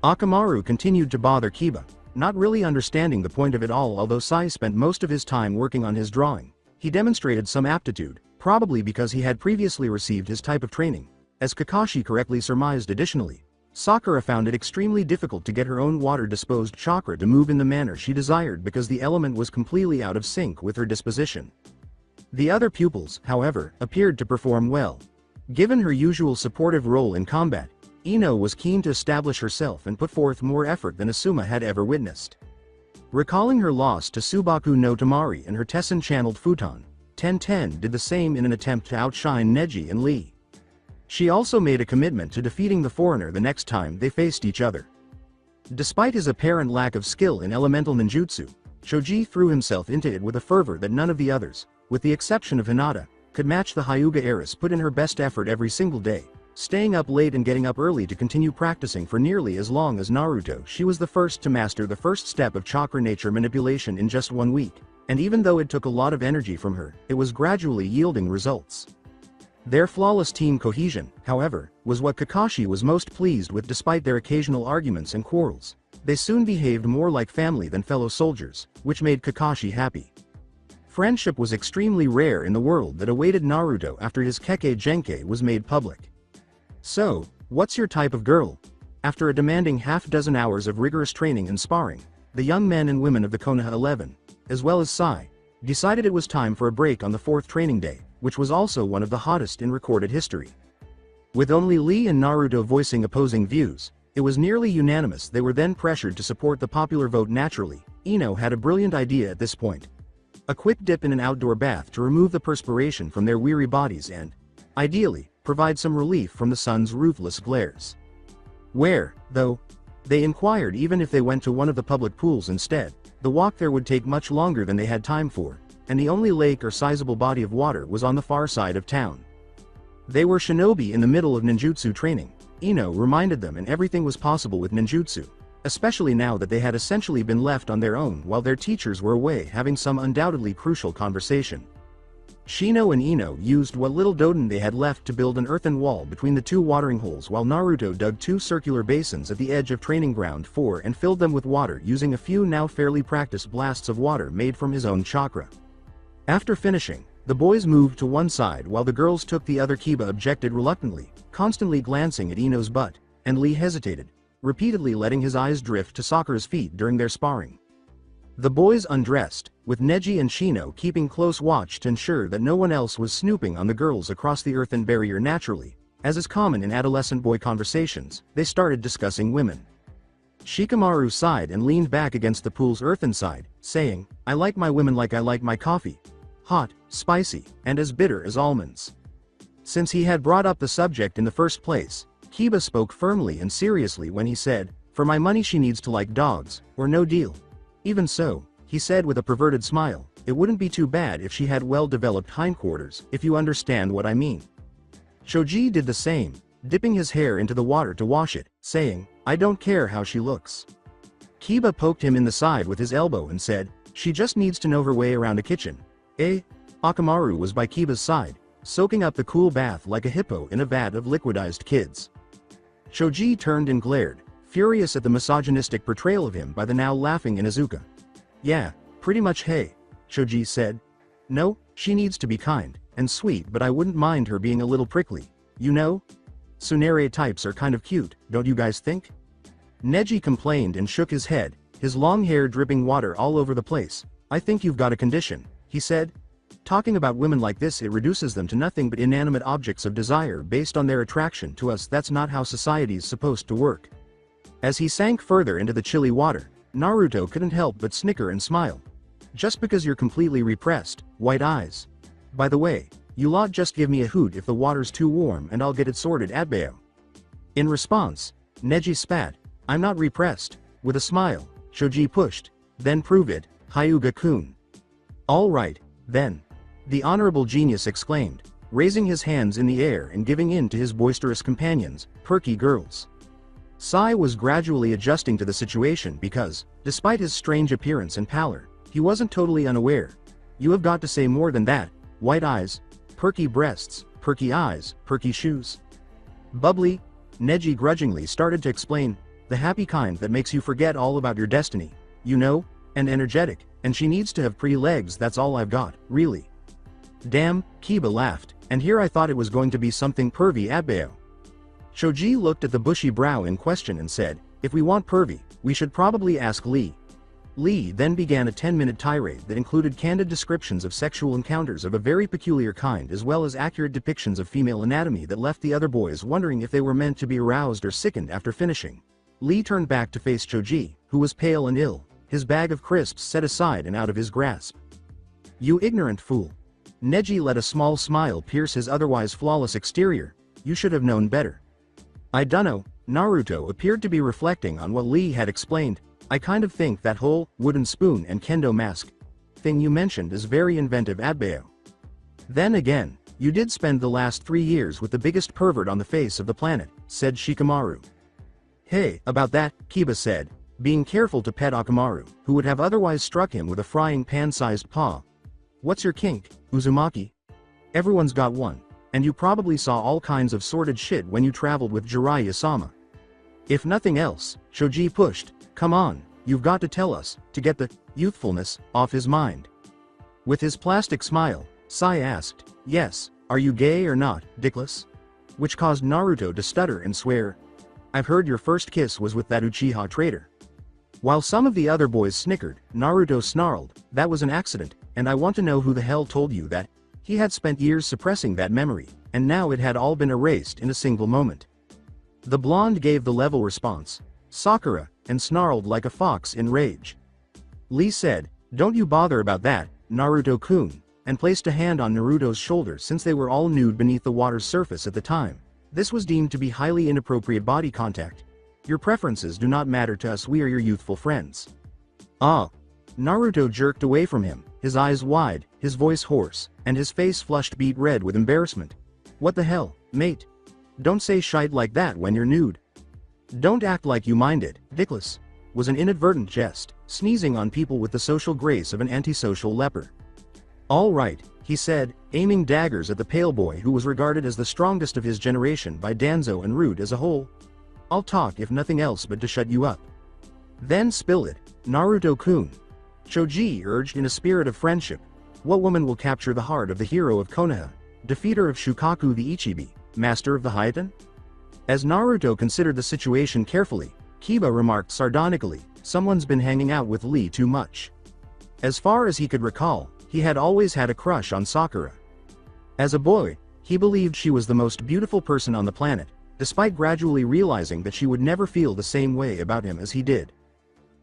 Akamaru continued to bother Kiba, not really understanding the point of it all. Although Sai spent most of his time working on his drawing, he demonstrated some aptitude, probably because he had previously received his type of training, as Kakashi correctly surmised. Additionally, Sakura found it extremely difficult to get her own water-disposed chakra to move in the manner she desired because the element was completely out of sync with her disposition. The other pupils, however, appeared to perform well. Given her usual supportive role in combat, Ino was keen to establish herself and put forth more effort than Asuma had ever witnessed. Recalling her loss to Subaku no Tamari and her Tessen-channeled futon, Ten did the same in an attempt to outshine Neji and Lee. She also made a commitment to defeating the foreigner the next time they faced each other. Despite his apparent lack of skill in elemental ninjutsu, Shoji threw himself into it with a fervor that none of the others, with the exception of Hinata, could match. The Hyuga heiress put in her best effort every single day, staying up late and getting up early to continue practicing for nearly as long as Naruto. She was the first to master the first step of chakra nature manipulation in just 1 week, and even though it took a lot of energy from her, it was gradually yielding results. Their flawless team cohesion, however, was what Kakashi was most pleased with. Despite their occasional arguments and quarrels, they soon behaved more like family than fellow soldiers, which made Kakashi happy. Friendship was extremely rare in the world that awaited Naruto after his Kekkei Genkai was made public. "So, what's your type of girl?" After a demanding half-dozen hours of rigorous training and sparring, the young men and women of the Konoha 11, as well as Sai, decided it was time for a break on the 4th training day, which was also one of the hottest in recorded history. With only Lee and Naruto voicing opposing views, it was nearly unanimous. They were then pressured to support the popular vote. Naturally, Ino had a brilliant idea at this point. A quick dip in an outdoor bath to remove the perspiration from their weary bodies and, ideally, provide some relief from the sun's ruthless glares. Where, though? They inquired. Even if they went to one of the public pools instead, the walk there would take much longer than they had time for, and the only lake or sizable body of water was on the far side of town. They were shinobi in the middle of ninjutsu training, Ino reminded them, and everything was possible with ninjutsu, especially now that they had essentially been left on their own while their teachers were away having some undoubtedly crucial conversation. Shino and Ino used what little doden they had left to build an earthen wall between the 2 watering holes, while Naruto dug 2 circular basins at the edge of training ground 4 and filled them with water using a few now fairly practiced blasts of water made from his own chakra. After finishing, the boys moved to one side while the girls took the other. Kiba objected reluctantly, constantly glancing at Ino's butt, and Lee hesitated, repeatedly letting his eyes drift to Sakura's feet during their sparring. The boys undressed, with Neji and Shino keeping close watch to ensure that no one else was snooping on the girls across the earthen barrier. Naturally, as is common in adolescent boy conversations, they started discussing women. Shikamaru sighed and leaned back against the pool's earthen side, saying, "I like my women like I like my coffee. Hot, spicy, and as bitter as almonds." Since he had brought up the subject in the first place, Kiba spoke firmly and seriously when he said, "For my money she needs to like dogs, or no deal." Even so, he said with a perverted smile, "It wouldn't be too bad if she had well-developed hindquarters, if you understand what I mean." Shoji did the same, dipping his hair into the water to wash it, saying, "I don't care how she looks." Kiba poked him in the side with his elbow and said, "She just needs to know her way around a kitchen." Akamaru was by Kiba's side, soaking up the cool bath like a hippo in a vat of liquidized kids. Shoji turned and glared, furious at the misogynistic portrayal of him by the now laughing Inuzuka. "Yeah, pretty much. Hey," Shoji said. "No, she needs to be kind and sweet, but I wouldn't mind her being a little prickly, you know? Tsunade types are kind of cute, don't you guys think?" Neji complained and shook his head, his long hair dripping water all over the place. "I think you've got a condition," he said. "Talking about women like this, it reduces them to nothing but inanimate objects of desire based on their attraction to us. That's not how society's supposed to work." As he sank further into the chilly water, Naruto couldn't help but snicker and smile. "Just because you're completely repressed, white eyes. By the way, you lot just give me a hoot if the water's too warm and I'll get it sorted at Bayo." In response, Neji spat, "I'm not repressed." With a smile, Shoji pushed, "Then prove it, Hyuga-kun." "All right, then," the honorable genius exclaimed, raising his hands in the air and giving in to his boisterous companions, perky girls. Sai was gradually adjusting to the situation because, despite his strange appearance and pallor, he wasn't totally unaware. "You have got to say more than that. White eyes, perky breasts, perky eyes, perky shoes." "Bubbly," Neji grudgingly started to explain, "the happy kind that makes you forget all about your destiny, you know, and energetic, and she needs to have pretty legs. That's all I've got, really." "Damn," Kiba laughed, "and here I thought it was going to be something pervy at Bayo." Shoji looked at the bushy brow in question and said, "If we want pervy, we should probably ask Lee." Lee then began a 10-minute tirade that included candid descriptions of sexual encounters of a very peculiar kind as well as accurate depictions of female anatomy that left the other boys wondering if they were meant to be aroused or sickened after finishing. Lee turned back to face Shoji, who was pale and ill, his bag of crisps set aside and out of his grasp. "You ignorant fool." Neji let a small smile pierce his otherwise flawless exterior. "You should have known better." "I dunno," Naruto appeared to be reflecting on what Lee had explained. I kind of think that whole wooden spoon and kendo mask thing you mentioned is very inventive, Adbeo. Then again, you did spend the last 3 years with the biggest pervert on the face of the planet, said Shikamaru. Hey, about that, Kiba said, being careful to pet Akamaru, who would have otherwise struck him with a frying pan-sized paw. What's your kink, Uzumaki? Everyone's got one, and you probably saw all kinds of sordid shit when you traveled with Jiraiya-sama. If nothing else, Shoji pushed, come on, you've got to tell us, to get the youthfulness off his mind. With his plastic smile, Sai asked, yes, are you gay or not, dickless? Which caused Naruto to stutter and swear, I've heard your first kiss was with that Uchiha traitor. While some of the other boys snickered, Naruto snarled, that was an accident, and I want to know who the hell told you that. He had spent years suppressing that memory, and now it had all been erased in a single moment. The blonde gave the level response, Sakura, and snarled like a fox in rage. Lee said, don't you bother about that, Naruto-kun, and placed a hand on Naruto's shoulder since they were all nude beneath the water's surface at the time. This was deemed to be highly inappropriate body contact. Your preferences do not matter to us, we are your youthful friends. Ah. Naruto jerked away from him, his eyes wide, his voice hoarse, and his face flushed beet red with embarrassment. What the hell, mate? Don't say shite like that when you're nude. Don't act like you mind it, dickless. Was an inadvertent jest, sneezing on people with the social grace of an antisocial leper. All right, he said, aiming daggers at the pale boy who was regarded as the strongest of his generation by Danzo and Rude as a whole. I'll talk if nothing else but to shut you up. Then spill it, Naruto-kun. Choji urged in a spirit of friendship. What woman will capture the heart of the hero of Konoha, defeater of Shukaku the Ichibi, master of the Hyatten? As Naruto considered the situation carefully, Kiba remarked sardonically, someone's been hanging out with Lee too much. As far as he could recall, he had always had a crush on Sakura. As a boy, he believed she was the most beautiful person on the planet, despite gradually realizing that she would never feel the same way about him as he did.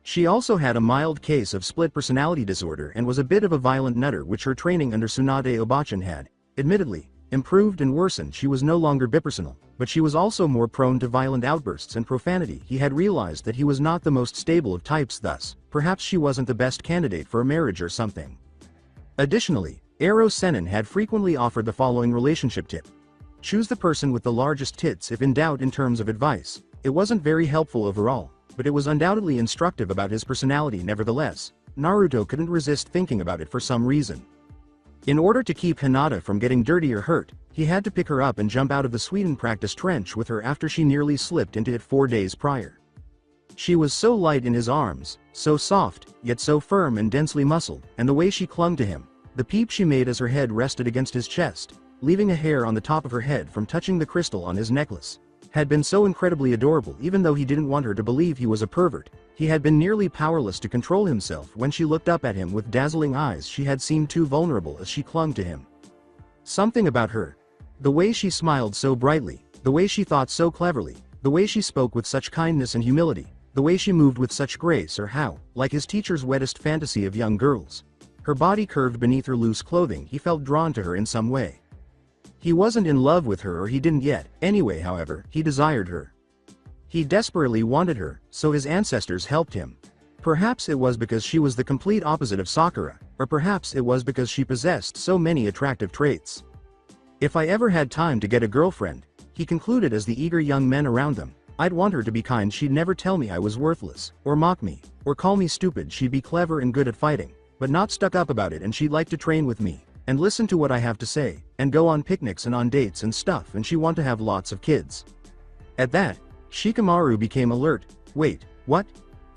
She also had a mild case of split personality disorder and was a bit of a violent nutter, which her training under Tsunade Obachan had, admittedly, improved and worsened. She was no longer bipersonal, but she was also more prone to violent outbursts and profanity. He had realized that he was not the most stable of types, thus, perhaps she wasn't the best candidate for a marriage or something. Additionally, Ero Sennin had frequently offered the following relationship tip. Choose the person with the largest tits if in doubt in terms of advice. It wasn't very helpful overall, but it was undoubtedly instructive about his personality nevertheless. Naruto couldn't resist thinking about it for some reason. In order to keep Hinata from getting dirty or hurt, he had to pick her up and jump out of the Sweden practice trench with her after she nearly slipped into it 4 days prior. She was so light in his arms, so soft, yet so firm and densely muscled, and the way she clung to him, the peep she made as her head rested against his chest, leaving a hair on the top of her head from touching the crystal on his necklace, had been so incredibly adorable. Even though he didn't want her to believe he was a pervert, he had been nearly powerless to control himself when she looked up at him with dazzling eyes. She had seemed too vulnerable as she clung to him. Something about her. The way she smiled so brightly, the way she thought so cleverly, the way she spoke with such kindness and humility, the way she moved with such grace, or how, like his teacher's wettest fantasy of young girls, her body curved beneath her loose clothing, he felt drawn to her in some way. He wasn't in love with her, or he didn't yet. Anyway, however, he desired her. He desperately wanted her, so his ancestors helped him. Perhaps it was because she was the complete opposite of Sakura, or perhaps it was because she possessed so many attractive traits. If I ever had time to get a girlfriend, he concluded as the eager young men around them, I'd want her to be kind. She'd never tell me I was worthless, or mock me, or call me stupid. She'd be clever and good at fighting, but not stuck up about it, and she'd like to train with me, and listen to what I have to say, and go on picnics and on dates and stuff, and she want to have lots of kids. At that, Shikamaru became alert. Wait, what?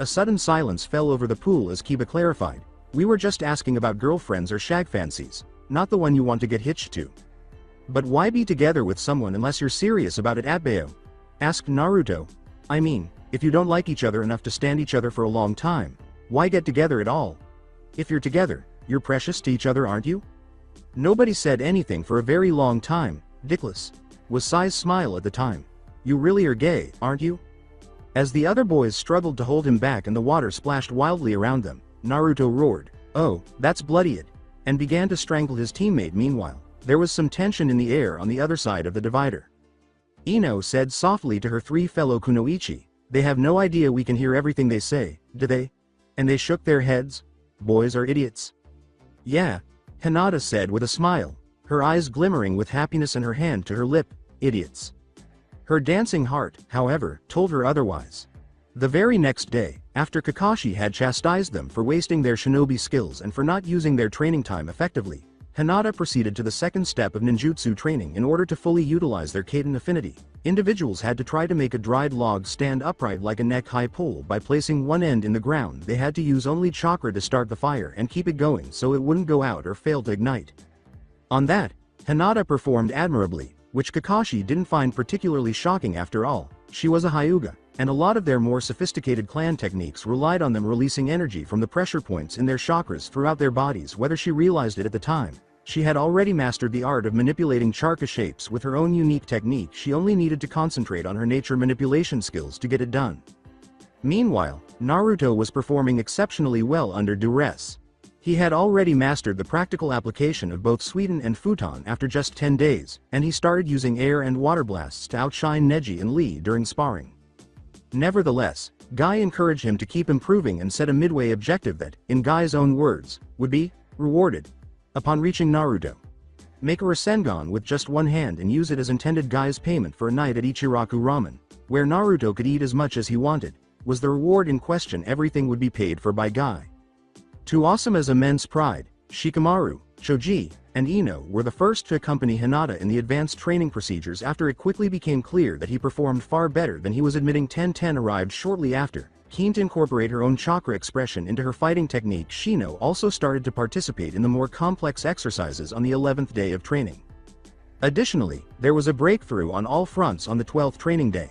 A sudden silence fell over the pool as Kiba clarified, we were just asking about girlfriends or shag fancies, not the one you want to get hitched to. But why be together with someone unless you're serious about it, Atbeo? Asked Naruto. I mean, if you don't like each other enough to stand each other for a long time, why get together at all? If you're together, you're precious to each other, aren't you? Nobody said anything for a very long time, dickless, was Sai's smile at the time. You really are gay, aren't you? As the other boys struggled to hold him back and the water splashed wildly around them, Naruto roared, oh, that's bloody it, and began to strangle his teammate. Meanwhile, there was some tension in the air on the other side of the divider. Ino said softly to her 3 fellow kunoichi. They have no idea we can hear everything they say, do they? And they shook their heads. Boys are idiots. Yeah, Hinata said with a smile, her eyes glimmering with happiness and her hand to her lip. Idiots. Her dancing heart, however, told her otherwise. The very next day, after Kakashi had chastised them for wasting their shinobi skills and for not using their training time effectively, Hinata proceeded to the second step of ninjutsu training in order to fully utilize their Kaden affinity. Individuals had to try to make a dried log stand upright like a neck-high pole by placing one end in the ground. They had to use only chakra to start the fire and keep it going so it wouldn't go out or fail to ignite. On that, Hinata performed admirably, which Kakashi didn't find particularly shocking after all. She was a Hyuga, and a lot of their more sophisticated clan techniques relied on them releasing energy from the pressure points in their chakras throughout their bodies. Whether she realized it at the time, she had already mastered the art of manipulating chakra shapes with her own unique technique. She only needed to concentrate on her nature manipulation skills to get it done. Meanwhile, Naruto was performing exceptionally well under duress. He had already mastered the practical application of both Suiden and Futon after just 10 days, and he started using air and water blasts to outshine Neji and Lee during sparring. Nevertheless, Guy encouraged him to keep improving and set a midway objective that, in Guy's own words, would be rewarded upon reaching Naruto. Make a Rasengan with just one hand and use it as intended. Guy's payment for a night at Ichiraku Ramen, where Naruto could eat as much as he wanted, was the reward in question. Everything would be paid for by Guy. To Asuma's immense pride, Shikamaru, Choji, and Ino were the first to accompany Hinata in the advanced training procedures after it quickly became clear that he performed far better than he was admitting. 1010 arrived shortly after, keen to incorporate her own chakra expression into her fighting technique. Shino also started to participate in the more complex exercises on the 11th day of training. Additionally, there was a breakthrough on all fronts on the 12th training day.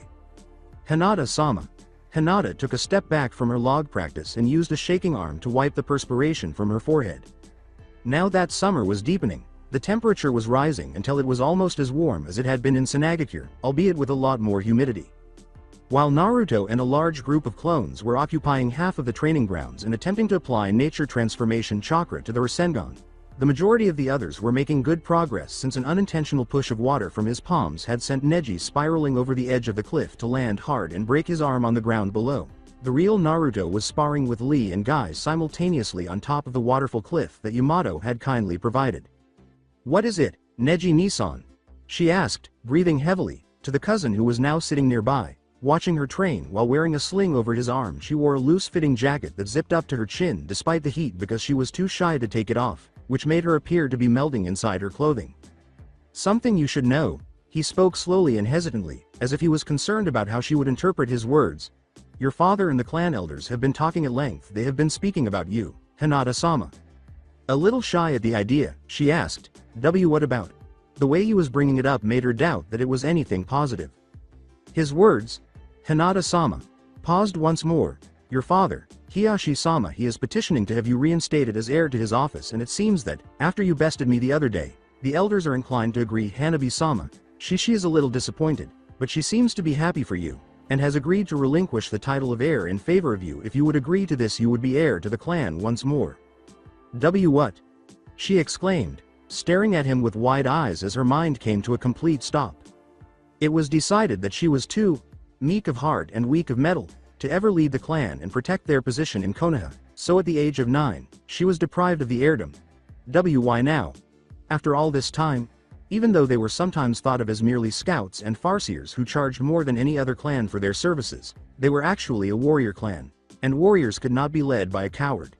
Hinata-sama. Hinata took a step back from her log practice and used a shaking arm to wipe the perspiration from her forehead. Now that summer was deepening, the temperature was rising until it was almost as warm as it had been in Tsunade, albeit with a lot more humidity. While Naruto and a large group of clones were occupying half of the training grounds and attempting to apply nature transformation chakra to the Rasengan, the majority of the others were making good progress since an unintentional push of water from his palms had sent Neji spiraling over the edge of the cliff to land hard and break his arm on the ground below. The real Naruto was sparring with Lee and Guy simultaneously on top of the waterfall cliff that Yamato had kindly provided. "What is it, Neji-Nisan?" she asked, breathing heavily, to the cousin who was now sitting nearby, watching her train while wearing a sling over his arm. She wore a loose-fitting jacket that zipped up to her chin despite the heat because she was too shy to take it off, which made her appear to be melting inside her clothing. "Something you should know," he spoke slowly and hesitantly, as if he was concerned about how she would interpret his words. "Your father and the clan elders have been talking at length. They have been speaking about you, Hinata-sama." A little shy at the idea, she asked, What about?" The way he was bringing it up made her doubt that it was anything positive. His words, Hinata-sama, paused once more. "Your father, Hiyashi-sama, he is petitioning to have you reinstated as heir to his office, and it seems that, after you bested me the other day, the elders are inclined to agree. Hanabi-sama, she is a little disappointed, but she seems to be happy for you, and has agreed to relinquish the title of heir in favor of you. If you would agree to this, you would be heir to the clan once more." What?" she exclaimed, staring at him with wide eyes as her mind came to a complete stop. It was decided that she was too meek of heart and weak of mettle to ever lead the clan and protect their position in Konoha, so at the age of 9, she was deprived of the heirdom. Why now? After all this time? Even though they were sometimes thought of as merely scouts and farseers who charged more than any other clan for their services, they were actually a warrior clan, and warriors could not be led by a coward.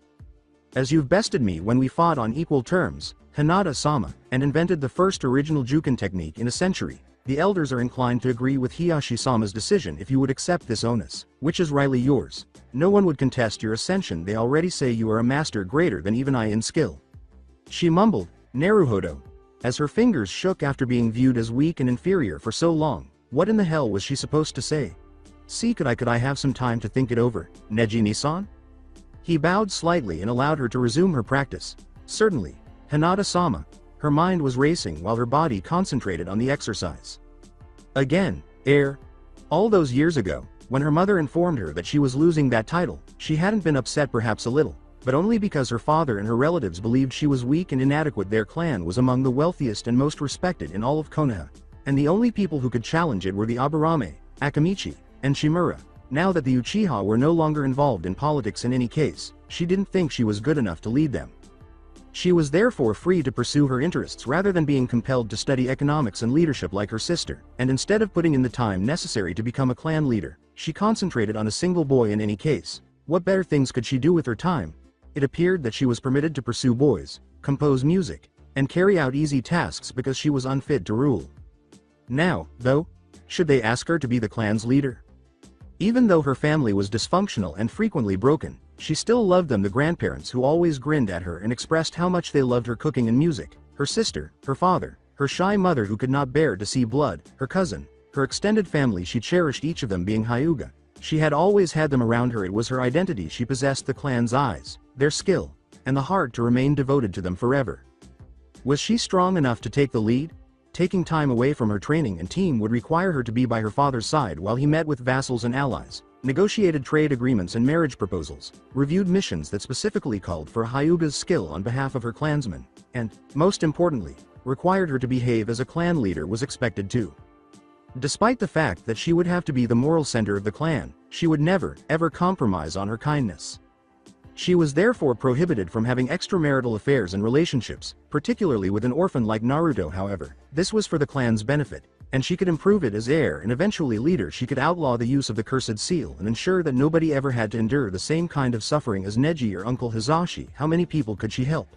"As you've bested me when we fought on equal terms, Hinata-sama, and invented the first original Juken technique in a century, the elders are inclined to agree with Hiyashi-sama's decision if you would accept this onus, which is rightly yours. No one would contest your ascension. They already say you are a master greater than even I in skill." She mumbled, "Naruhodo," as her fingers shook after being viewed as weak and inferior for so long. What in the hell was she supposed to say? Could I have some time to think it over, Neji-Nisan?" He bowed slightly and allowed her to resume her practice. "Certainly, Hinata-sama." Her mind was racing while her body concentrated on the exercise. Again, heir. All those years ago, when her mother informed her that she was losing that title, she hadn't been upset, perhaps a little, but only because her father and her relatives believed she was weak and inadequate. Their clan was among the wealthiest and most respected in all of Konoha. and the only people who could challenge it were the Aburame, Akamichi, and Shimura. Now that the Uchiha were no longer involved in politics in any case, she didn't think she was good enough to lead them. She was therefore free to pursue her interests rather than being compelled to study economics and leadership like her sister, and instead of putting in the time necessary to become a clan leader, she concentrated on a single boy in any case. What better things could she do with her time? It appeared that she was permitted to pursue boys, compose music, and carry out easy tasks because she was unfit to rule. Now, though, should they ask her to be the clan's leader? Even though her family was dysfunctional and frequently broken, she still loved them, the grandparents who always grinned at her and expressed how much they loved her cooking and music, her sister, her father, her shy mother who could not bear to see blood, her cousin, her extended family. She cherished each of them, being Hyuga. She had always had them around her. It was her identity. She possessed the clan's eyes, their skill, and the heart to remain devoted to them forever. Was she strong enough to take the lead? Taking time away from her training and team would require her to be by her father's side while he met with vassals and allies, negotiated trade agreements and marriage proposals, reviewed missions that specifically called for Hyuga's skill on behalf of her clansmen, and, most importantly, required her to behave as a clan leader was expected to. Despite the fact that she would have to be the moral center of the clan, she would never, ever compromise on her kindness. She was therefore prohibited from having extramarital affairs and relationships, particularly with an orphan like Naruto. However, this was for the clan's benefit, and she could improve it as heir and eventually leader. She could outlaw the use of the cursed seal and ensure that nobody ever had to endure the same kind of suffering as Neji or Uncle Hizashi. How many people could she help?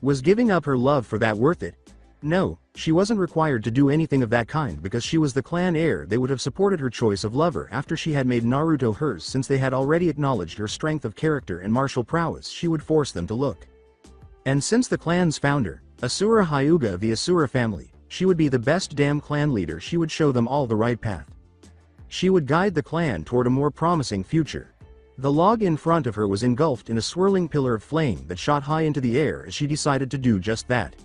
Was giving up her love for that worth it? No, she wasn't required to do anything of that kind because she was the clan heir. They would have supported her choice of lover after she had made Naruto hers, since they had already acknowledged her strength of character and martial prowess. She would force them to look. And since the clan's founder, Asura Hyuga of the Asura family, she would be the best damn clan leader. She would show them all the right path. She would guide the clan toward a more promising future. The log in front of her was engulfed in a swirling pillar of flame that shot high into the air as she decided to do just that.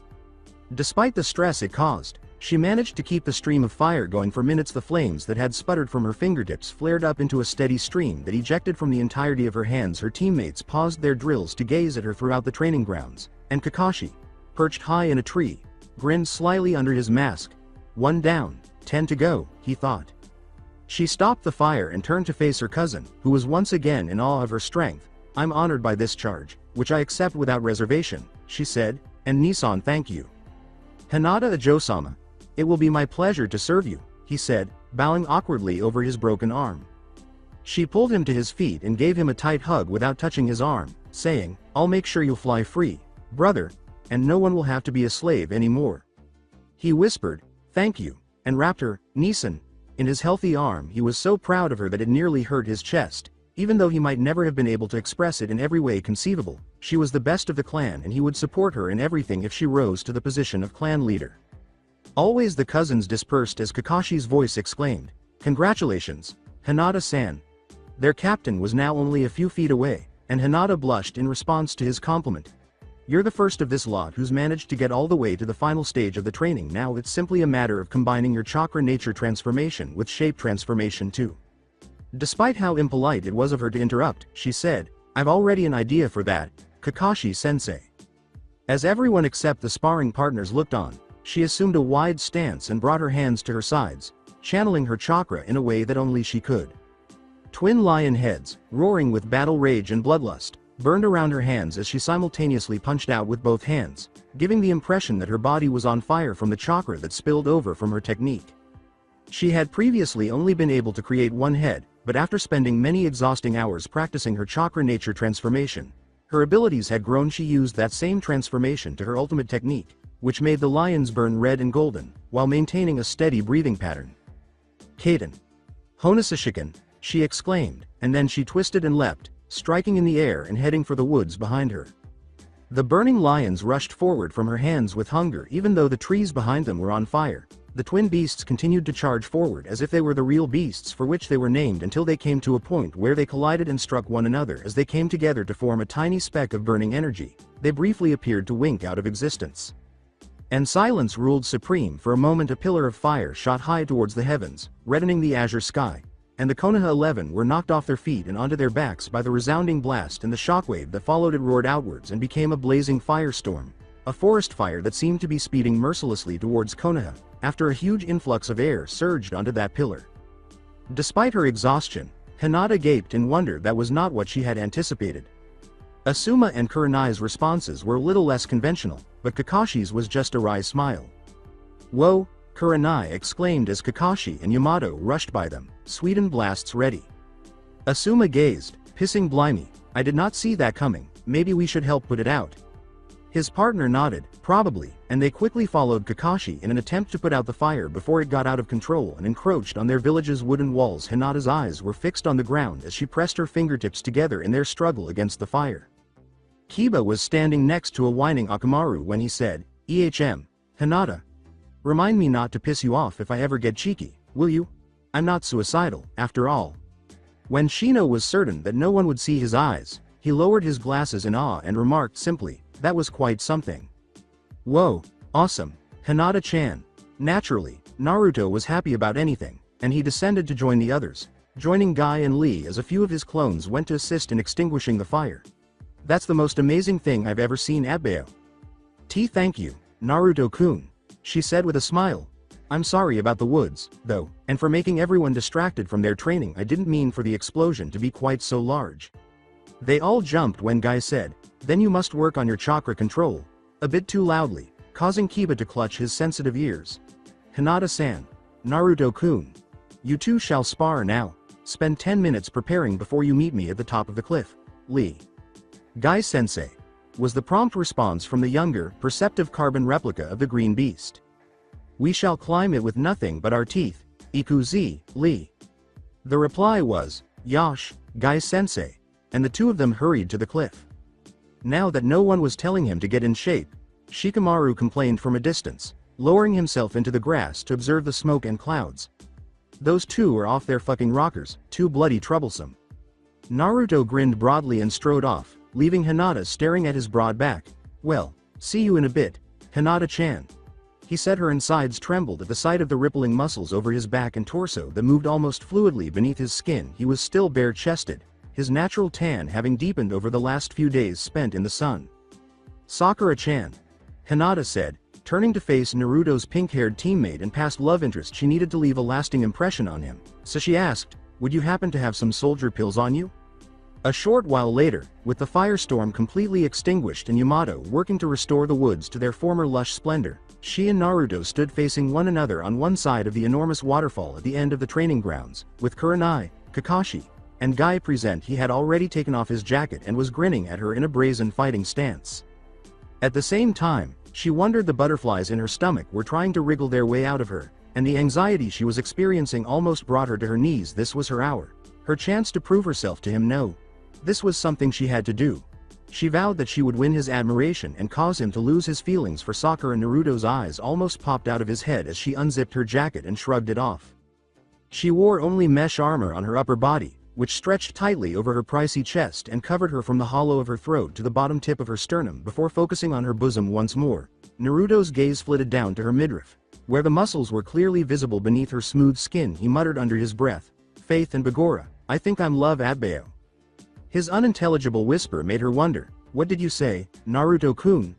Despite the stress it caused, she managed to keep the stream of fire going for minutes. The flames that had sputtered from her fingertips flared up into a steady stream that ejected from the entirety of her hands. Her teammates paused their drills to gaze at her throughout the training grounds, and Kakashi, perched high in a tree, grinned slyly under his mask. 1 down, 10 to go, he thought. She stopped the fire and turned to face her cousin, who was once again in awe of her strength. I'm honored by this charge, which I accept without reservation, she said, and Nissan, thank you. Hinata Ajo-sama, it will be my pleasure to serve you, he said, bowing awkwardly over his broken arm. She pulled him to his feet and gave him a tight hug without touching his arm, saying, I'll make sure you'll fly free, brother, and no one will have to be a slave anymore. He whispered, thank you, and wrapped her, Nissan, in his healthy arm. He was so proud of her that it nearly hurt his chest. Even though he might never have been able to express it in every way conceivable, she was the best of the clan and he would support her in everything if she rose to the position of clan leader. Always the cousins dispersed as Kakashi's voice exclaimed, Congratulations, Hinata-san. Their captain was now only a few feet away, and Hinata blushed in response to his compliment. You're the first of this lot who's managed to get all the way to the final stage of the training. Now it's simply a matter of combining your chakra nature transformation with shape transformation too. Despite how impolite it was of her to interrupt, she said, I've already an idea for that, Kakashi-sensei. As everyone except the sparring partners looked on, she assumed a wide stance and brought her hands to her sides, channeling her chakra in a way that only she could. Twin lion heads, roaring with battle rage and bloodlust, burned around her hands as she simultaneously punched out with both hands, giving the impression that her body was on fire from the chakra that spilled over from her technique. She had previously only been able to create one head, but after spending many exhausting hours practicing her chakra nature transformation, her abilities had grown. She used that same transformation to her ultimate technique, which made the lions burn red and golden, while maintaining a steady breathing pattern. Kaden. Honasashikan, she exclaimed, and then she twisted and leapt, striking in the air and heading for the woods behind her. The burning lions rushed forward from her hands with hunger. Even though the trees behind them were on fire, the twin beasts continued to charge forward as if they were the real beasts for which they were named, until they came to a point where they collided and struck one another. As they came together to form a tiny speck of burning energy, they briefly appeared to wink out of existence. And silence ruled supreme. For a moment a pillar of fire shot high towards the heavens, reddening the azure sky, and the Konoha 11 were knocked off their feet and onto their backs by the resounding blast, and the shockwave that followed it roared outwards and became a blazing firestorm. a forest fire that seemed to be speeding mercilessly towards Konoha, after a huge influx of air surged onto that pillar. Despite her exhaustion, Hinata gaped in wonder that was not what she had anticipated. Asuma and Kurenai's responses were a little less conventional, but Kakashi's was just a wry smile. "Whoa," Kurenai exclaimed as Kakashi and Yamato rushed by them, Sweden blasts ready. Asuma gazed, pissing blimey, I did not see that coming, maybe we should help put it out. His partner nodded, probably, and they quickly followed Kakashi in an attempt to put out the fire before it got out of control and encroached on their village's wooden walls. Hinata's eyes were fixed on the ground as she pressed her fingertips together in their struggle against the fire. Kiba was standing next to a whining Akamaru when he said, Hinata. Remind me not to piss you off if I ever get cheeky, will you? I'm not suicidal, after all. When Shino was certain that no one would see his eyes, he lowered his glasses in awe and remarked simply, that was quite something. Whoa, awesome, Hinata-chan. Naturally, Naruto was happy about anything, and he descended to join the others, joining Guy and Lee as a few of his clones went to assist in extinguishing the fire. That's the most amazing thing I've ever seen, Abbeo. Thank you, Naruto-kun, she said with a smile. I'm sorry about the woods, though, and for making everyone distracted from their training. I didn't mean for the explosion to be quite so large. They all jumped when Guy said, then you must work on your chakra control, a bit too loudly, causing Kiba to clutch his sensitive ears. Hinata-san, Naruto-kun, you two shall spar now. Spend 10 minutes preparing before you meet me at the top of the cliff. Lee. Guy-sensei, was the prompt response from the younger, perceptive carbon replica of the green beast. We shall climb it with nothing but our teeth, Ikuzi, Lee. The reply was, Yosh, Guy-sensei, and the two of them hurried to the cliff. Now that no one was telling him to get in shape, Shikamaru complained from a distance, lowering himself into the grass to observe the smoke and clouds. Those two are off their fucking rockers, too bloody troublesome. Naruto grinned broadly and strode off, leaving Hinata staring at his broad back. Well, see you in a bit, Hinata-chan. He said. Her insides trembled at the sight of the rippling muscles over his back and torso that moved almost fluidly beneath his skin. He was still bare-chested, his natural tan having deepened over the last few days spent in the sun. Sakura-chan, Hinata said, turning to face Naruto's pink-haired teammate and past love interest. She needed to leave a lasting impression on him, so she asked, would you happen to have some soldier pills on you? A short while later, with the firestorm completely extinguished and Yamato working to restore the woods to their former lush splendor, she and Naruto stood facing one another on one side of the enormous waterfall at the end of the training grounds, with Kurenai, Kakashi, and Guy present. He had already taken off his jacket and was grinning at her in a brazen fighting stance. At the same time, she wondered the butterflies in her stomach were trying to wriggle their way out of her, and the anxiety she was experiencing almost brought her to her knees. This was her hour, her chance to prove herself to him. No. This was something she had to do. She vowed that she would win his admiration and cause him to lose his feelings for Sakura. Naruto's eyes almost popped out of his head as she unzipped her jacket and shrugged it off. She wore only mesh armor on her upper body, which stretched tightly over her pricey chest and covered her from the hollow of her throat to the bottom tip of her sternum. Before focusing on her bosom once more, Naruto's gaze flitted down to her midriff, where the muscles were clearly visible beneath her smooth skin. He muttered under his breath, Faith and Begora, I think I'm love Abbeo. His unintelligible whisper made her wonder, what did you say, Naruto-kun?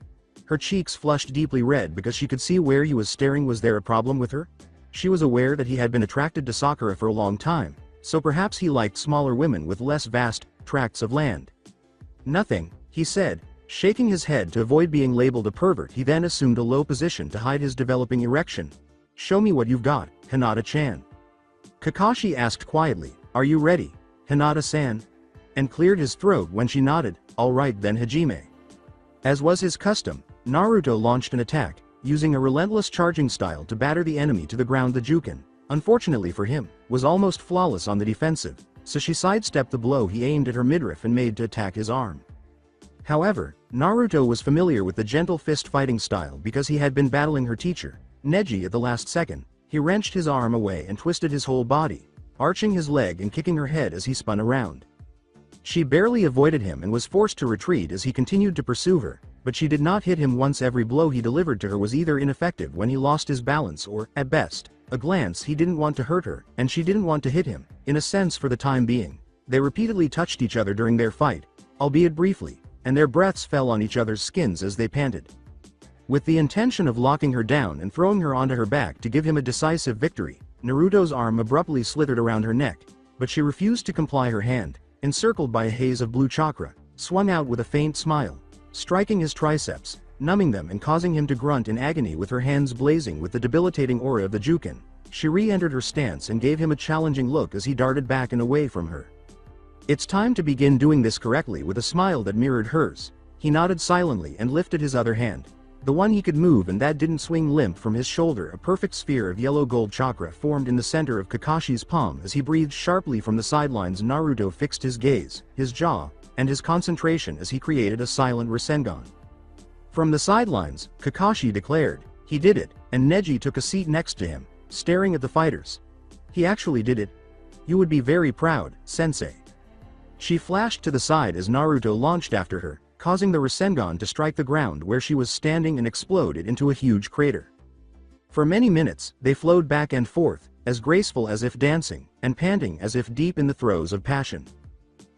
Her cheeks flushed deeply red because she could see where he was staring. Was there a problem with her? She was aware that he had been attracted to Sakura for a long time, so perhaps he liked smaller women with less vast tracts of land. Nothing, he said, shaking his head to avoid being labeled a pervert. He then assumed a low position to hide his developing erection. Show me what you've got, Hinata-chan. Kakashi asked quietly, are you ready, Hinata-san? And cleared his throat when she nodded, all right then Hajime. As was his custom, Naruto launched an attack, using a relentless charging style to batter the enemy to the ground. The Juken, unfortunately for him, was almost flawless on the defensive, so she sidestepped the blow he aimed at her midriff and made to attack his arm. However, Naruto was familiar with the gentle fist fighting style because he had been battling her teacher, Neji. At the last second, he wrenched his arm away and twisted his whole body, arching his leg and kicking her head as he spun around. She barely avoided him and was forced to retreat as he continued to pursue her, but she did not hit him once. Every blow he delivered to her was either ineffective when he lost his balance or, at best, a glance. He didn't want to hurt her, and she didn't want to hit him, in a sense. For the time being, they repeatedly touched each other during their fight, albeit briefly, and their breaths fell on each other's skins as they panted. With the intention of locking her down and throwing her onto her back to give him a decisive victory, Naruto's arm abruptly slithered around her neck, but she refused to comply. Her hand, encircled by a haze of blue chakra, swung out with a faint smile, striking his triceps, numbing them and causing him to grunt in agony. With her hands blazing with the debilitating aura of the Juken, she re-entered her stance and gave him a challenging look as he darted back and away from her. It's time to begin doing this correctly. With a smile that mirrored hers, he nodded silently and lifted his other hand, the one he could move and that didn't swing limp from his shoulder. A perfect sphere of yellow gold chakra formed in the center of Kakashi's palm as he breathed sharply from the sidelines. Naruto fixed his gaze, his jaw, and his concentration as he created a silent Rasengan. From the sidelines, Kakashi declared, "He did it," and Neji took a seat next to him, staring at the fighters. "He actually did it. You would be very proud, sensei." She flashed to the side as Naruto launched after her, causing the Rasengan to strike the ground where she was standing and exploded into a huge crater. For many minutes, they flowed back and forth, as graceful as if dancing, and panting as if deep in the throes of passion.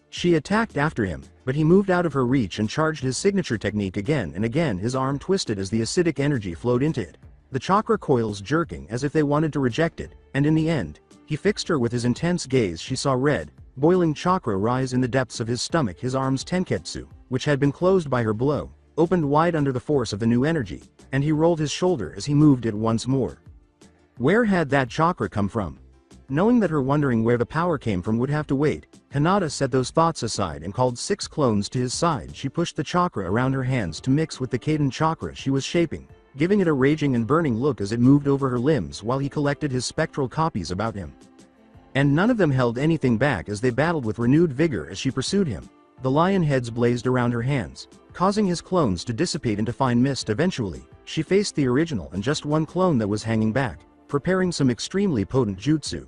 She attacked after him, but he moved out of her reach and charged his signature technique again and again. His arm twisted as the acidic energy flowed into it, the chakra coils jerking as if they wanted to reject it, and in the end, he fixed her with his intense gaze. She saw red, boiling chakra rise in the depths of his stomach. His arms tenketsu, which had been closed by her blow, opened wide under the force of the new energy, and he rolled his shoulder as he moved it once more. Where had that chakra come from? Knowing that her wondering where the power came from would have to wait, Hinata set those thoughts aside and called 6 clones to his side. She pushed the chakra around her hands to mix with the Kaiden chakra she was shaping, giving it a raging and burning look as it moved over her limbs while he collected his spectral copies about him. And none of them held anything back as they battled with renewed vigor as she pursued him. The lion heads blazed around her hands, causing his clones to dissipate into fine mist. Eventually, she faced the original and just one clone that was hanging back, preparing some extremely potent jutsu.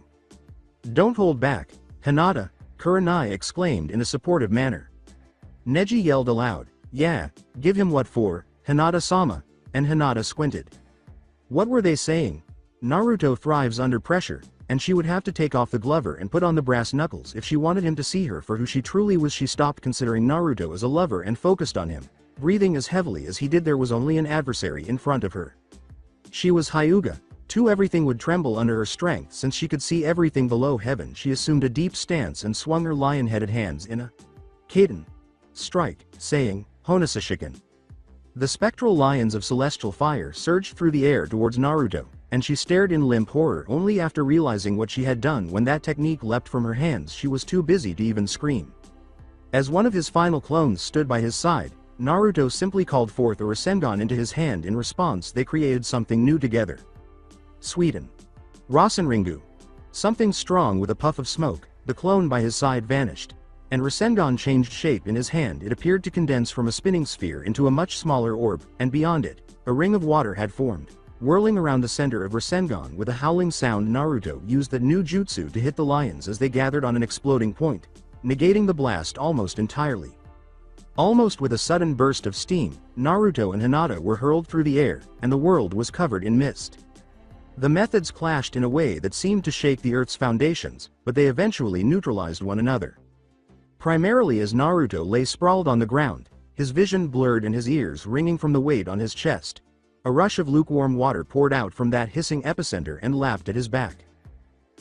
"Don't hold back, Hinata," Kurenai exclaimed in a supportive manner. Neji yelled aloud, "Yeah, give him what for, Hinata-sama," and Hinata squinted. What were they saying? Naruto thrives under pressure, and she would have to take off the glover and put on the brass knuckles if she wanted him to see her for who she truly was. She stopped considering Naruto as a lover and focused on him, breathing as heavily as he did. There was only an adversary in front of her. She was Hyuga. Too, everything would tremble under her strength since she could see everything below heaven. She assumed a deep stance and swung her lion-headed hands in a Kaiden strike, saying, "Honasashiken." The spectral lions of celestial fire surged through the air towards Naruto, and she stared in limp horror. Only after realizing what she had done when that technique leapt from her hands she was too busy to even scream. As one of his final clones stood by his side, Naruto simply called forth a Rasengan into his hand. In response, they created something new together. Sweden. Rasenringu. Something strong with a puff of smoke, the clone by his side vanished, and Rasengan changed shape in his hand. It appeared to condense from a spinning sphere into a much smaller orb, and beyond it, a ring of water had formed, whirling around the center of Rasengan with a howling sound. Naruto used that new jutsu to hit the lions as they gathered on an exploding point, negating the blast almost entirely. Almost with a sudden burst of steam, Naruto and Hinata were hurled through the air, and the world was covered in mist. The methods clashed in a way that seemed to shake the Earth's foundations, but they eventually neutralized one another. Primarily as Naruto lay sprawled on the ground, his vision blurred and his ears ringing from the weight on his chest, a rush of lukewarm water poured out from that hissing epicenter and lapped at his back.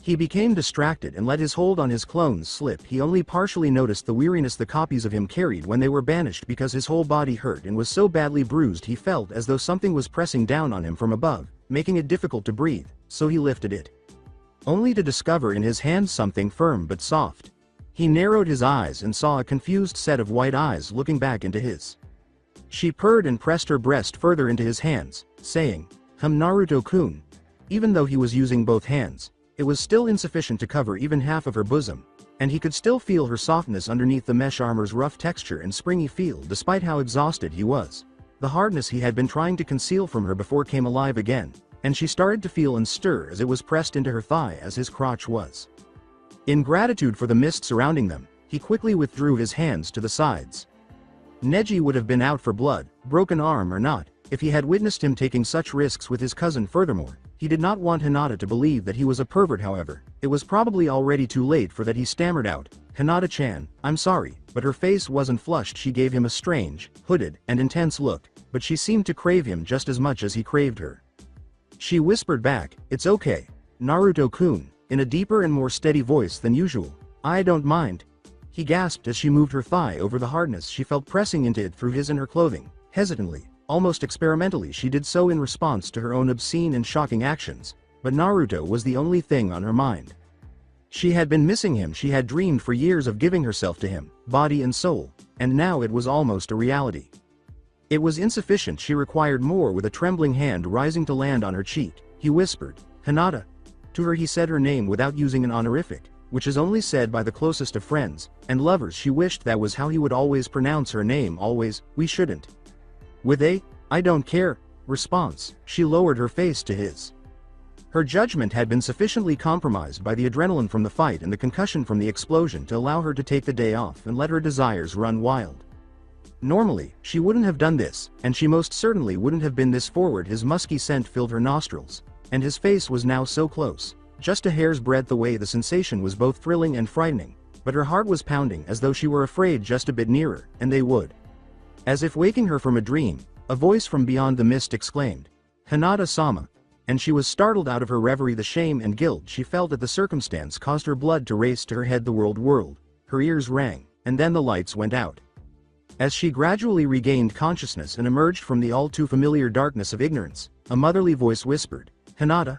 He became distracted and let his hold on his clones slip. He only partially noticed the weariness the copies of him carried when they were banished because his whole body hurt and was so badly bruised he felt as though something was pressing down on him from above, making it difficult to breathe, so he lifted it. Only to discover in his hand something firm but soft. He narrowed his eyes and saw a confused set of white eyes looking back into his. She purred and pressed her breast further into his hands, saying, Naruto-kun." Even though he was using both hands, it was still insufficient to cover even half of her bosom, and he could still feel her softness underneath the mesh armor's rough texture and springy feel. Despite how exhausted he was, the hardness he had been trying to conceal from her before came alive again, and she started to feel and stir as it was pressed into her thigh as his crotch was. In gratitude for the mist surrounding them, he quickly withdrew his hands to the sides. Neji would have been out for blood, broken arm or not, if he had witnessed him taking such risks with his cousin. Furthermore, he did not want Hinata to believe that he was a pervert. However, it was probably already too late for that. He stammered out, "Hinata-chan, I'm sorry," but her face wasn't flushed. She gave him a strange, hooded, and intense look, but she seemed to crave him just as much as he craved her. She whispered back, "It's okay, Naruto-kun," in a deeper and more steady voice than usual. "I don't mind." He gasped as she moved her thigh over the hardness she felt pressing into it through his and her clothing. Hesitantly, almost experimentally, she did so in response to her own obscene and shocking actions, but Naruto was the only thing on her mind. She had been missing him. She had dreamed for years of giving herself to him, body and soul, and now it was almost a reality. It was insufficient. She required more. With a trembling hand rising to land on her cheek, he whispered, "Hinata." To her he said her name without using an honorific, which is only said by the closest of friends and lovers. She wished that was how he would always pronounce her name. Always. "We shouldn't." With a "I don't care" response, she lowered her face to his. Her judgment had been sufficiently compromised by the adrenaline from the fight and the concussion from the explosion to allow her to take the day off and let her desires run wild. Normally, she wouldn't have done this, and she most certainly wouldn't have been this forward. His musky scent filled her nostrils, and his face was now so close, just a hair's breadth away. The sensation was both thrilling and frightening, but her heart was pounding as though she were afraid just a bit nearer, and they would. As if waking her from a dream, a voice from beyond the mist exclaimed, "Hinata-sama," and she was startled out of her reverie. The shame and guilt she felt at the circumstance caused her blood to race to her head. The world whirled, her ears rang, and then the lights went out. As she gradually regained consciousness and emerged from the all-too-familiar darkness of ignorance, a motherly voice whispered, "Hinata."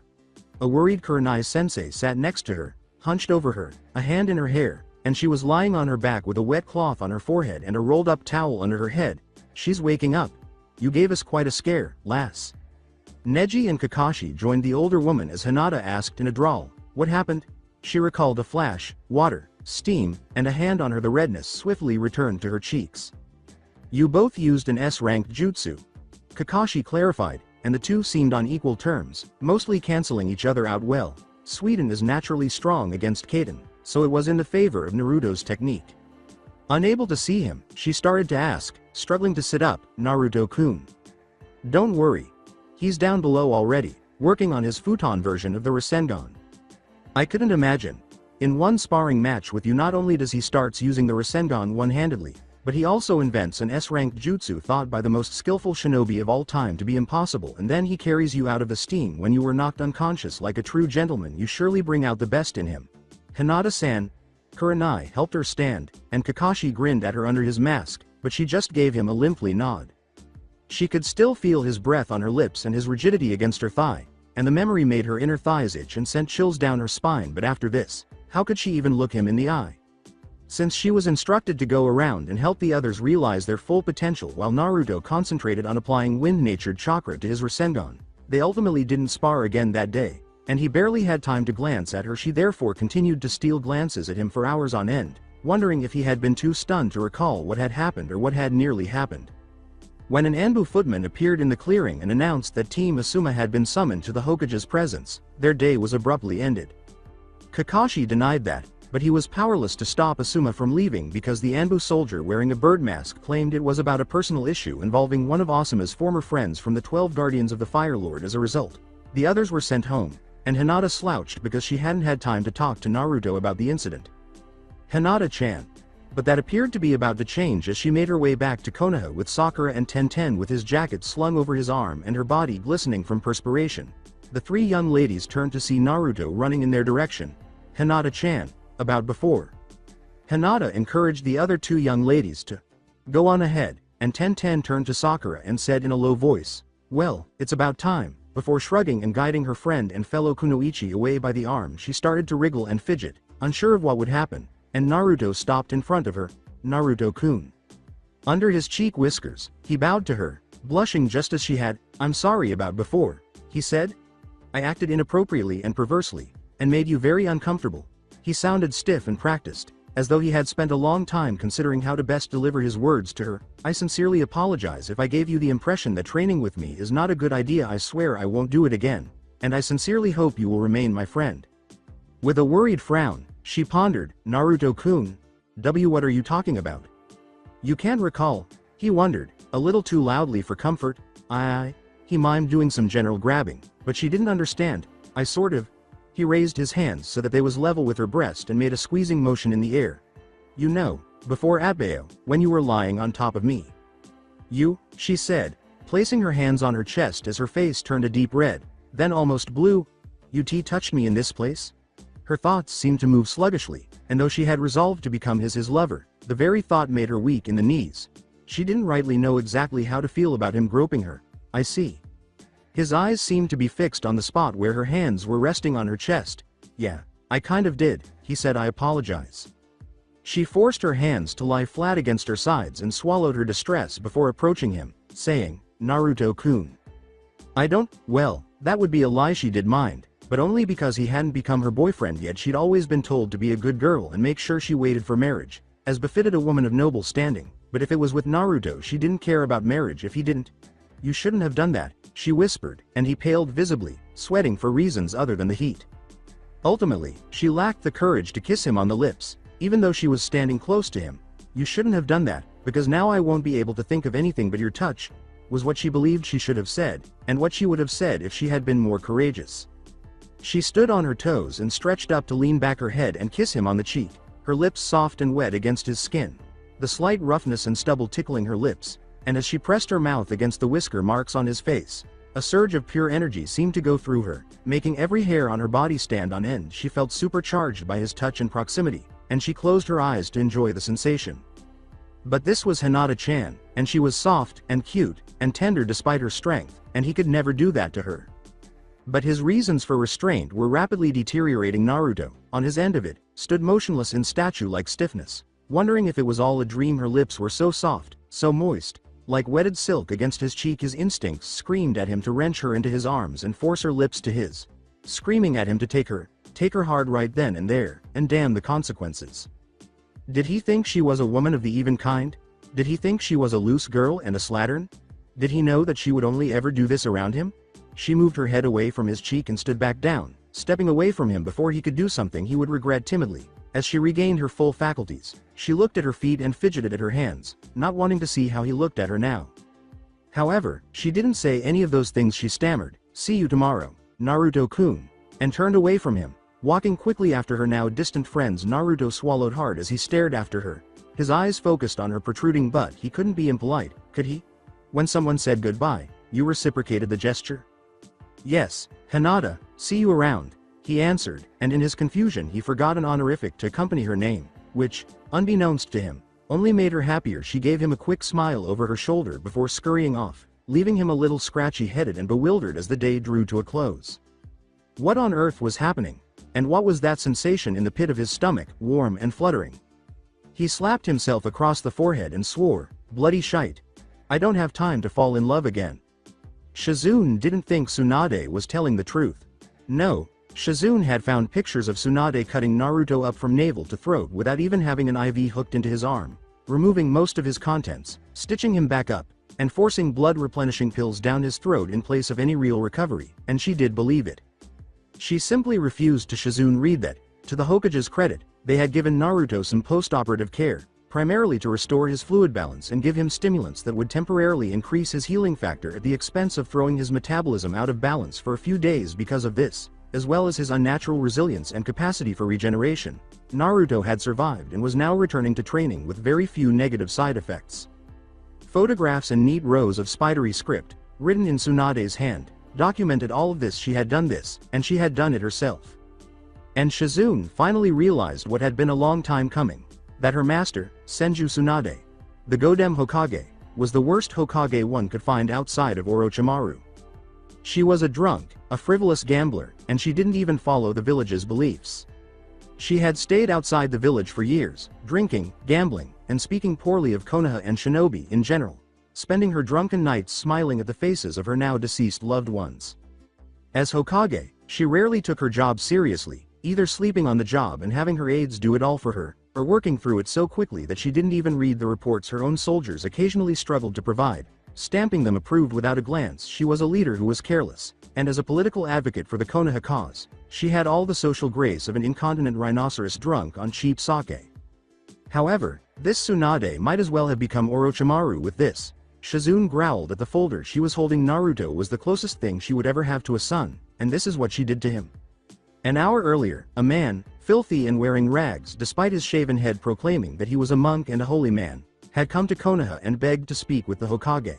A worried Kurenai-sensei sat next to her, hunched over her, a hand in her hair, and she was lying on her back with a wet cloth on her forehead and a rolled-up towel under her head. "She's waking up. You gave us quite a scare, lass." Neji and Kakashi joined the older woman as Hinata asked in a drawl, "What happened?" She recalled a flash, water, steam, and a hand on her. The redness swiftly returned to her cheeks. "You both used an S-ranked jutsu," Kakashi clarified, and the two seemed on equal terms, mostly canceling each other out well. Sweden is naturally strong against Kaden, so it was in the favor of Naruto's technique. Unable to see him, she started to ask, struggling to sit up, "Naruto-kun. Don't worry. He's down below already, working on his futon version of the Rasengan. I couldn't imagine. In one sparring match with you, not only does he starts using the Rasengan one-handedly, but he also invents an S-ranked jutsu thought by the most skillful shinobi of all time to be impossible, and then he carries you out of the steam when you were knocked unconscious like a true gentleman. You surely bring out the best in him." Hinata-san. Kurenai helped her stand, and Kakashi grinned at her under his mask, but she just gave him a limply nod. She could still feel his breath on her lips and his rigidity against her thigh, and the memory made her inner thighs itch and sent chills down her spine. But after this, how could she even look him in the eye? Since she was instructed to go around and help the others realize their full potential while Naruto concentrated on applying wind-natured chakra to his Rasengan, they ultimately didn't spar again that day, and he barely had time to glance at her. She therefore continued to steal glances at him for hours on end, wondering if he had been too stunned to recall what had happened or what had nearly happened. When an Anbu footman appeared in the clearing and announced that Team Asuma had been summoned to the Hokage's presence, their day was abruptly ended. Kakashi denied that, but he was powerless to stop Asuma from leaving because the Anbu soldier wearing a bird mask claimed it was about a personal issue involving one of Asuma's former friends from the 12 Guardians of the Fire Lord. As a result, the others were sent home, and Hinata slouched because she hadn't had time to talk to Naruto about the incident. Hinata-chan. But that appeared to be about to change as she made her way back to Konoha with Sakura and Tenten with his jacket slung over his arm and her body glistening from perspiration. The three young ladies turned to see Naruto running in their direction. "Hinata-chan, about before." Hinata encouraged the other two young ladies to go on ahead, and Tenten turned to Sakura and said in a low voice, "Well, it's about time." Before shrugging and guiding her friend and fellow kunoichi away by the arm, she started to wriggle and fidget, unsure of what would happen, and Naruto stopped in front of her. "Naruto-kun." Under his cheek whiskers, he bowed to her, blushing just as she had. "I'm sorry about before," he said. "I acted inappropriately and perversely, and made you very uncomfortable." He sounded stiff and practiced, as though he had spent a long time considering how to best deliver his words to her. "I sincerely apologize if I gave you the impression that training with me is not a good idea. I swear I won't do it again, and I sincerely hope you will remain my friend." With a worried frown, she pondered, "Naruto-kun? What are you talking about?" "You can't recall?" He wondered, a little too loudly for comfort. He mimed doing some general grabbing, but she didn't understand. "I sort of." He raised his hands so that they was level with her breast and made a squeezing motion in the air. "You know, before Atbeo, when you were lying on top of me." "You," she said. placing her hands on her chest as her face turned a deep red, then almost blue. "Ut touched me in this place?" Her thoughts seemed to move sluggishly, and though she had resolved to become his lover, the very thought made her weak in the knees. She didn't rightly know exactly how to feel about him groping her. "I see." His eyes seemed to be fixed on the spot where her hands were resting on her chest. "Yeah, I kind of did," he said. "I apologize." She forced her hands to lie flat against her sides and swallowed her distress before approaching him, saying, "Naruto-kun. I don't, well, that would be a lie." She did mind, but only because he hadn't become her boyfriend yet. She'd always been told to be a good girl and make sure she waited for marriage, as befitted a woman of noble standing, but if it was with Naruto she didn't care about marriage if he didn't. "You shouldn't have done that," she whispered, and he paled visibly, sweating for reasons other than the heat. Ultimately, she lacked the courage to kiss him on the lips, even though she was standing close to him. "You shouldn't have done that, because now I won't be able to think of anything but your touch," was what she believed she should have said, and what she would have said if she had been more courageous. She stood on her toes and stretched up to lean back her head and kiss him on the cheek, her lips soft and wet against his skin, the slight roughness and stubble tickling her lips, and as she pressed her mouth against the whisker marks on his face, a surge of pure energy seemed to go through her, making every hair on her body stand on end. She felt supercharged by his touch and proximity, and she closed her eyes to enjoy the sensation. But this was Hinata-chan, and she was soft, and cute, and tender despite her strength, and he could never do that to her. But his reasons for restraint were rapidly deteriorating. Naruto, on his end of it, stood motionless in statue-like stiffness, wondering if it was all a dream. Her lips were so soft, so moist, like wetted silk against his cheek. His instincts screamed at him to wrench her into his arms and force her lips to his, screaming at him to take her hard right then and there, and damn the consequences. Did he think she was a woman of the even kind? Did he think she was a loose girl and a slattern? Did he know that she would only ever do this around him? She moved her head away from his cheek and stood back down, stepping away from him before he could do something he would regret. Timidly, as she regained her full faculties, she looked at her feet and fidgeted at her hands, not wanting to see how he looked at her now. However, she didn't say any of those things. She stammered, "See you tomorrow, Naruto-kun," and turned away from him, walking quickly after her now distant friends. Naruto swallowed hard as he stared after her, his eyes focused on her protruding butt. He couldn't be impolite, could he? When someone said goodbye, you reciprocated the gesture? "Yes, Hinata, see you around," he answered, and in his confusion he forgot an honorific to accompany her name, which, unbeknownst to him, only made her happier. She gave him a quick smile over her shoulder before scurrying off, leaving him a little scratchy-headed and bewildered as the day drew to a close. What on earth was happening? And what was that sensation in the pit of his stomach, warm and fluttering? He slapped himself across the forehead and swore, "Bloody shite. I don't have time to fall in love again." Shizune didn't think Tsunade was telling the truth. No, Shizune had found pictures of Tsunade cutting Naruto up from navel to throat without even having an IV hooked into his arm, removing most of his contents, stitching him back up, and forcing blood-replenishing pills down his throat in place of any real recovery, and she did believe it. She simply refused to Shizune read that. To the Hokage's credit, they had given Naruto some post-operative care, primarily to restore his fluid balance and give him stimulants that would temporarily increase his healing factor at the expense of throwing his metabolism out of balance for a few days. Because of this, as well as his unnatural resilience and capacity for regeneration, Naruto had survived and was now returning to training with very few negative side effects. Photographs and neat rows of spidery script, written in Tsunade's hand, documented all of this. She had done this, and she had done it herself. And Shizune finally realized what had been a long time coming, that her master, Senju Tsunade, the Godem Hokage, was the worst Hokage one could find outside of Orochimaru. She was a drunk, a frivolous gambler, and she didn't even follow the village's beliefs. She had stayed outside the village for years, drinking, gambling, and speaking poorly of Konoha and shinobi in general, spending her drunken nights smiling at the faces of her now deceased loved ones. As Hokage, she rarely took her job seriously, either sleeping on the job and having her aides do it all for her, or working through it so quickly that she didn't even read the reports her own soldiers occasionally struggled to provide, stamping them approved without a glance. She was a leader who was careless, and as a political advocate for the Konoha cause, she had all the social grace of an incontinent rhinoceros drunk on cheap sake. However, this Tsunade might as well have become Orochimaru with this. Shizune growled at the folder she was holding. Naruto was the closest thing she would ever have to a son, and this is what she did to him. An hour earlier, a man, filthy and wearing rags despite his shaven head proclaiming that he was a monk and a holy man, had come to Konoha and begged to speak with the Hokage.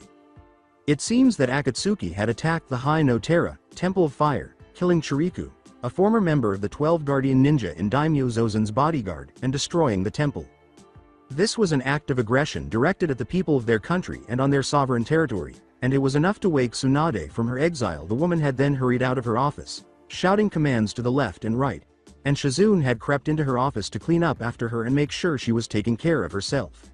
It seems that Akatsuki had attacked the High no Terra, Temple of Fire, killing Chiriku, a former member of the 12 Guardian Ninja in Daimyo Zozen's bodyguard, and destroying the temple. This was an act of aggression directed at the people of their country and on their sovereign territory, and it was enough to wake Tsunade from her exile. The woman had then hurried out of her office, shouting commands to the left and right, and Shizune had crept into her office to clean up after her and make sure she was taking care of herself.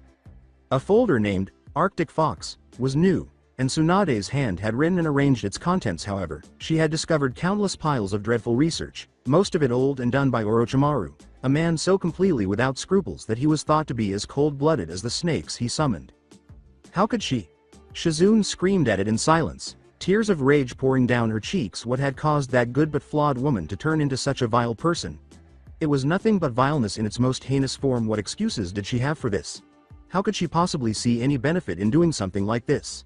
A folder named Arctic Fox was new, and Tsunade's hand had written and arranged its contents. However, she had discovered countless piles of dreadful research, most of it old and done by Orochimaru, a man so completely without scruples that he was thought to be as cold-blooded as the snakes he summoned. How could she? Shizune screamed at it in silence, tears of rage pouring down her cheeks. What had caused that good but flawed woman to turn into such a vile person? It was nothing but vileness in its most heinous form. What excuses did she have for this? How could she possibly see any benefit in doing something like this?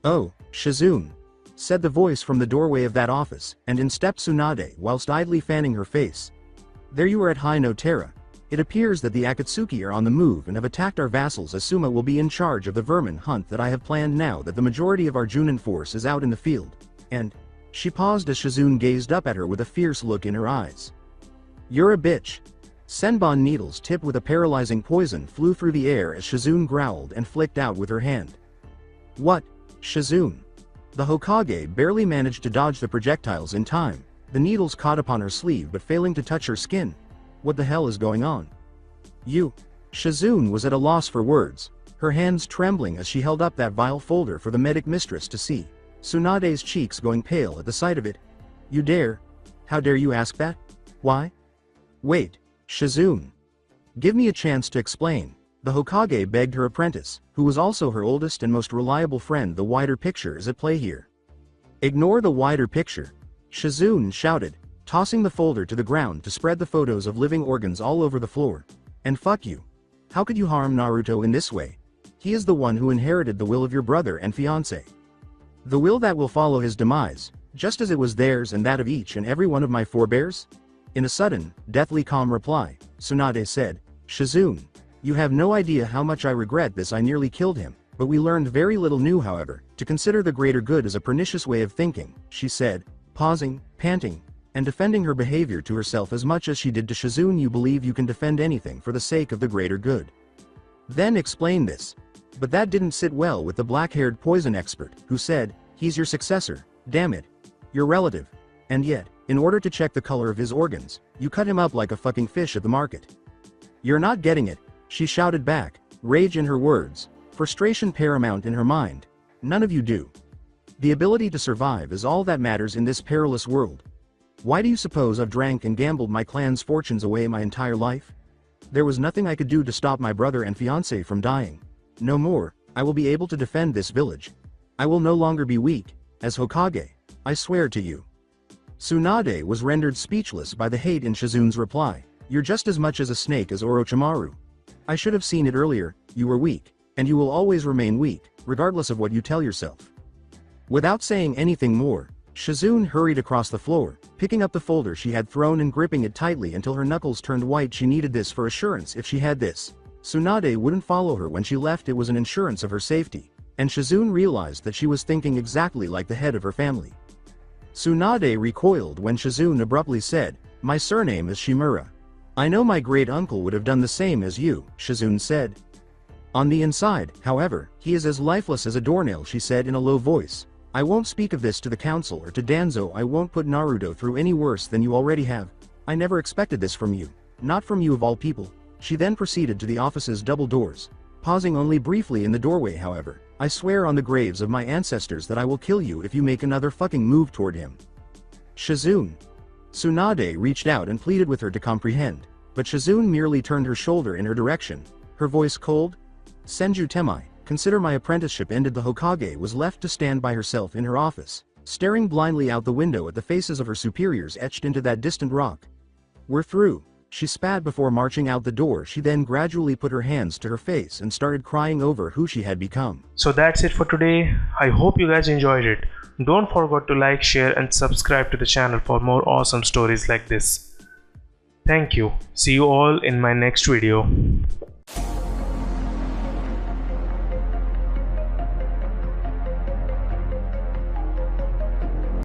"Oh, Shizune," said the voice from the doorway of that office, and in stepped Tsunade whilst idly fanning her face. "There you are at High no Terra. It appears that the Akatsuki are on the move and have attacked our vassals. Asuma will be in charge of the vermin hunt that I have planned now that the majority of our Junin force is out in the field." And she paused as Shizune gazed up at her with a fierce look in her eyes. "You're a bitch." Senbon needles tipped with a paralyzing poison flew through the air as Shizune growled and flicked out with her hand. "What, Shizune?" The Hokage barely managed to dodge the projectiles in time. The needles caught upon her sleeve but failing to touch her skin. What the hell is going on? "You..." Shizune was at a loss for words, her hands trembling as she held up that vile folder for the medic mistress to see, Tsunade's cheeks going pale at the sight of it. "You dare? How dare you ask that? Why?" "Wait, Shizune. Give me a chance to explain." The Hokage begged her apprentice, who was also her oldest and most reliable friend. "The wider picture is at play here." "Ignore the wider picture," Shizune shouted, tossing the folder to the ground to spread the photos of living organs all over the floor. "And fuck you. How could you harm Naruto in this way? He is the one who inherited the will of your brother and fiancé. The will that will follow his demise, just as it was theirs and that of each and every one of my forebears." In a sudden, deathly calm reply, Tsunade said, "Shizune, you have no idea how much I regret this. I nearly killed him, but we learned very little new. However, to consider the greater good is a pernicious way of thinking," she said, pausing, panting, and defending her behavior to herself as much as she did to Shizune. "You believe you can defend anything for the sake of the greater good. Then explain this." But that didn't sit well with the black-haired poison expert, who said, "He's your successor, damn it. Your relative. And yet, in order to check the color of his organs, you cut him up like a fucking fish at the market." "You're not getting it," she shouted back, rage in her words, frustration paramount in her mind. "None of you do. The ability to survive is all that matters in this perilous world. Why do you suppose I've drank and gambled my clan's fortunes away my entire life? There was nothing I could do to stop my brother and fiancé from dying. No more. I will be able to defend this village. I will no longer be weak, as Hokage. I swear to you." Tsunade was rendered speechless by the hate in Shizune's reply. "You're just as much as a snake as Orochimaru. I should have seen it earlier. You were weak, and you will always remain weak, regardless of what you tell yourself." Without saying anything more, Shizune hurried across the floor, picking up the folder she had thrown and gripping it tightly until her knuckles turned white. She needed this for assurance. If she had this, Tsunade wouldn't follow her when she left. It was an insurance of her safety, and Shizune realized that she was thinking exactly like the head of her family. Tsunade recoiled when Shizune abruptly said, "My surname is Shimura." "I know my great-uncle would have done the same as you," Shizune said. "On the inside, however, he is as lifeless as a doornail," she said in a low voice. "I won't speak of this to the council or to Danzo. I won't put Naruto through any worse than you already have. I never expected this from you. Not from you of all people." She then proceeded to the office's double doors, pausing only briefly in the doorway. "However, I swear on the graves of my ancestors that I will kill you if you make another fucking move toward him." "Shizune." Tsunade reached out and pleaded with her to comprehend, but Shizune merely turned her shoulder in her direction, her voice cold. "Senju Temai, consider my apprenticeship ended." The Hokage was left to stand by herself in her office, staring blindly out the window at the faces of her superiors etched into that distant rock. "We're through," she spat before marching out the door. She then gradually put her hands to her face and started crying over who she had become. So that's it for today. I hope you guys enjoyed it. Don't forget to like, share and subscribe to the channel for more awesome stories like this. Thank you. See you all in my next video.